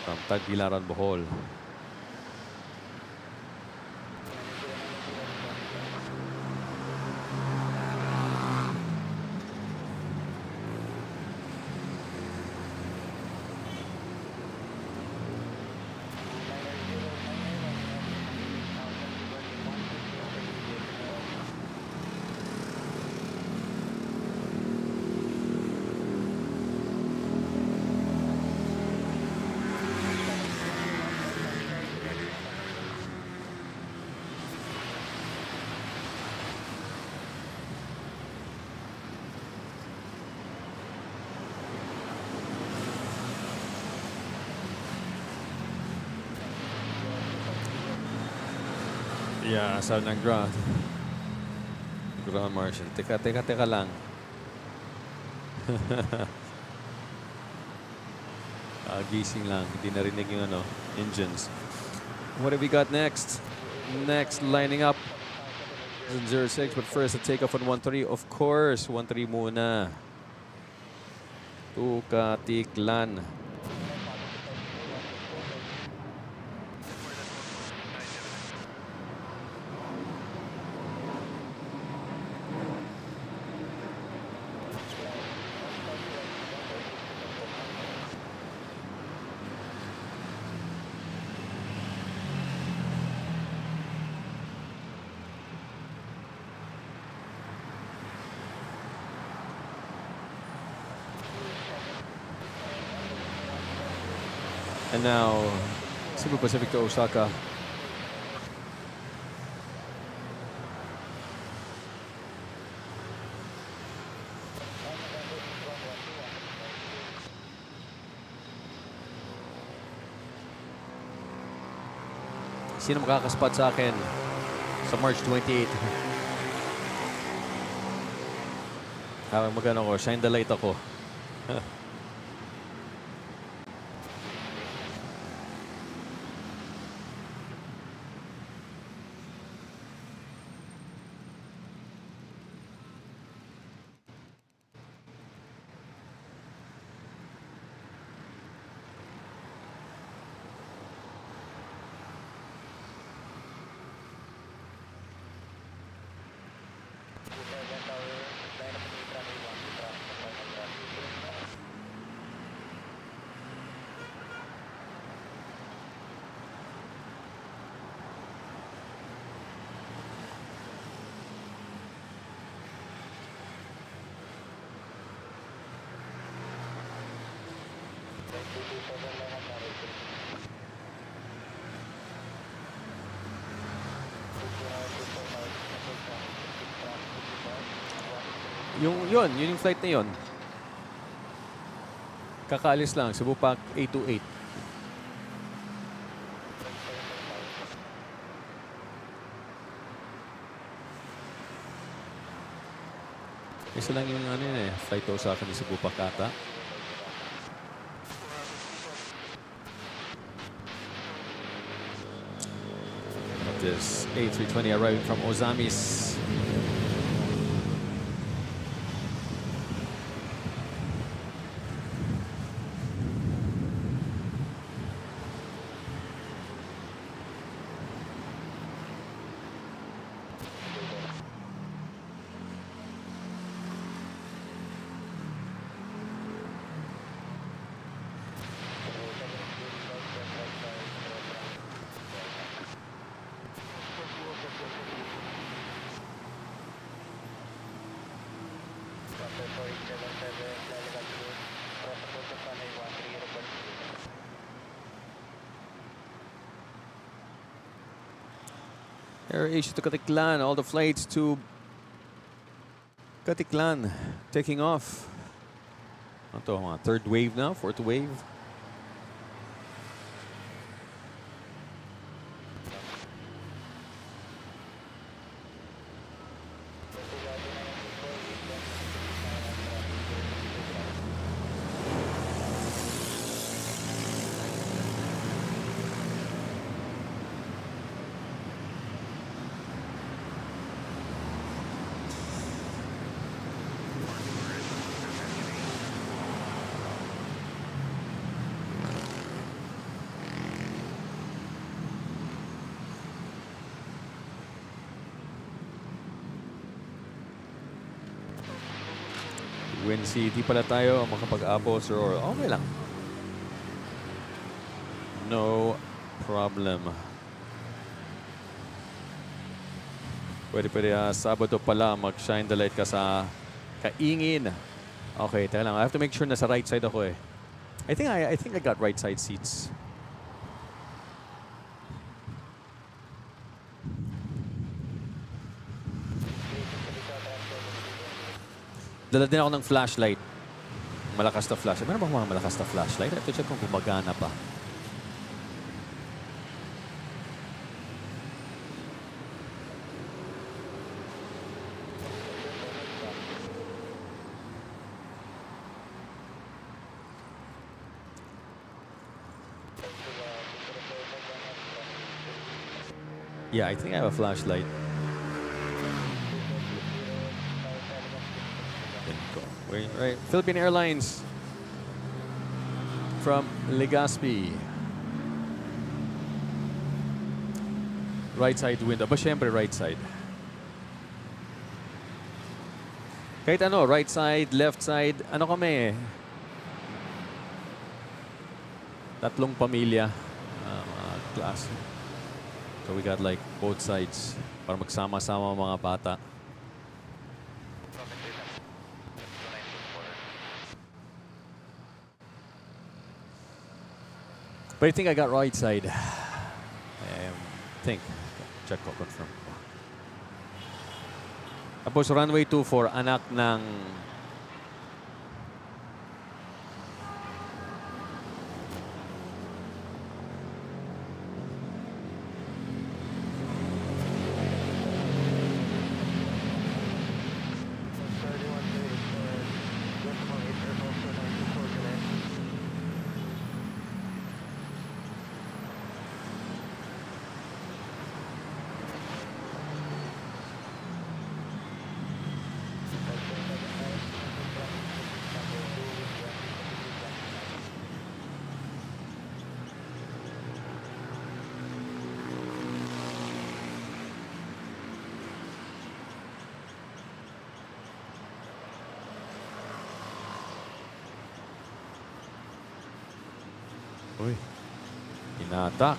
from Tagbilaran, Bohol. Yeah, asal ng ground. Ground marshal. Teka lang. Gising lang. Hindi narinig yung engines. What have we got next? Next, lining up. 06, but first a takeoff on 13. Of course, 13 muna. Katiklan. And now, Cebu Pacific to Osaka. Sino makakaspot sa akin sa March 28? Habang magano ko, shine the light ako. Yun yung flight na yun. Kakaalis lang, Cebu Pac 828. Isa lang yung flight to Osaka ni Cebu Pac ata. This A320 arriving from Ozamis. Aviation to Katiklan, all the flights to Katiklan taking off. Ito, third wave now, fourth wave. Wind City pala tayo, makapag-abos or okay lang. No problem. Pwede Sabado pala mag-shine the light ka sa Kaingin. Okay, teka lang. I have to make sure na sa right side ako eh. I think I got right side seats. Dala din ako ng flashlight. Malakas na flashlight. Meron bang mga malakas na flashlight? I have to check kung gumagana pa. Yeah, I think I have a flashlight. Wait, right. Philippine Airlines from Legazpi. Right side window. Ba syempre right side. Kahit ano, right side, left side, ano kami eh. Tatlong pamilya. Mga klase. So we got like both sides para magsama-sama mga bata. But I think I got right side. Think. Check ko, confirm ko. Tapos runway 24, anak ng Uy, inatak.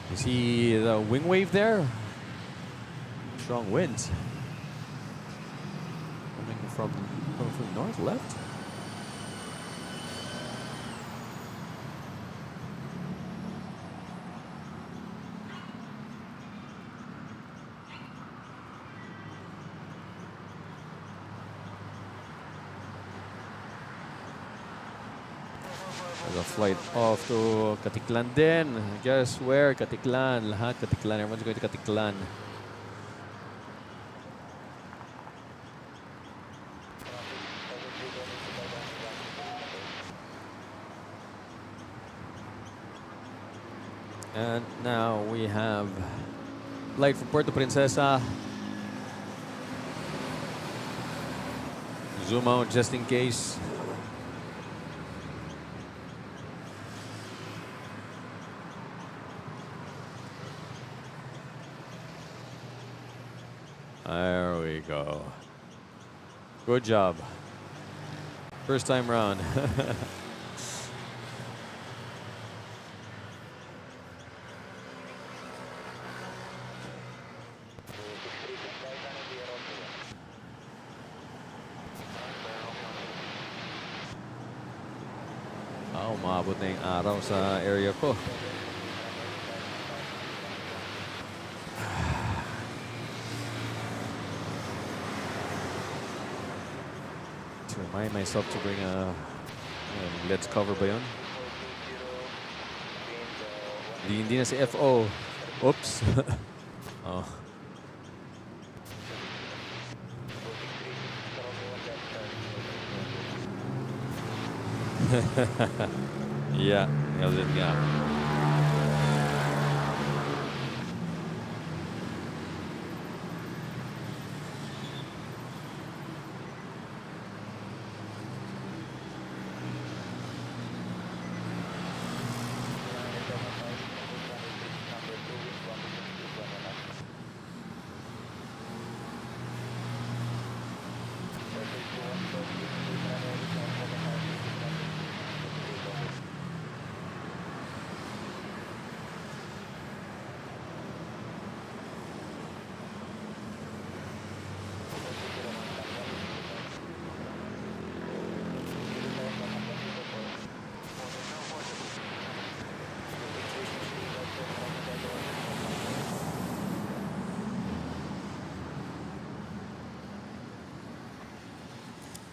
You see the wing wave there? Strong winds. Coming from north, left? There's a flight off to Katiklan din. Guess where? Katiklan. Lahat Katiklan. Everyone's going to Katiklan. And now we have flight from Puerto Princesa. Zoom out just in case. There we go. Good job. First time round. Umabot na yung araw sa area ko. Remind myself to bring a let's cover ba yun? Hindi na si FO. Oops. Oh. Yeah, nailed it, yeah.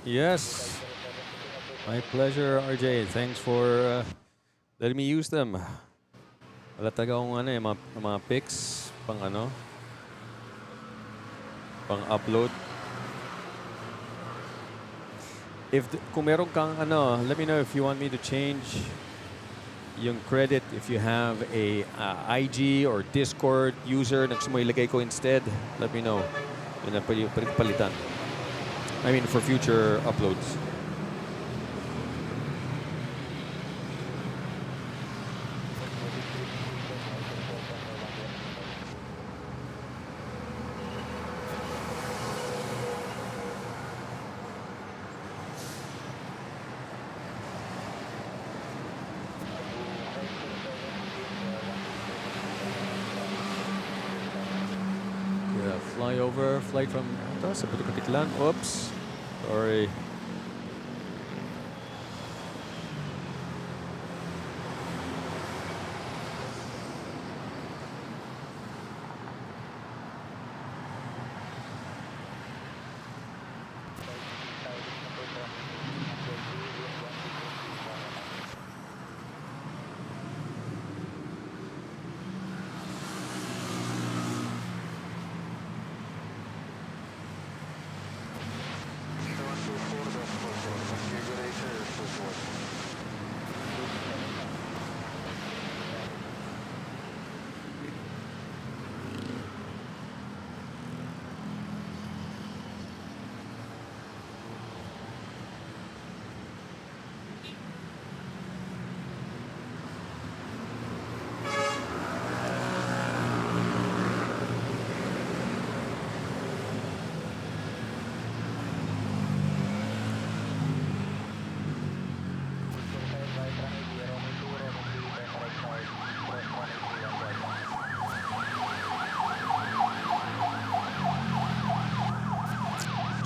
Yes. My pleasure, RJ. Thanks for letting me use them. Wala talaga akong ano, mga pics pang ano, pang upload. Kung meron kang ano, let me know if you want me to change yung credit if you have a IG or Discord user na gusto mo ilagay ko instead. Let me know. Yun na pwede palitan. I mean, for future uploads. Flyover, flight from sa Putiklan. Oops. Sorry.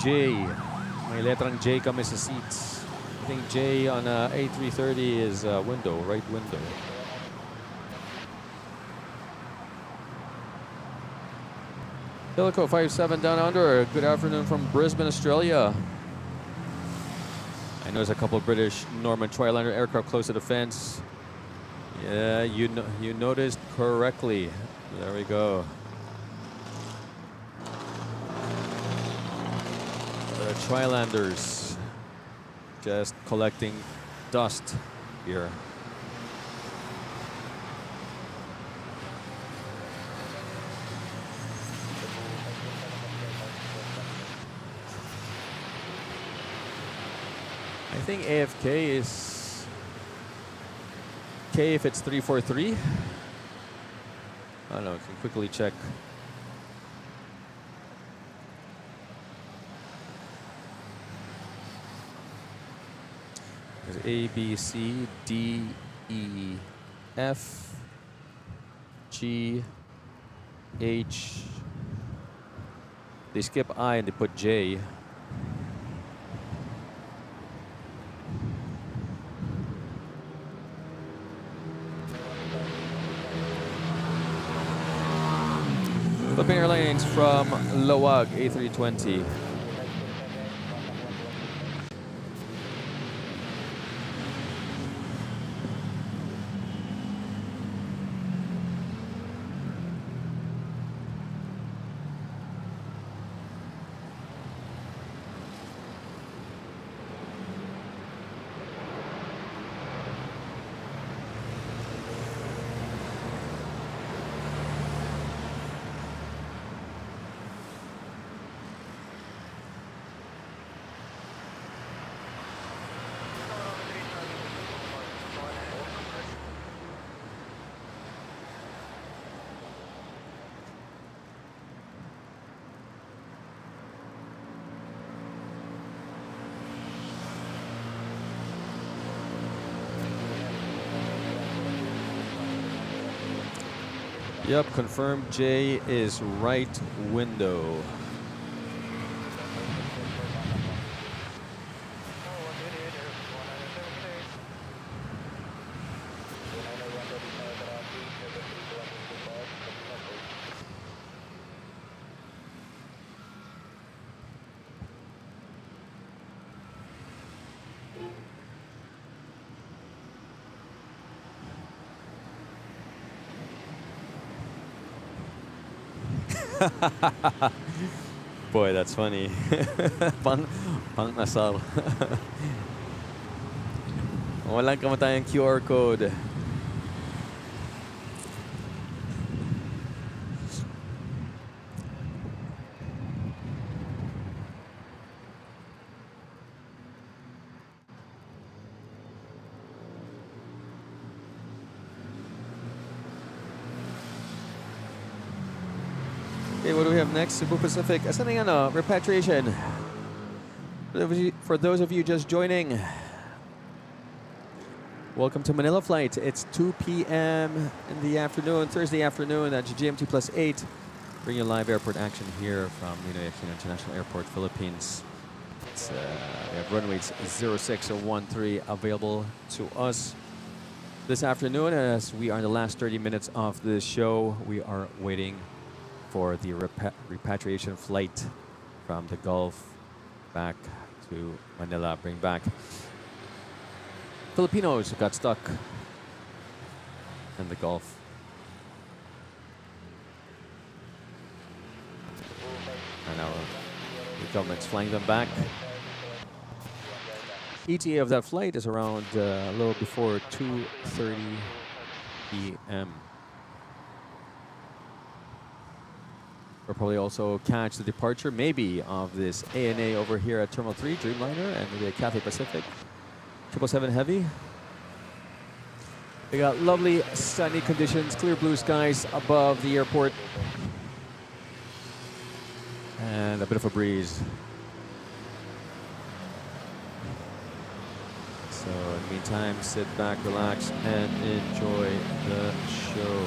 J. May letrang J kami sa seats. I think J on A330 is window, right window. Helico 57 down under. Good afternoon from Brisbane, Australia. I know there's a couple of British Norman Twiliner aircraft close to the fence. Yeah, you noticed correctly. There we go. The Twilanders just collecting dust here. I think AFK is K if it's 343. I don't know, I can quickly check. There's A, B, C, D, E, F, G, H. They skip I and they put J. Philippine Airlines from Lawag, A320. Yep, confirmed J is right window. Boy, that's funny. pang nasal. Walang kamatayang QR code. Okay, what do we have next? Cebu Pacific. Asan na yung repatriation? For those of you just joining, welcome to Manila Flight. It's 2 p.m. in the afternoon, Thursday afternoon at GMT +8. Bring you live airport action here from Ninoy Aquino International Airport, Philippines. We have runways 06 and 13 available to us this afternoon. As we are in the last 30 minutes of the show, we are waiting for the repatriation flight from the Gulf back to Manila. Bring back Filipinos who got stuck in the Gulf. And now the government's flying them back. ETA of that flight is around a little before 2:30 p.m. We'll probably also catch the departure, maybe, of this ANA over here at Terminal 3, Dreamliner, and maybe a Cathay Pacific 777 Heavy. We got lovely sunny conditions, clear blue skies above the airport, and a bit of a breeze. So in the meantime, sit back, relax, and enjoy the show.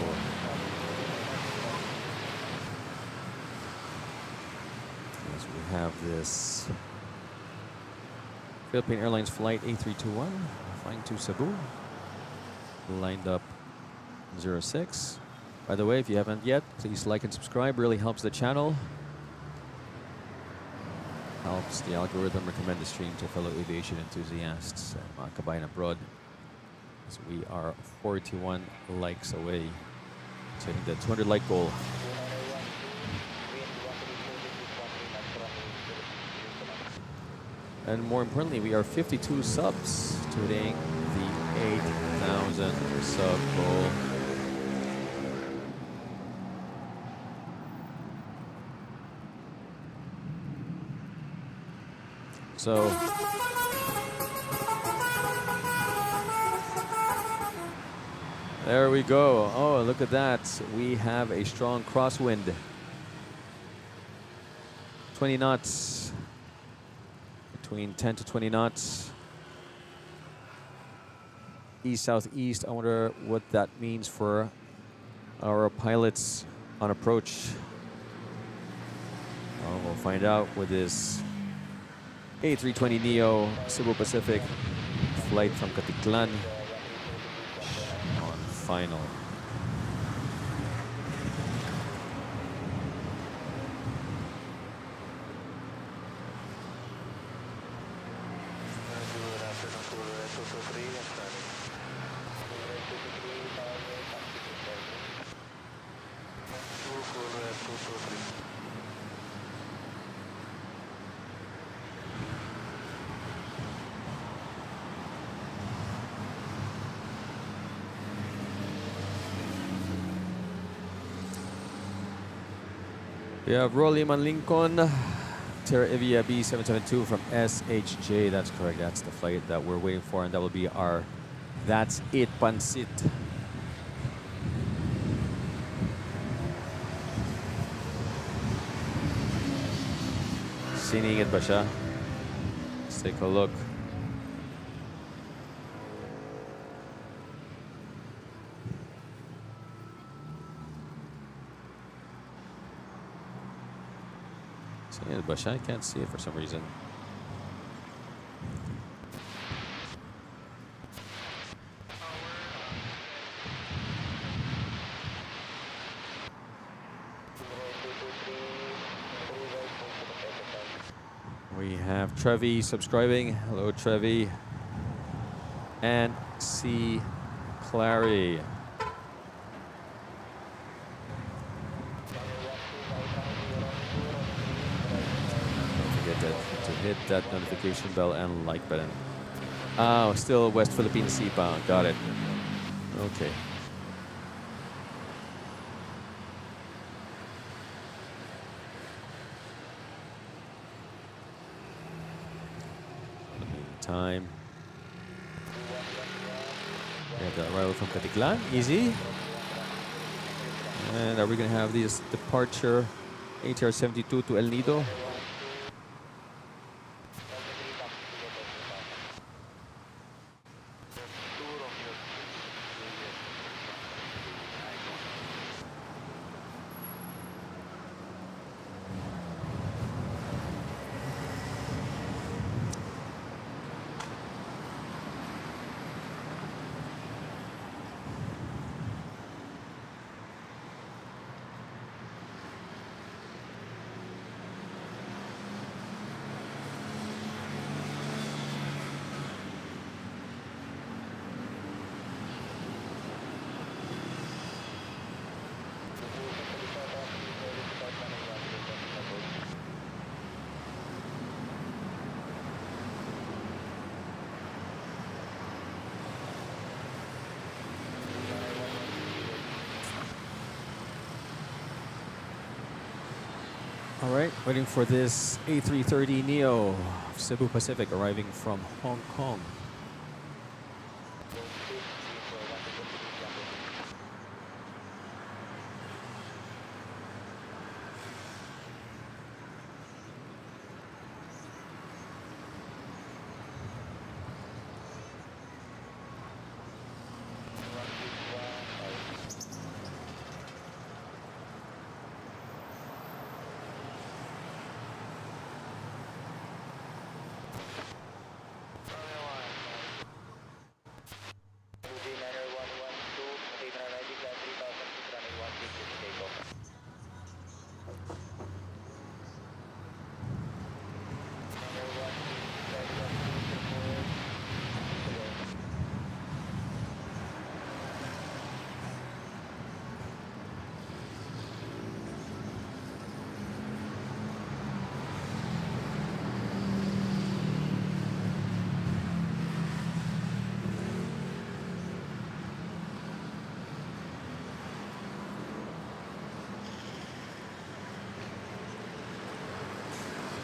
As we have this Philippine Airlines flight A321 flying to Cebu, lined up 06. By the way, if you haven't yet, please like and subscribe. Really helps the channel. Helps the algorithm recommend the stream to fellow aviation enthusiasts and mga kabayan abroad. So we are 41 likes away to hitting the 200 like goal. And more importantly, we are 52 subs to hitting the 8,000 sub goal. So there we go. Oh, look at that. We have a strong crosswind. 20 knots. Between 10 to 20 knots. East-southeast. I wonder what that means for our pilots on approach. Oh, we'll find out with this A320neo Cebu Pacific flight from Katiklan on final. We have Rolly Manlincoln, Terra Avia B777 from SHJ. That's correct. That's the flight that we're waiting for, and that will be our That's It Pansit. Siningit ba siya? Let's take a look. I can't see it for some reason. We have Trevi subscribing. Hello, Trevi. And C. Clary. to hit that notification bell and like button. Oh, still West Philippine Seabound. Got it. Okay. In the meantime, we have the arrival from Caticlan. Easy. And are we going to have this departure ATR 72 to El Nido? All right, waiting for this A330 Neo Cebu Pacific arriving from Hong Kong.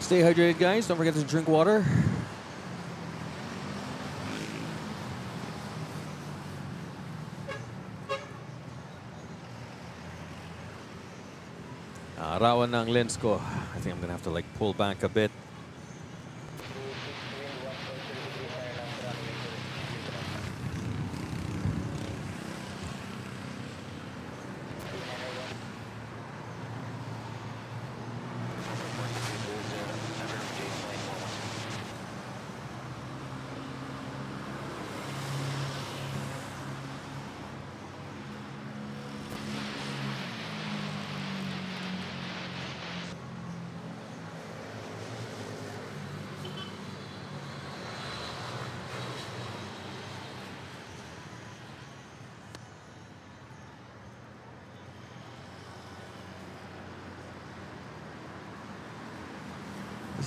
Stay hydrated, guys. Don't forget to drink water. Rawan ng lens ko. I think I'm gonna have to like pull back a bit.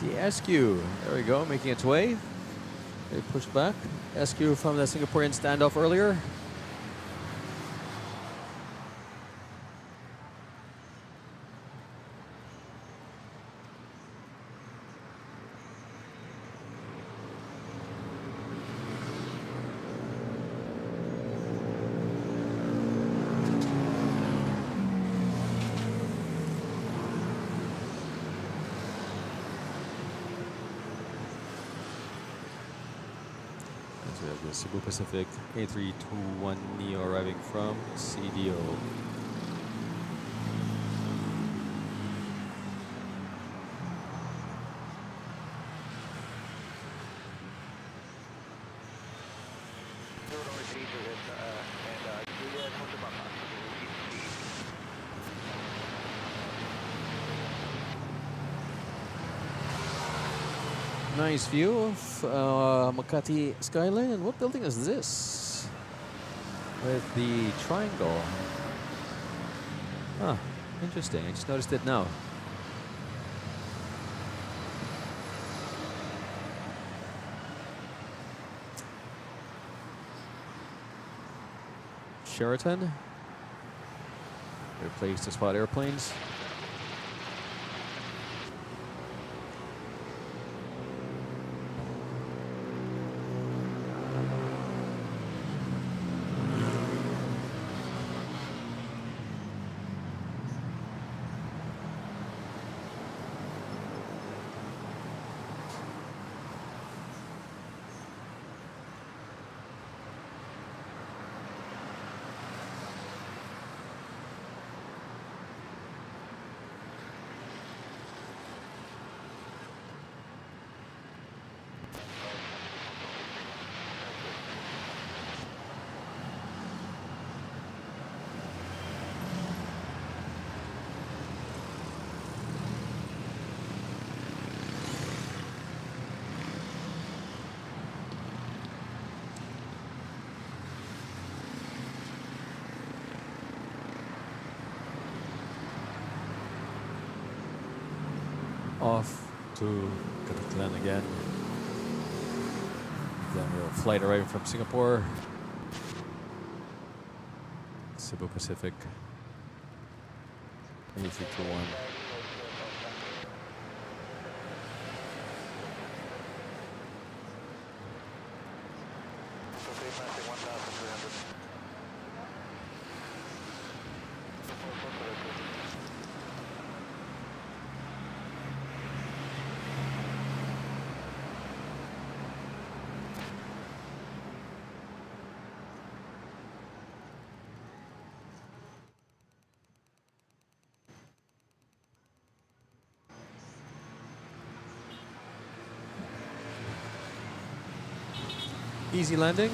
The SQ, there we go, making its way. They pushed back. SQ from the Singaporean standoff earlier. We have the Cebu Pacific A321 Neo arriving from CDO. Nice view of Makati skyline. And what building is this? With the triangle. Huh, interesting. I just noticed it now. Sheraton. Their place to spot airplanes. Off to Kataklan again. Then we'll flight arriving from Singapore. Cebu Pacific. 8321. Easy landing.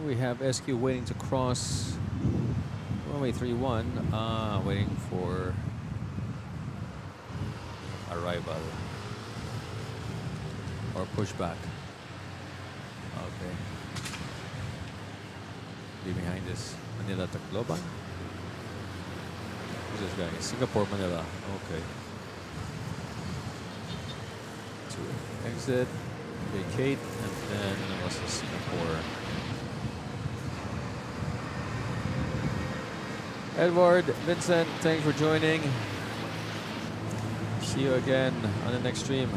We have SQ waiting to cross runway 31, waiting for arrival or pushback. Okay. Leave behind this Manila Tacloban. Who's this guy? Singapore, Manila. Okay. To exit, vacate, and then what's the Singapore? Edward, Vincent, thanks for joining. See you again on the next stream.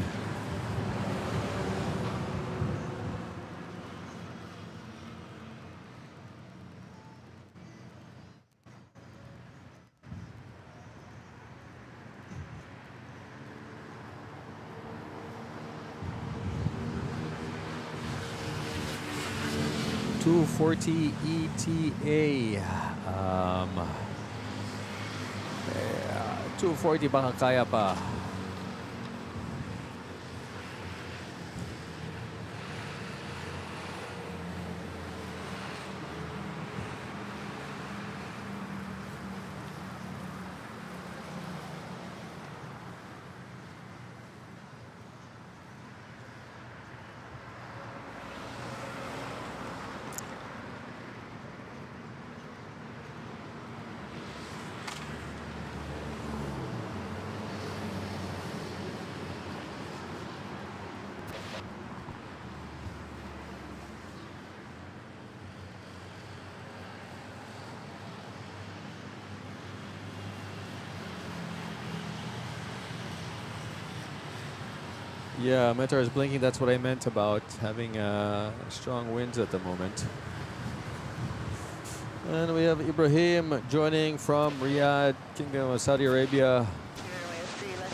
$240 ETA. 240 baka kaya pa. Yeah, Meteor is blinking. That's what I meant about having strong winds at the moment. And we have Ibrahim joining from Riyadh, Kingdom of Saudi Arabia.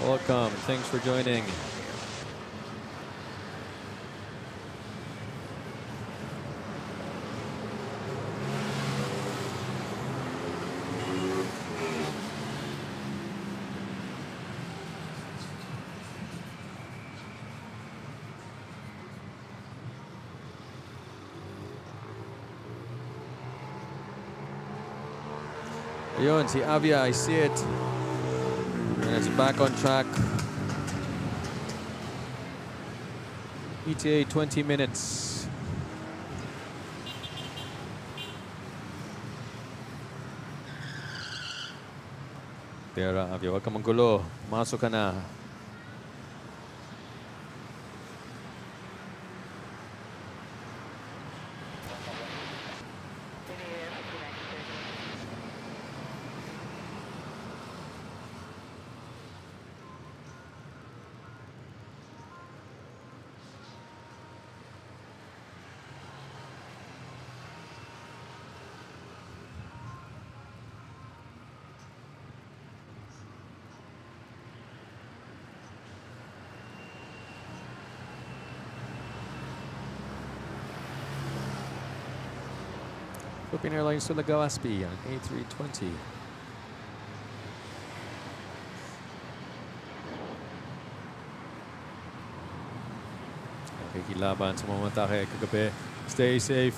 Welcome. Thanks for joining. Ayun, si Avia, I see it. And it's back on track. ETA 20 minutes. Tara, Avia, huwag ka manggulo. Masok ka na. Philippine Airlines to Legazpi on A320. Nakikilaban sa mga matake kagabi. Stay safe.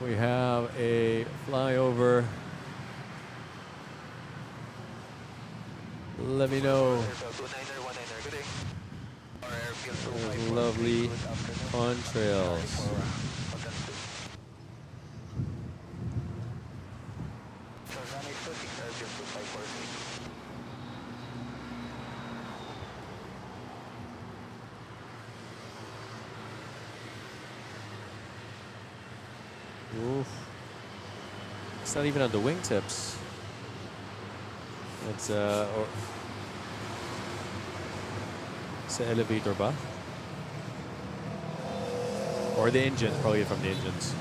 We have a flyover. Let me know. Lovely contrails. Oof. It's not even on the wingtips. It's sa elevator ba? Or the engines, probably from the engines.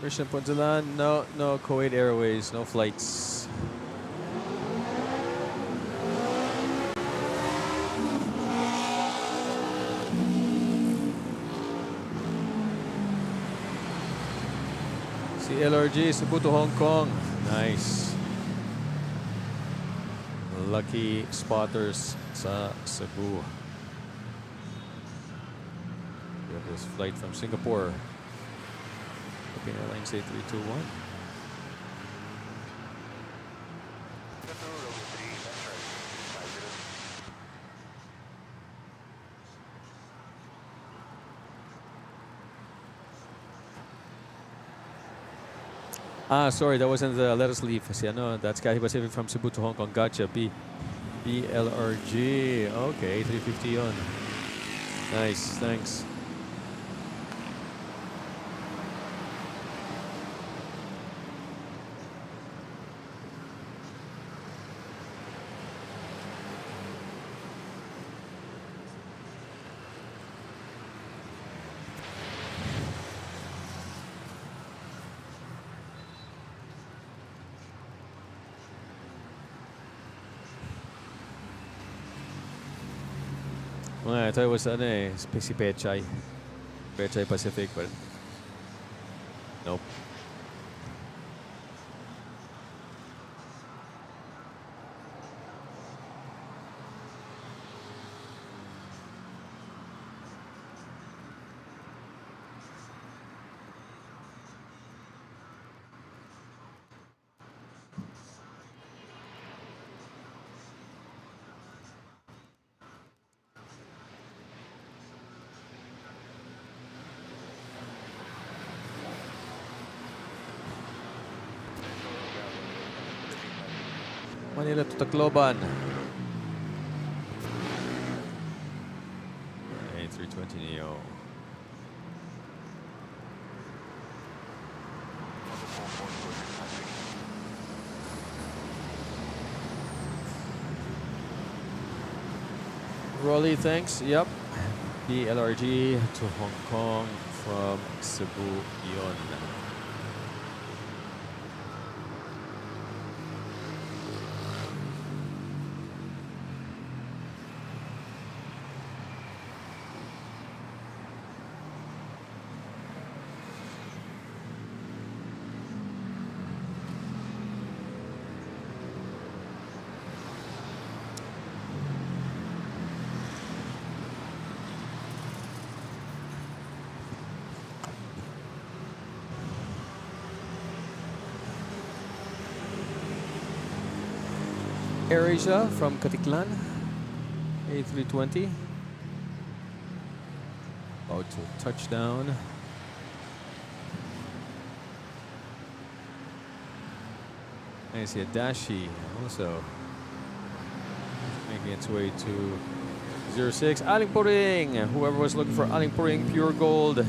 Christian Punzalan, no Kuwait Airways, no flights. CLRG, Cebu to Hong Kong. Nice. Lucky spotters sa Cebu. We have this flight from Singapore. Airlines A321. Sorry, that wasn't the let us leave. See, no, that's guy he was saving from Cebu to Hong Kong. Gotcha. BLRG. Okay, 350 on. Nice, thanks. Well, I thought it was si Pechay. Pechay Pacific, but nope. Manila to Tacloban. continue. Rolly, thanks. Yep. BLRG to Hong Kong from Cebu, yun. AirAsia from Katiklan, A320. About to touchdown. I see a Dashi also making its way to 06. Aling Puring! Whoever was looking for Aling Puring, pure gold.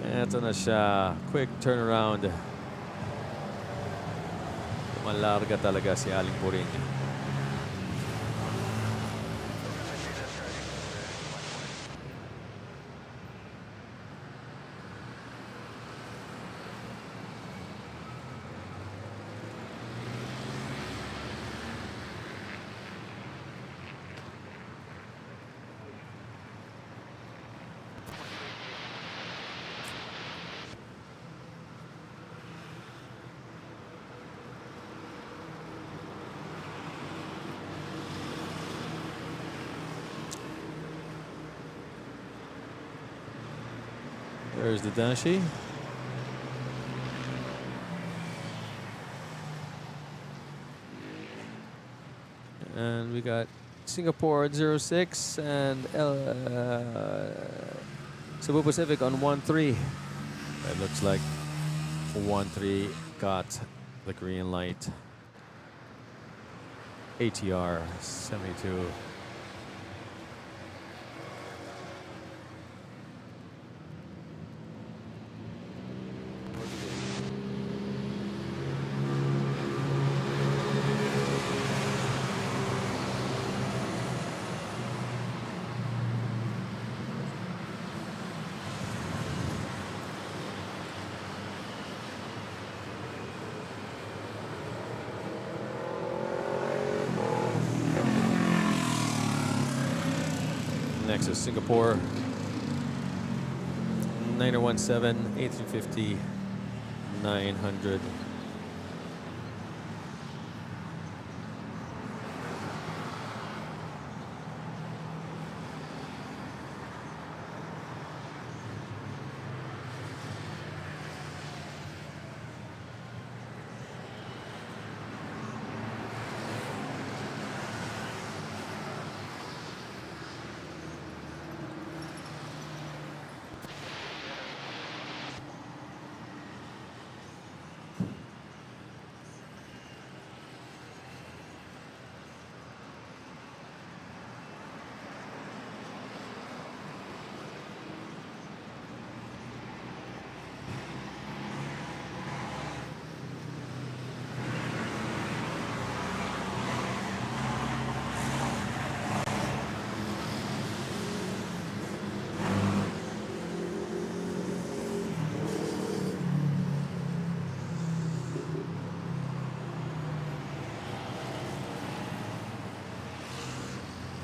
Eto na siya. Quick turnaround. Malarga talaga si Aling Puring. There's the Dashi. And we got Singapore at 06 and Cebu Pacific on 13. It looks like 13 got the green light. ATR 72. Next is Singapore, 9017, A350, 900.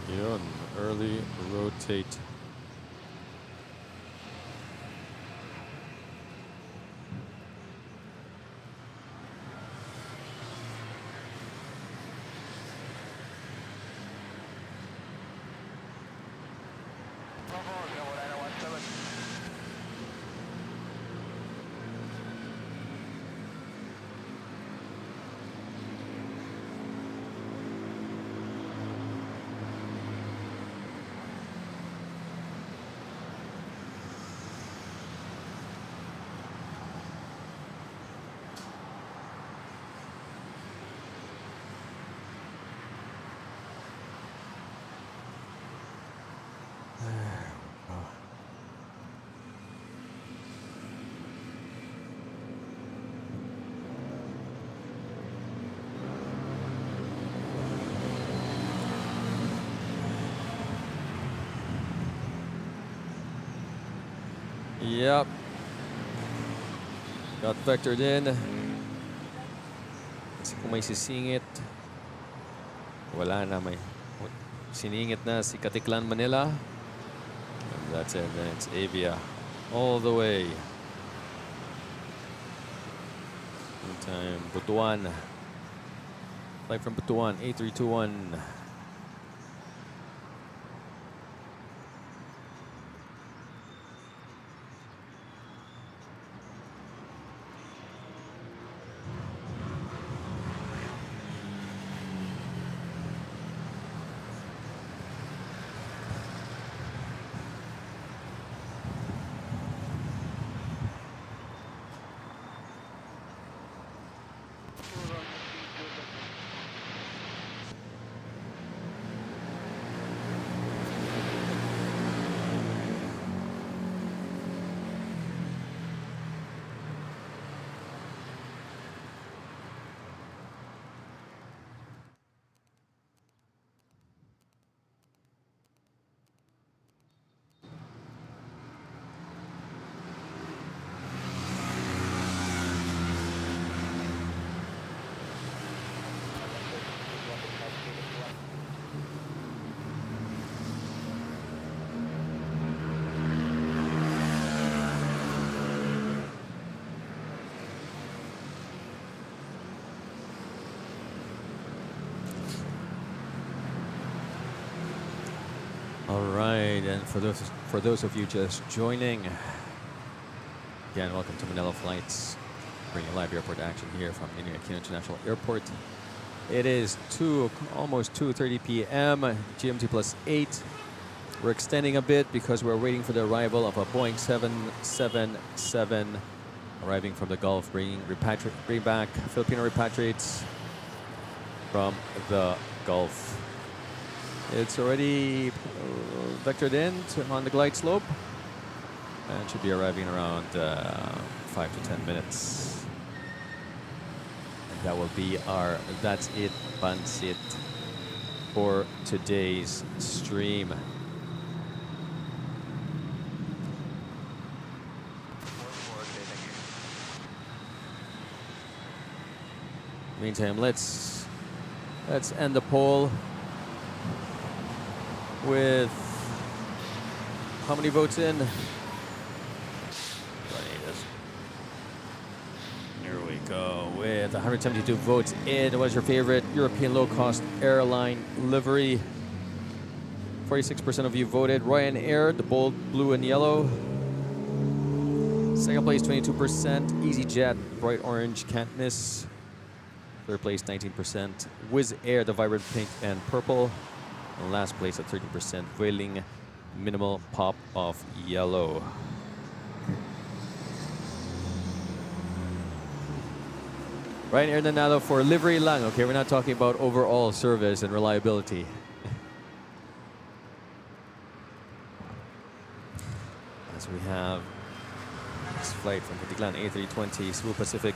Yun, early rotate. Yep. Got vectored in. Kasi kung may sisingit. Wala na, may siningit na si Katiklan, Manila. And that's it. Then it's Avia all the way. Meantime, Butuan. Flight from Butuan, A321. All right, and for those of you just joining, again, welcome to Manila Flights, bringing live airport action here from Ninoy Aquino International Airport. It is almost 2:30 p.m. GMT +8. We're extending a bit because we're waiting for the arrival of a Boeing 777 arriving from the Gulf, bring back Filipino repatriates from the Gulf. It's already vectored in on the glide slope and should be arriving around 5 to 10 minutes. And that will be our That's It Pansit for today's stream. Meantime, let's end the poll with how many votes in? Here we go with 172 votes in. What's your favorite European low-cost airline livery? 46% of you voted Ryanair, the bold blue and yellow. Second place, 22%. EasyJet, bright orange, can't miss. Third place, 19%. Wizz Air, the vibrant pink and purple. And last place at 30%, Vueling, minimal pop of yellow. Ryanair nanalo for livery lang. Okay, we're not talking about overall service and reliability. As we have this flight from Katiklan A320, Cebu Pacific.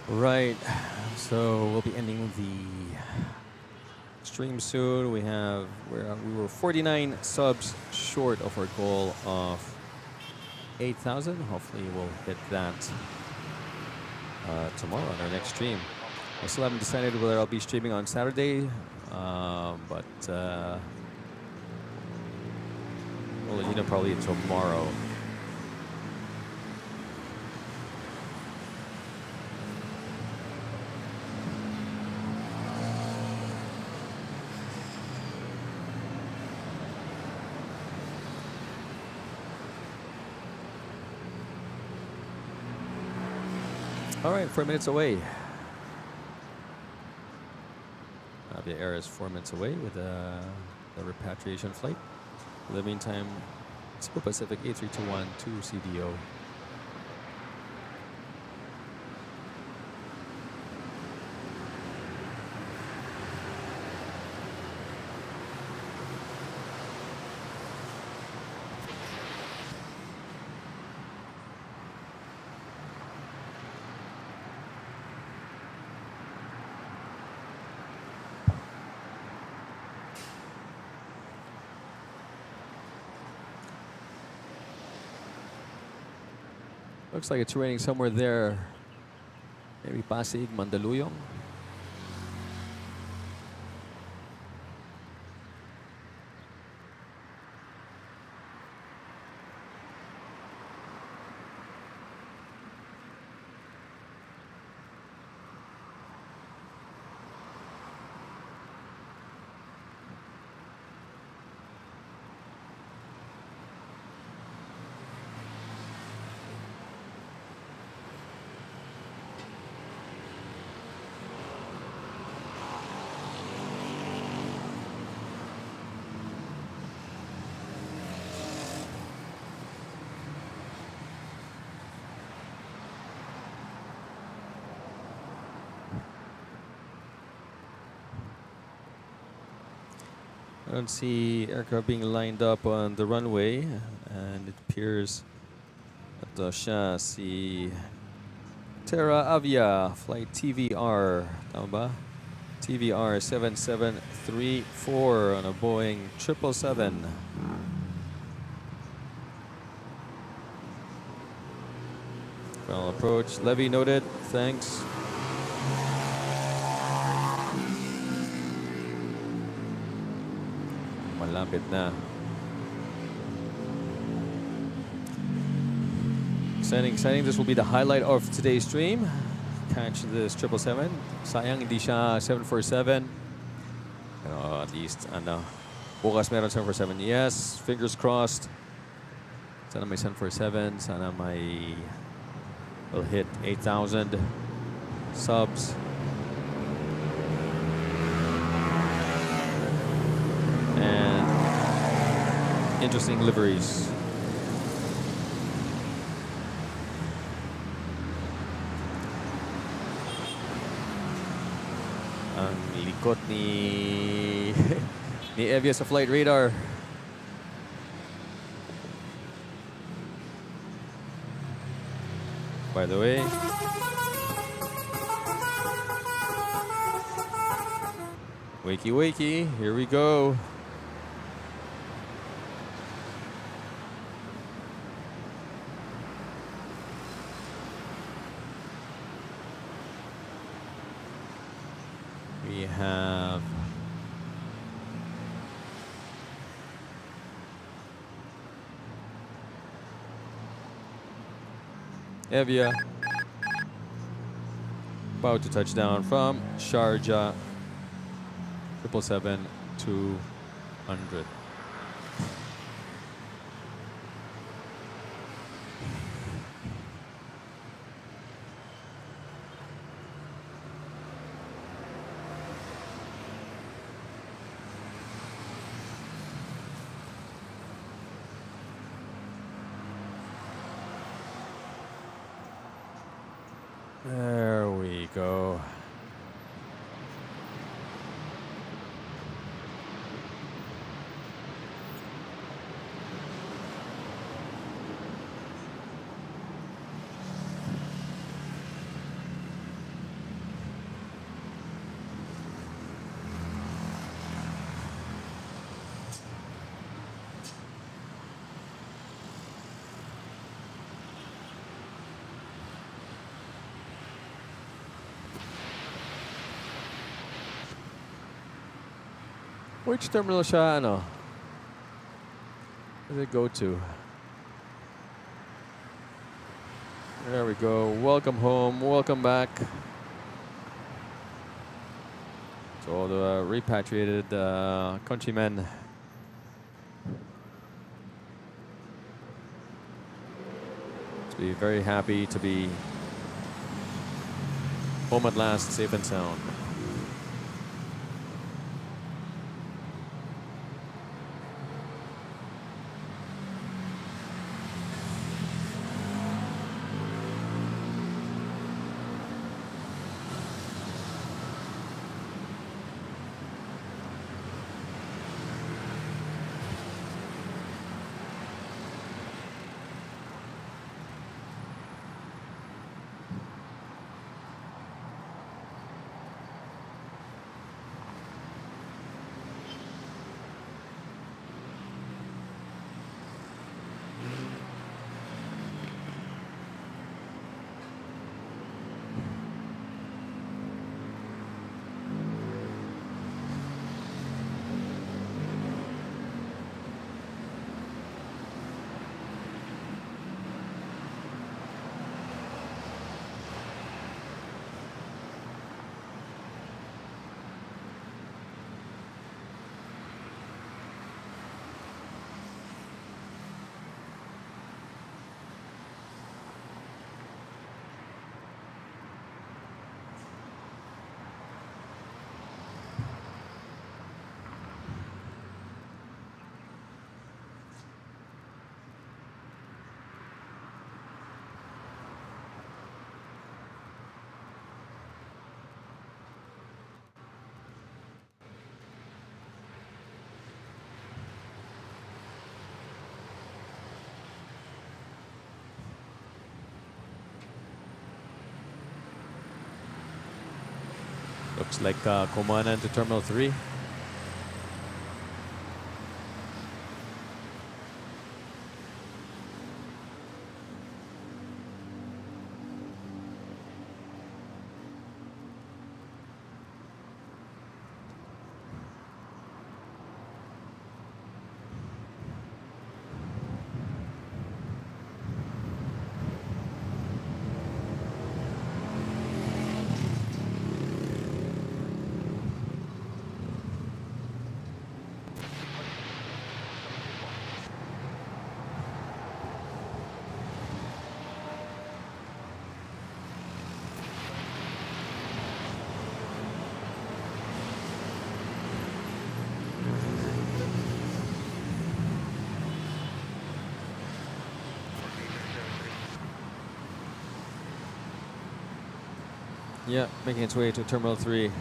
Right, so we'll be ending the stream soon. We were 49 subs short of our goal of 8,000. Hopefully we'll hit that tomorrow on our next stream. I still haven't decided whether I'll be streaming on Saturday, but we'll let you know probably tomorrow. All right, 4 minutes away. Avia Air is 4 minutes away with the repatriation flight. In the meantime, Cebu Pacific 8321 to CDO. Looks like it's raining somewhere there. Maybe Pasig, Mandaluyong. I don't see aircraft being lined up on the runway, and it appears that siya si Terra Avia flight TVR, tama ba? TVR 7734 on a Boeing 777. Final approach, levy noted, thanks. Malapit na. Exciting. This will be the highlight of today's stream. Catch this 777. Sayang hindi siya 747. At least, bukas meron 747. Yes, fingers crossed. Sana may 747. Sana may will hit 8,000 subs. And interesting liveries. Ang likot ni Evia sa flight radar. By the way, wakey, here we go. We have Avia about to touch down from Sharjah 777-200. There we go. Which terminal siya, Where did it go to? There we go. Welcome home. Welcome back. To all the repatriated countrymen. To be very happy to be Home at last, safe and sound. Looks like Kumanan to Terminal 3. Yeah, making its way to Terminal 3.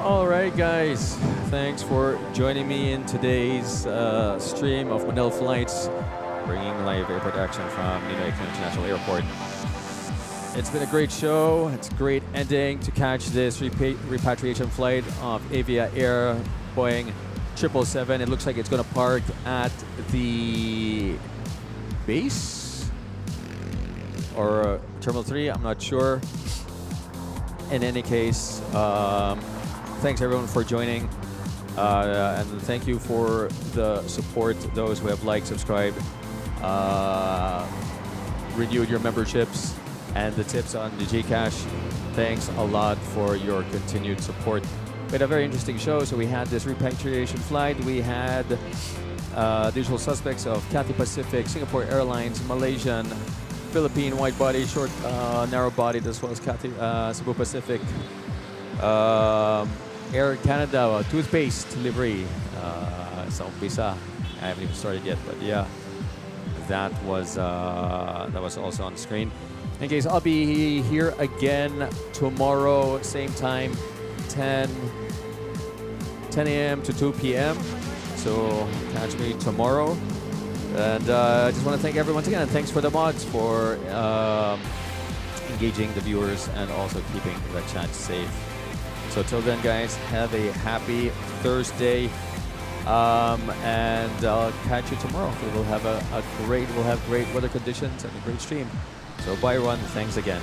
Alright guys, thanks for joining me in today's stream of Manila.FLIGHTS, bringing live airport action from Ninoy International Airport. It's been a great show. It's a great ending to catch this repatriation flight of Avia Air Boeing 777. It looks like it's going to park at the base or Terminal 3, I'm not sure. In any case, thanks everyone for joining, and thank you for the support, those who have liked, subscribed, renewed your memberships, and the tips on the Gcash. Thanks a lot for your continued support. We had a very interesting show. So we had this repatriation flight. We had the usual suspects of Cathay Pacific, Singapore Airlines, Malaysian, Philippine wide body, short narrow body, as well as Cathay Cebu Pacific. Air Canada toothpaste delivery sa umpisa. I haven't even started yet, but yeah, that was also on the screen. In case, I'll be here again tomorrow, same time, 10 a.m. to 2 p.m. So catch me tomorrow. And I just want to thank everyone once again, and thanks for the mods for engaging the viewers and also keeping the chat safe. So till then, guys, have a happy Thursday. And I'll catch you tomorrow. We'll have great weather conditions and a great stream. So bye, everyone. Thanks again.